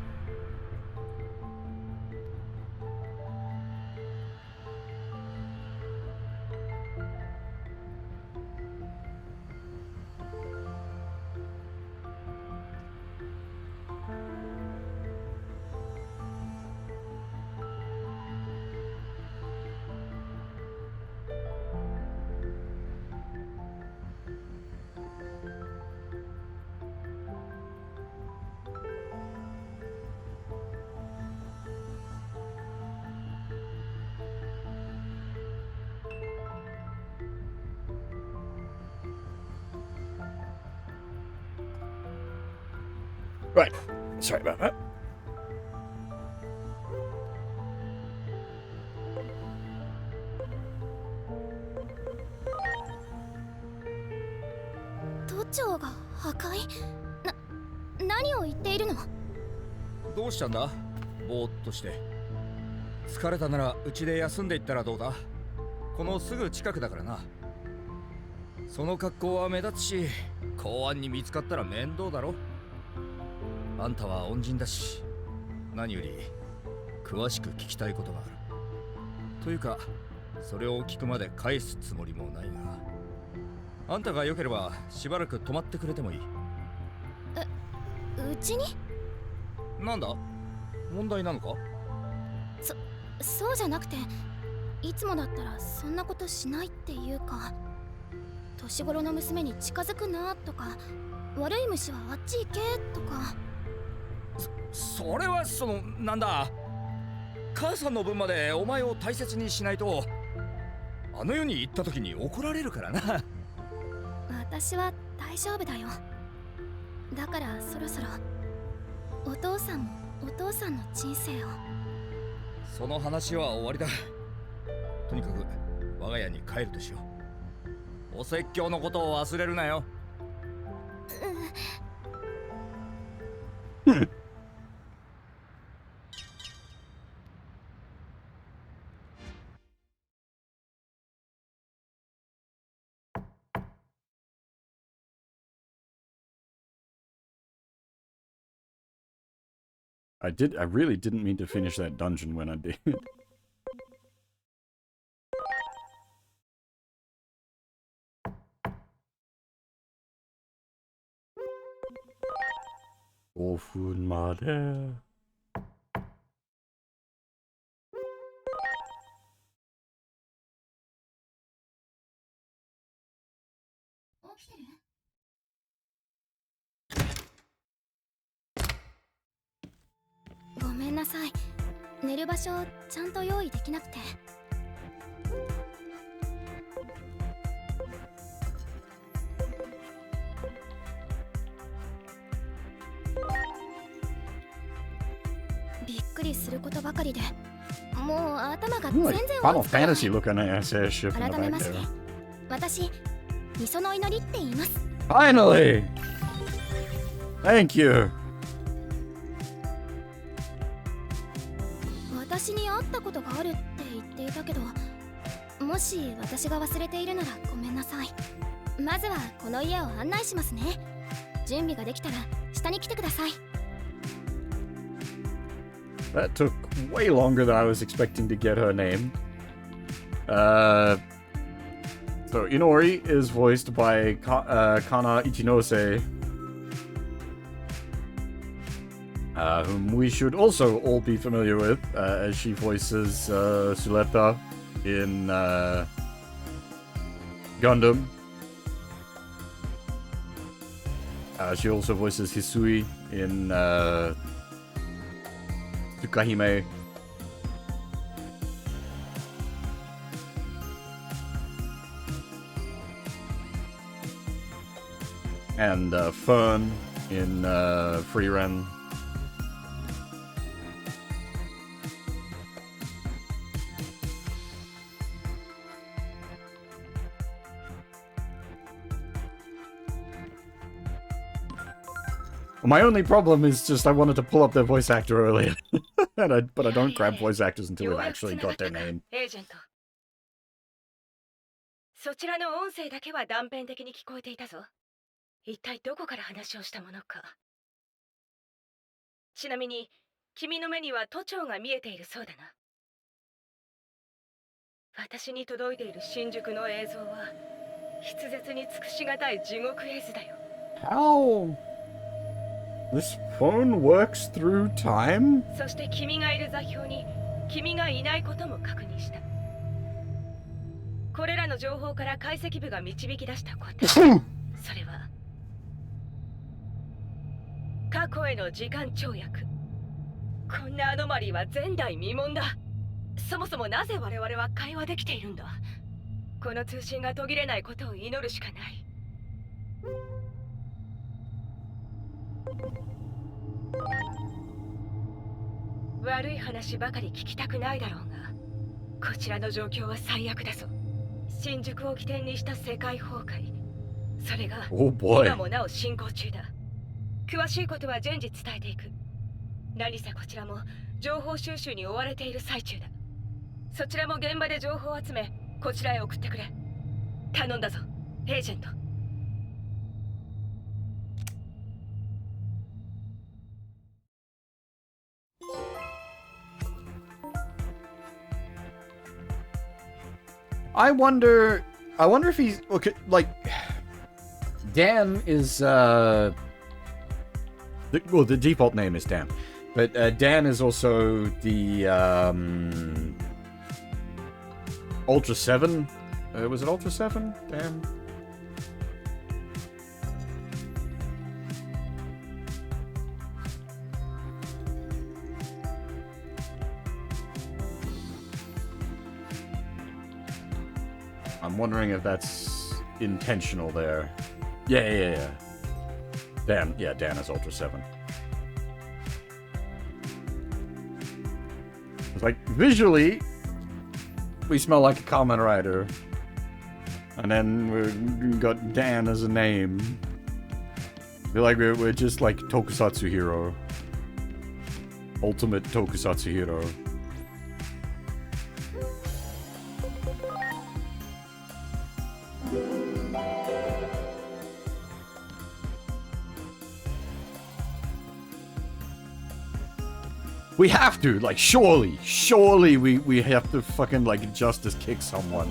Right. Sorry about that. 都庁が破壊？何を言っているの？どうしたんだ？ぼーっとして。疲れたならうちで休んでいったらどうだ？このすぐ近くだからな。その格好は目立つし、公安に見つかったら面倒だろ。あんたは恩人だし、何より詳しく聞きたいことがある。というか、それを聞くまで返すつもりもないが、あんたが良ければしばらく泊まってくれてもいい。うちに？なんだ？問題なのか？そうじゃなくて、いつもだったらそんなことしないっていうか、年頃の娘に近づくなとか、悪い虫はあっち行けとか。それはなんだ、母さんの分までお前を大切にしないと、あの世に行った時に怒られるからな。私は大丈夫だよ。だからそろそろお父さんもお父さんの人生を。その話は終わりだ。とにかく我が家に帰るとしよう。お説教のことを忘れるなよ。I really didn't mean to finish that dungeon when I did. Ofun Mare. .ごめんなさい。寝る場所ちゃんと用意できなくて。くりすることばかりで、もう頭が全 Like 然 Final 追いつかない。 Fantasy looking ass airship in the 改め back まして there. 私みその祈りって言います。 Finally! Thank you! 私に会ったことがあるって言っていたけど、もし私が忘れているならごめんなさい。まずはこの家を案内しますね。準備ができたら下に来てください。 That took way longer than I was expecting to get her name. So Inori is voiced by Kana Ichinose, whom we should also all be familiar with, as she voices Suletta in Gundam. She also voices Hisui in Tsukahime. And Fern in Freeren. My only problem is just I wanted to pull up their voice actor earlier, but I don't grab voice actors until we've actually got their name. エージェント。そちらの音声だけは断片的に聞こえていたぞ。一体どこから話をしたものか。ちなみに君の目には都庁が見えているそうだな。私に届いている新宿の映像は筆舌に尽くしがたい地獄絵図だよ。 How? This phone works through time? そして君がいる座標に君がいないことも確認した。これらの情報から解析部が導き出した答え。それは過去への時間跳躍。こんなアノマリーは前代未聞だ。そもそもなぜ我々は会話できているんだ。この通信が途切れないことを祈るしかない。悪い話ばかり聞きたくないだろうが、こちらの状況は最悪だぞ。新宿を起点にした世界崩壊、それが Oh boy. 今もなお進行中だ。詳しいことは順次伝えていく。何せこちらも情報収集に追われている最中だ。そちらも現場で情報を集め、こちらへ送ってくれ。頼んだぞ、エージェント。I wonder if he's okay, like Dan is well, the default name is Dan, but Dan is also the Ultra 7. Was it Ultra 7? Dan. I'm wondering if that's intentional there. Yeah. Dan is Ultra 7. It's like, visually, we smell like a Kamen Rider. And then we've got Dan as a name. I feel like we're just like Tokusatsu hero. Ultimate Tokusatsu hero. We have to, like, surely we have to fucking, like, justice kick someone.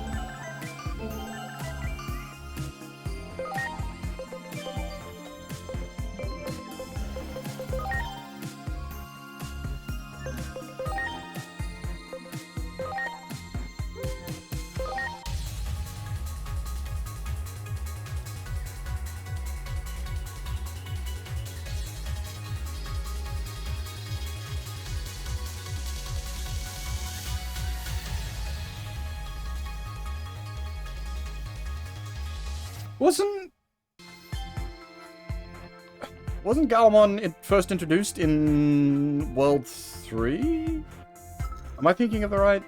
Wasn't Galmon first introduced in World 3? Am I thinking of the right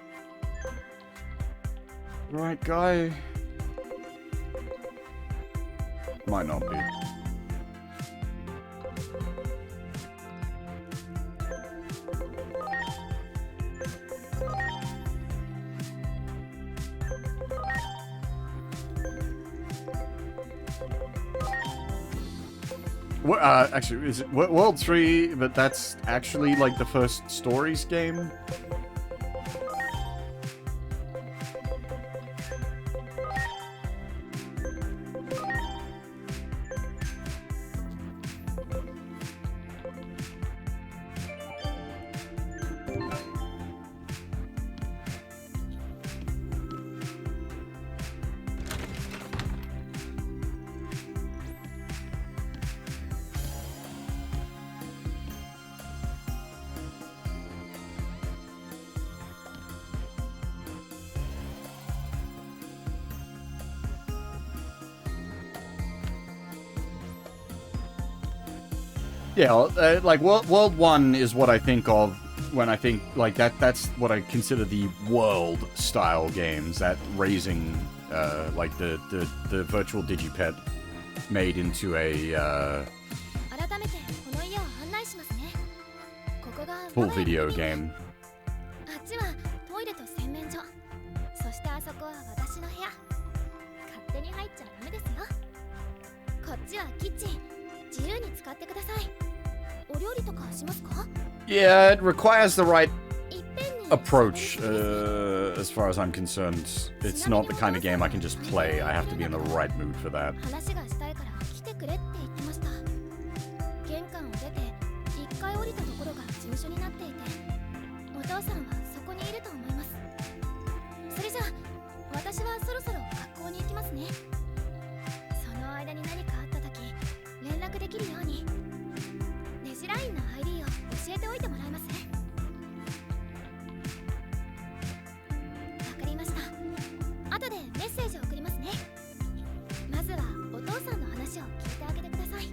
guy? Might not be. Actually, is it World 3? But that's actually like the first Stories game. Yeah, like World 1 is what I think of when I think like that's what I consider the world style games, that raising like the virtual digipet made into a full video game. あっちはトイレと洗面所。そしてあそこは私の部屋。勝手に入っちゃダメですよ。こっちはキッチン。自由に使ってください。お料理とかしますか? Yeah, it requires the right approach, as far as I'm concerned. It's not the kind of game I can just play. I have to be in the right mood for that. 話がしたいから来てくれって言ってました。玄関を出て1階降りたところが事務所になっていて、お父さんはそこにいると思います。それじゃあ私はそろそろ学校に行きますね。その間に何かあった時連絡できるように。デジラインの ID を教えておいてもらえますね。わかりました。後でメッセージを送りますね。まずはお父さんの話を聞いてあげてください。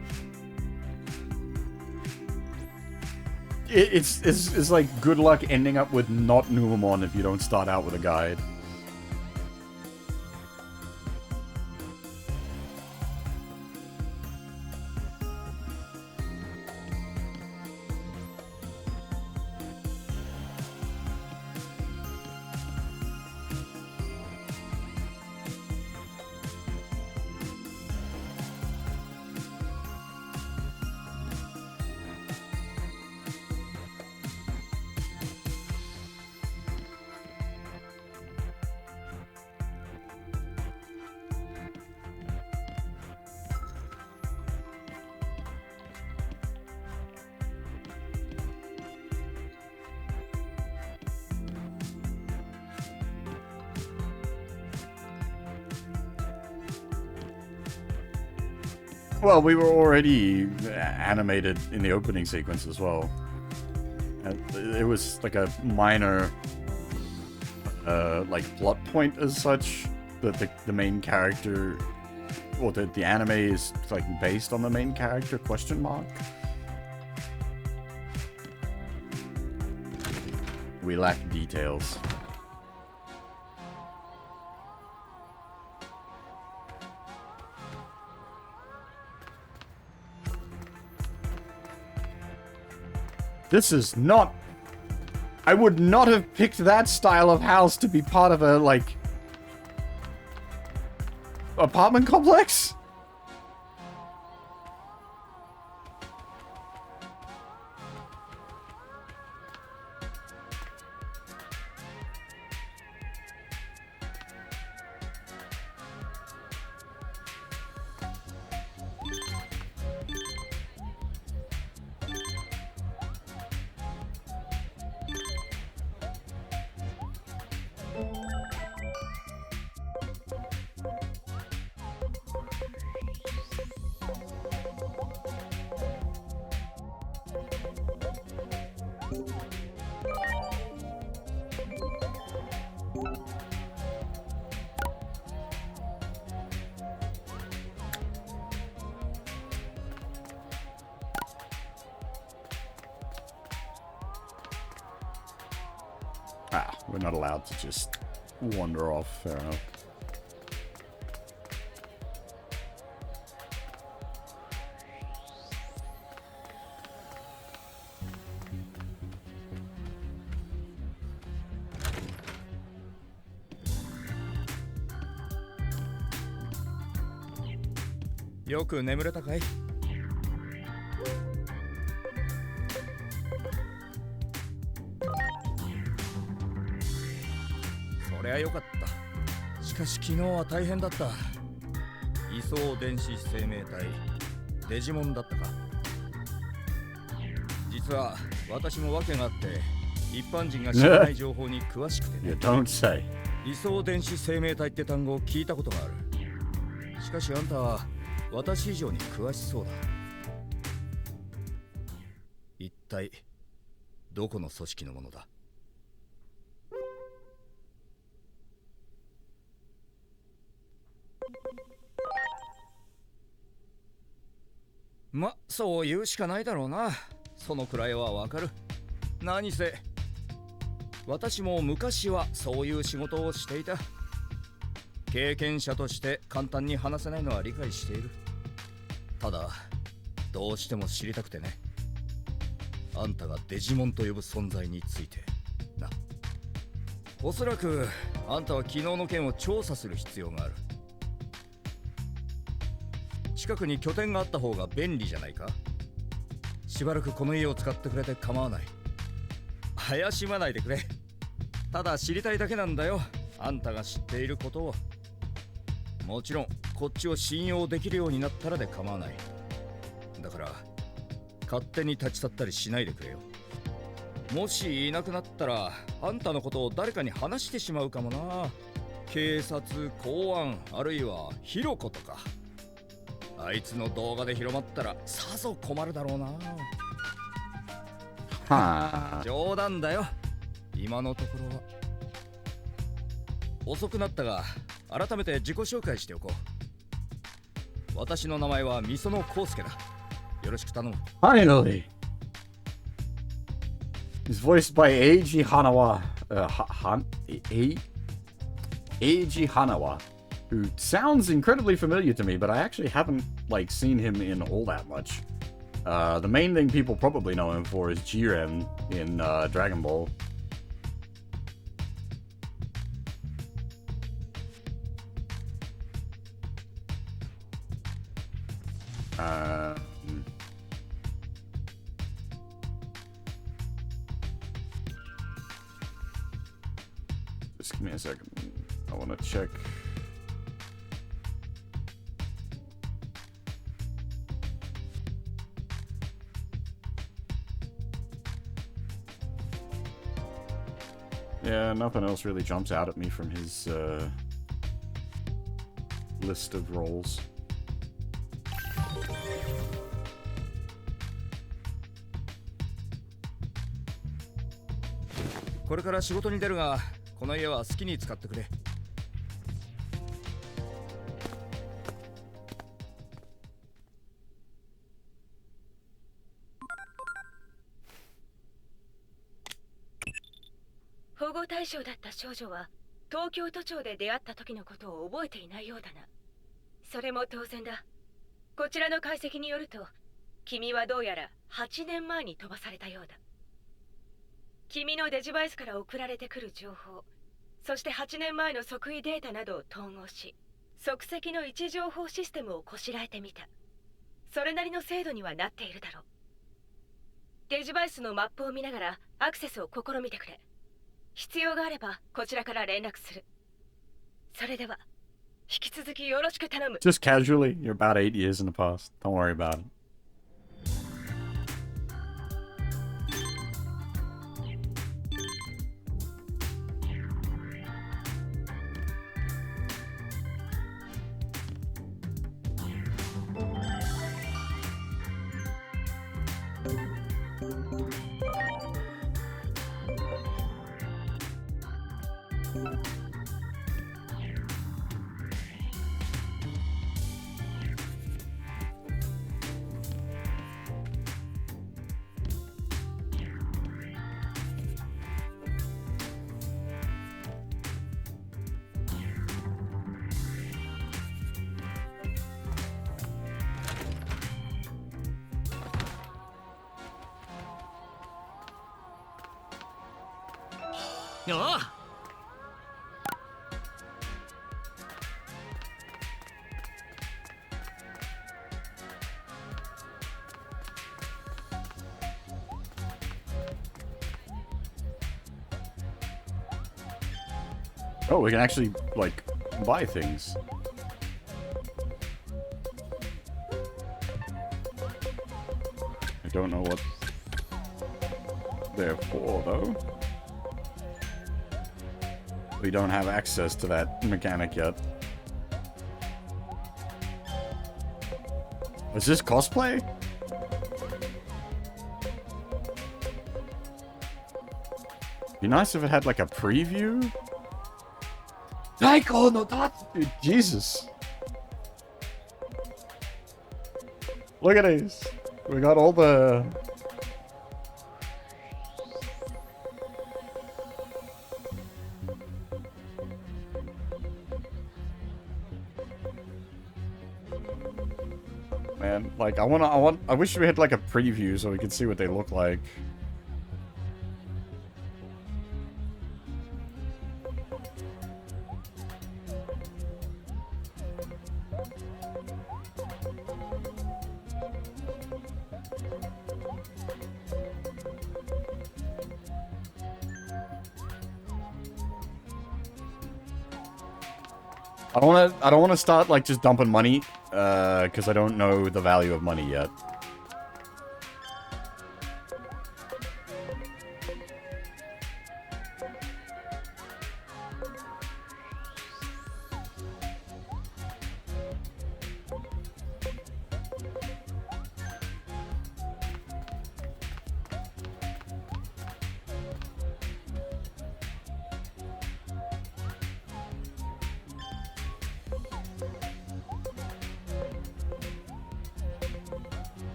It's like good luck ending up with not Numamon if you don't start out with a guide. Well, we were already animated in the opening sequence as well. It was like a minor, like plot point as such, that the main character, or the anime is like based on the main character, question mark. We lack details. This is not... I would not have picked that style of house to be part of a, like... apartment complex? We're not allowed to just wander off. Fair enough.よく眠れたかい？そりゃよかった。しかし昨日は大変だった。移送電子生命体デジモンだったか。実は私も訳があって一般人が知らない情報に詳しくてね。You don't say. 移送電子生命体って単語を聞いたことがある。しかしあんたは私以上に詳しそうだ。一体どこの組織のものだ？ま、そう言うしかないだろうな。そのくらいはわかる。何せ私も昔はそういう仕事をしていた。経験者として簡単に話せないのは理解している。ただどうしても知りたくてね。あんたがデジモンと呼ぶ存在についてな。おそらくあんたは昨日の件を調査する必要がある。近くに拠点があった方が便利じゃないか。しばらくこの家を使ってくれて構わない。怪しまないでくれ。ただ知りたいだけなんだよ、あんたが知っていることを。もちろんこっちを信用できるようになったらで構わない。だから勝手に立ち去ったりしないでくれよ。もしいなくなったらあんたのことを誰かに話してしまうかもな。警察、公安、あるいはヒロコとか。あいつの動画で広まったらさぞ困るだろうな。はあ。冗談だよ、今のところは。遅くなったが改めて自己紹介しておこう。私の名前はみそのこうすけだ。よろしく頼む。Finally! He's voiced by Eiji Hanawa. Eiji Hanawa, who sounds incredibly familiar to me, but I actually haven't seen him in all that much. The main thing people probably know him for is Jiren in Dragon Ball. Just give me a second. I want to check. Yeah, nothing else really jumps out at me from his list of roles. これから仕事に出るが、この家は好きに使ってくれ。保護対象だった少女は東京都庁で出会った時のことを覚えていないようだな。それも当然だ。こちらの解析によると、君はどうやら8年前に飛ばされたようだ。君のデジバイスから送られてくる情報、そして8年前の測位データなどを統合し、即席の位置情報システムをこしらえてみた。それなりの精度にはなっているだろう。デジバイスのマップを見ながらアクセスを試みてくれ。必要があればこちらから連絡する。それでは引き続きよろしく頼む。 Just casually, you're about 8 years in the past. Don't worry about it. よ Oh, we can actually, like, buy things. I don't know what they're for, though. We don't have access to that mechanic yet. Is this cosplay? Be nice if it had, like, a preview. Daiko no Tatsu! Jesus. Look at these. We got all the... Man, like, I wish we had, like, a preview so we could see what they look like. I don't wanna start like just dumping money, because I don't know the value of money yet.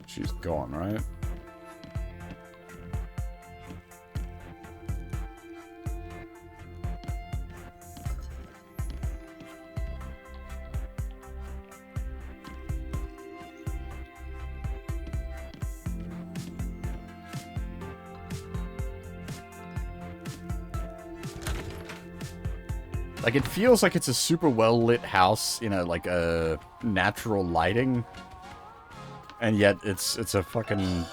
She's gone, right? Like, it feels like it's a super well-lit house in a, like, a natural lighting. And yet, it's a fucking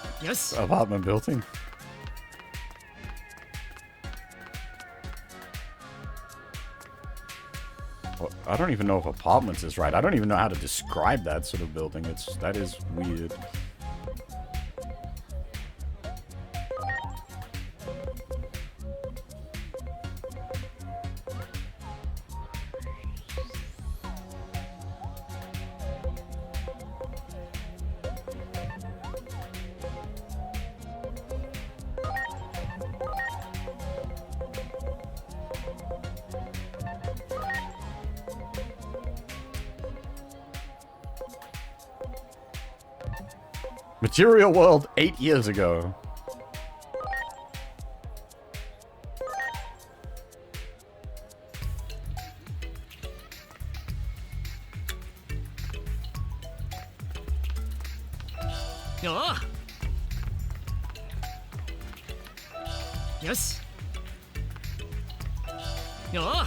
apartment building. Well, I don't even know if apartments is right. I don't even know how to describe that sort of building. That is weird. Material World 8 years ago. Yo. Yes. Yo.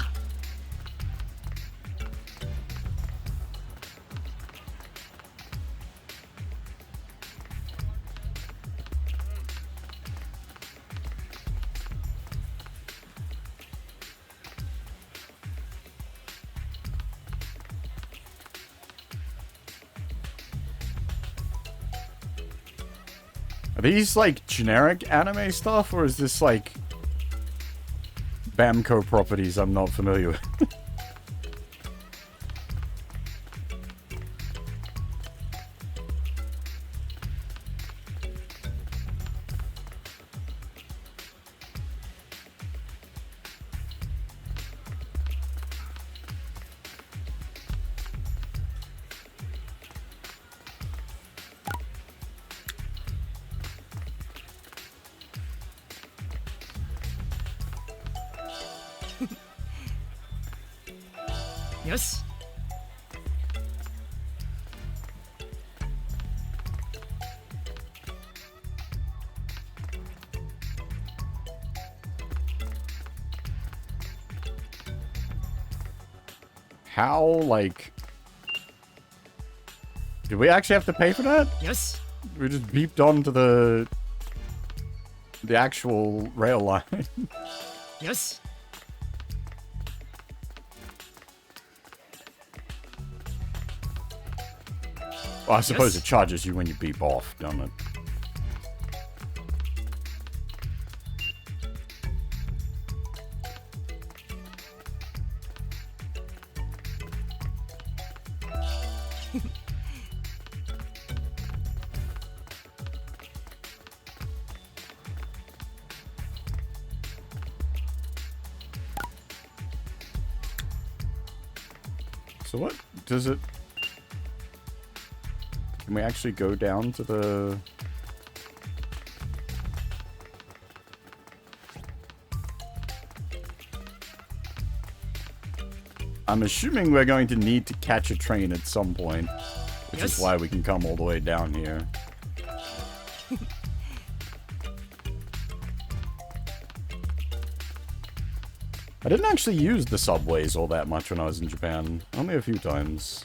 Are these, like, generic anime stuff, or is this, like, Bamco properties I'm not familiar with? よし。 How, like... Did we actually have to pay for that? よし。 We just beeped onto the actual rail line. よし。 Well, I suppose Yes. it charges you when you beep off, don't it? So what does it... Can we actually go down to the... I'm assuming we're going to need to catch a train at some point, which is Yes. why we can come all the way down here. I didn't actually use the subways all that much when I was in Japan. Only a few times.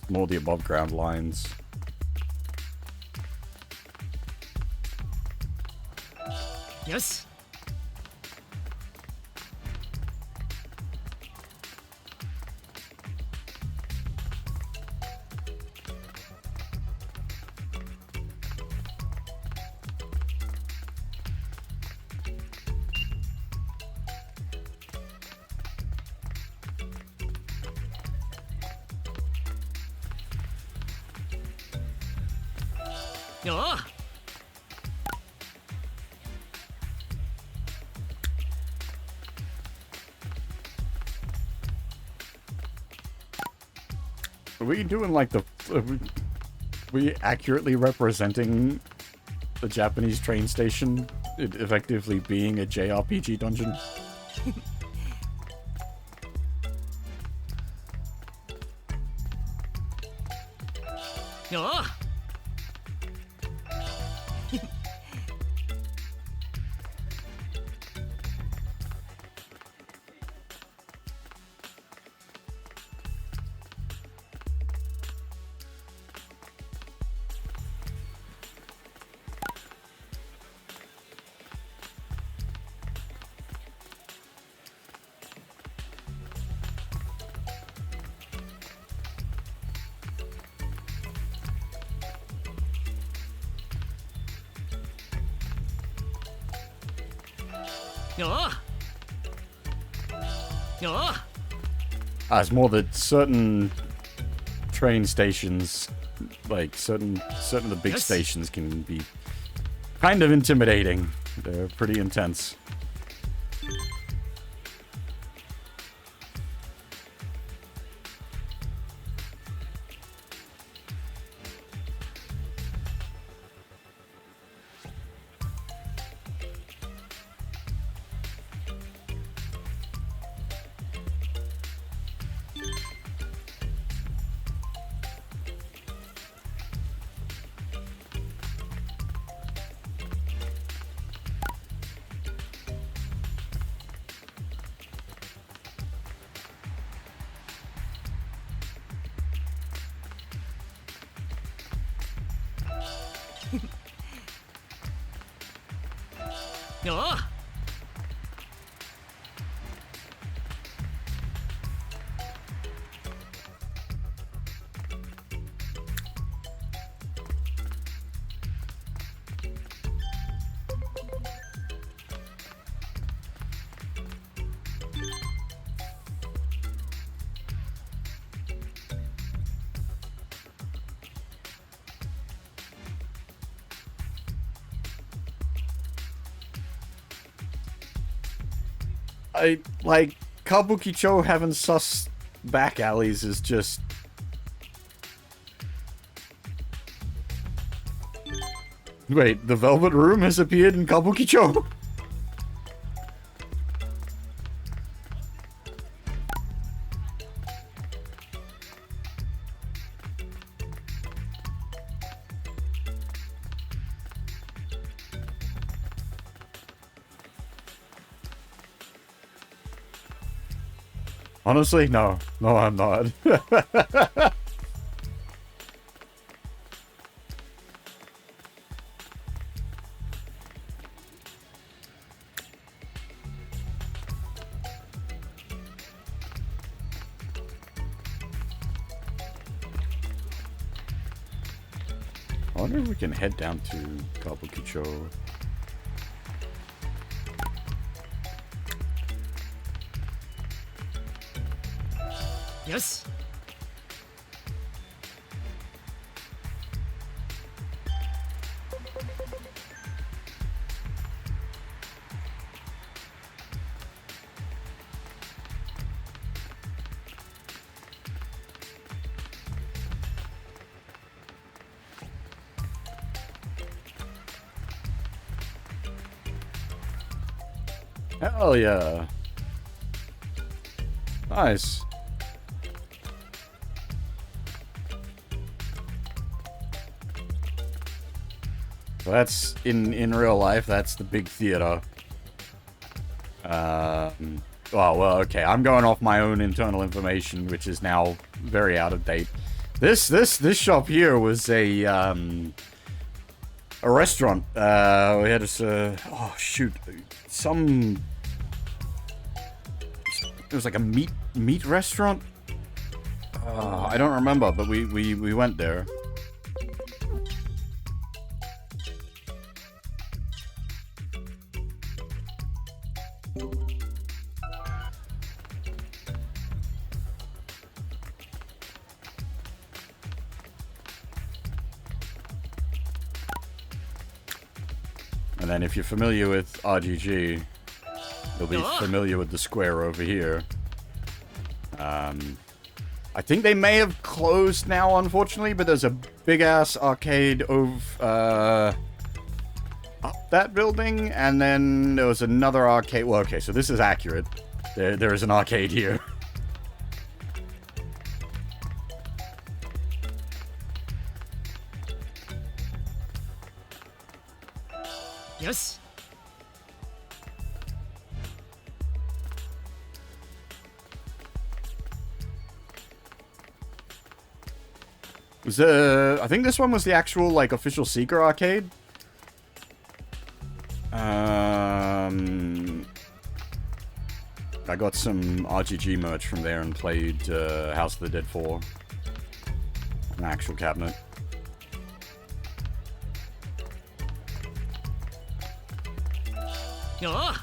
More the above ground lines. Yes. よー Are we doing like the... Are we accurately representing the Japanese train station? It effectively being a JRPG dungeon?よー よーよー It's more that certain train stations, like certain of the big Yes. stations can be kind of intimidating. They're pretty intense.よー Like, Kabukicho having sus back alleys is just... Wait, the Velvet Room has appeared in Kabukicho? Honestly, no. No, I'm not. I wonder if we can head down to Kabukicho. Yes. Hell yeah. Nice. So that's in real life, that's the big theater. Well, okay. I'm going off my own internal information, which is now very out of date. This shop here was a restaurant. We had this, oh shoot, it was like a meat restaurant. I don't remember, but we went there. And then if you're familiar with RGG, you'll be familiar with the square over here. I think they may have closed now, unfortunately, but there's a big-ass arcade up that building, and then there was another arcade. Well, okay, so this is accurate. There is an arcade here. Yes. I think this one was the actual, like, official Seeker arcade. I got some RGG merch from there and played House of the Dead 4. An actual cabinet. Oh.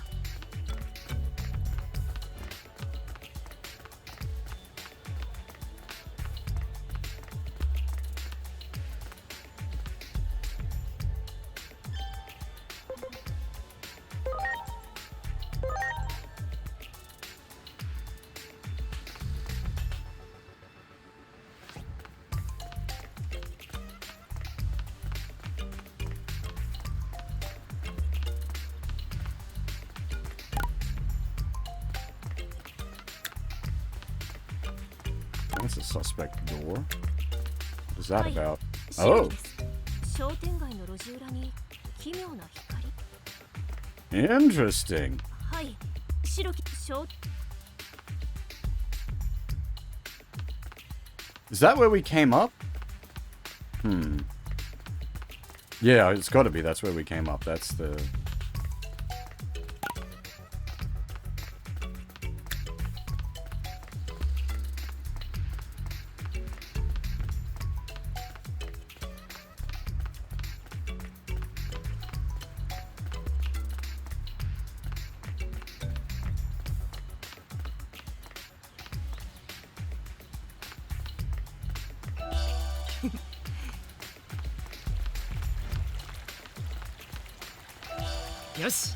That's a suspect door. What is that about? Oh! Interesting. Is that where we came up? Yeah, it's gotta be. That's where we came up. That's the... Yes.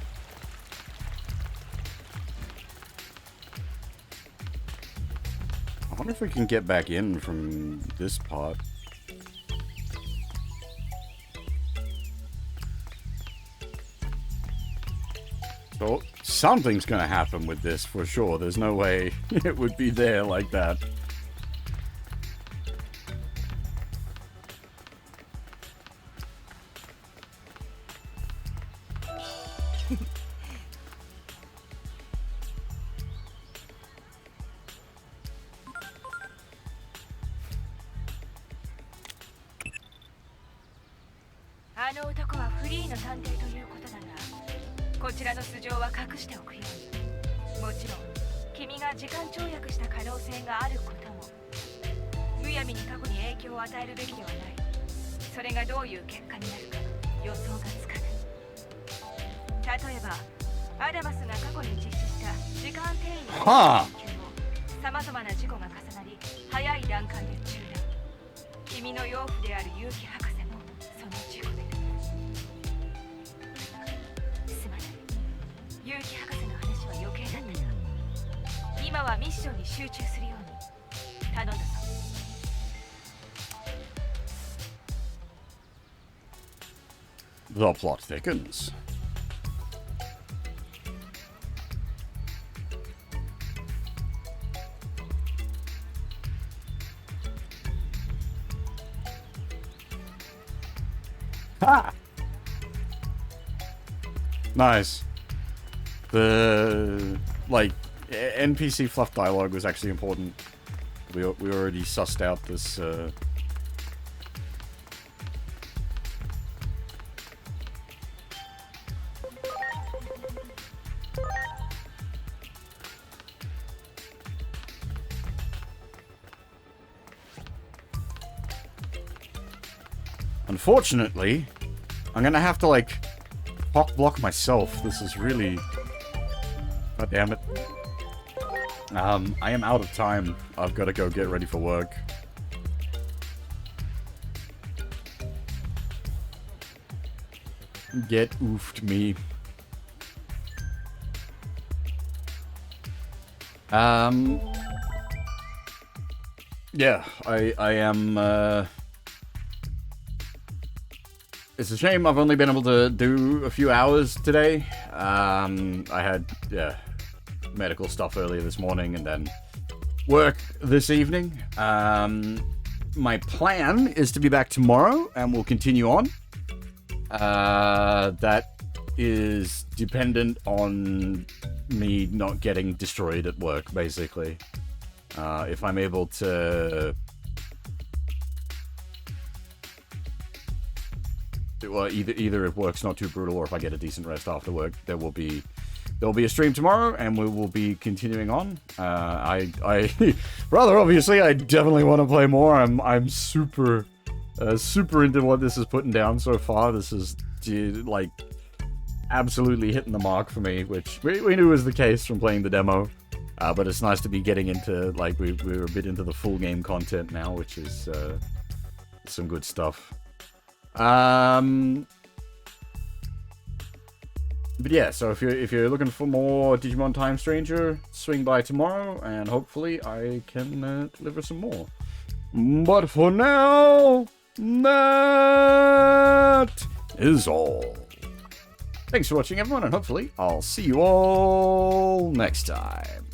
I wonder if we can get back in from this part. So, something's gonna happen with this for sure. There's no way it would be there like that. あの男はフリーの探偵ということだが、こちらの素性は隠しておくように。もちろん君が時間跳躍した可能性があることも、むやみに過去に影響を与えるべきではない。それがどういう結果になるか予想がつかない。例えばアダマスが過去に実施した時間転移の研究もさまざまな事故が重なり早い段階で中断。君の養父である結城博士もその事故ですまない。結城博士の話は余計だったが、今はミッションに集中するように頼んだぞ。The plot thickens. Ah! Nice. The, like, NPC fluff dialogue was actually important. We already sussed out this, Unfortunately, I'm gonna have to, like, cock block myself. This is really... God damn it. I am out of time. I've got to go get ready for work. Get oofed me. Yeah, I am, It's a shame I've only been able to do a few hours today. I had, yeah, medical stuff earlier this morning and then work this evening. My plan is to be back tomorrow and we'll continue on. That is dependent on me not getting destroyed at work, basically. If I'm able to... Well, either if work's not too brutal or if I get a decent rest after work, there will be a stream tomorrow and we will be continuing on. I rather obviously I definitely want to play more. I'm super into what this is putting down so far. This is like absolutely hitting the mark for me, which we knew was the case from playing the demo. But it's nice to be getting into, like, we're a bit into the full game content now, which is some good stuff. But yeah, so if you're looking for more Digimon Time Stranger, swing by tomorrow, and hopefully I can deliver some more. But for now, that is all. Thanks for watching, everyone, and hopefully I'll see you all next time.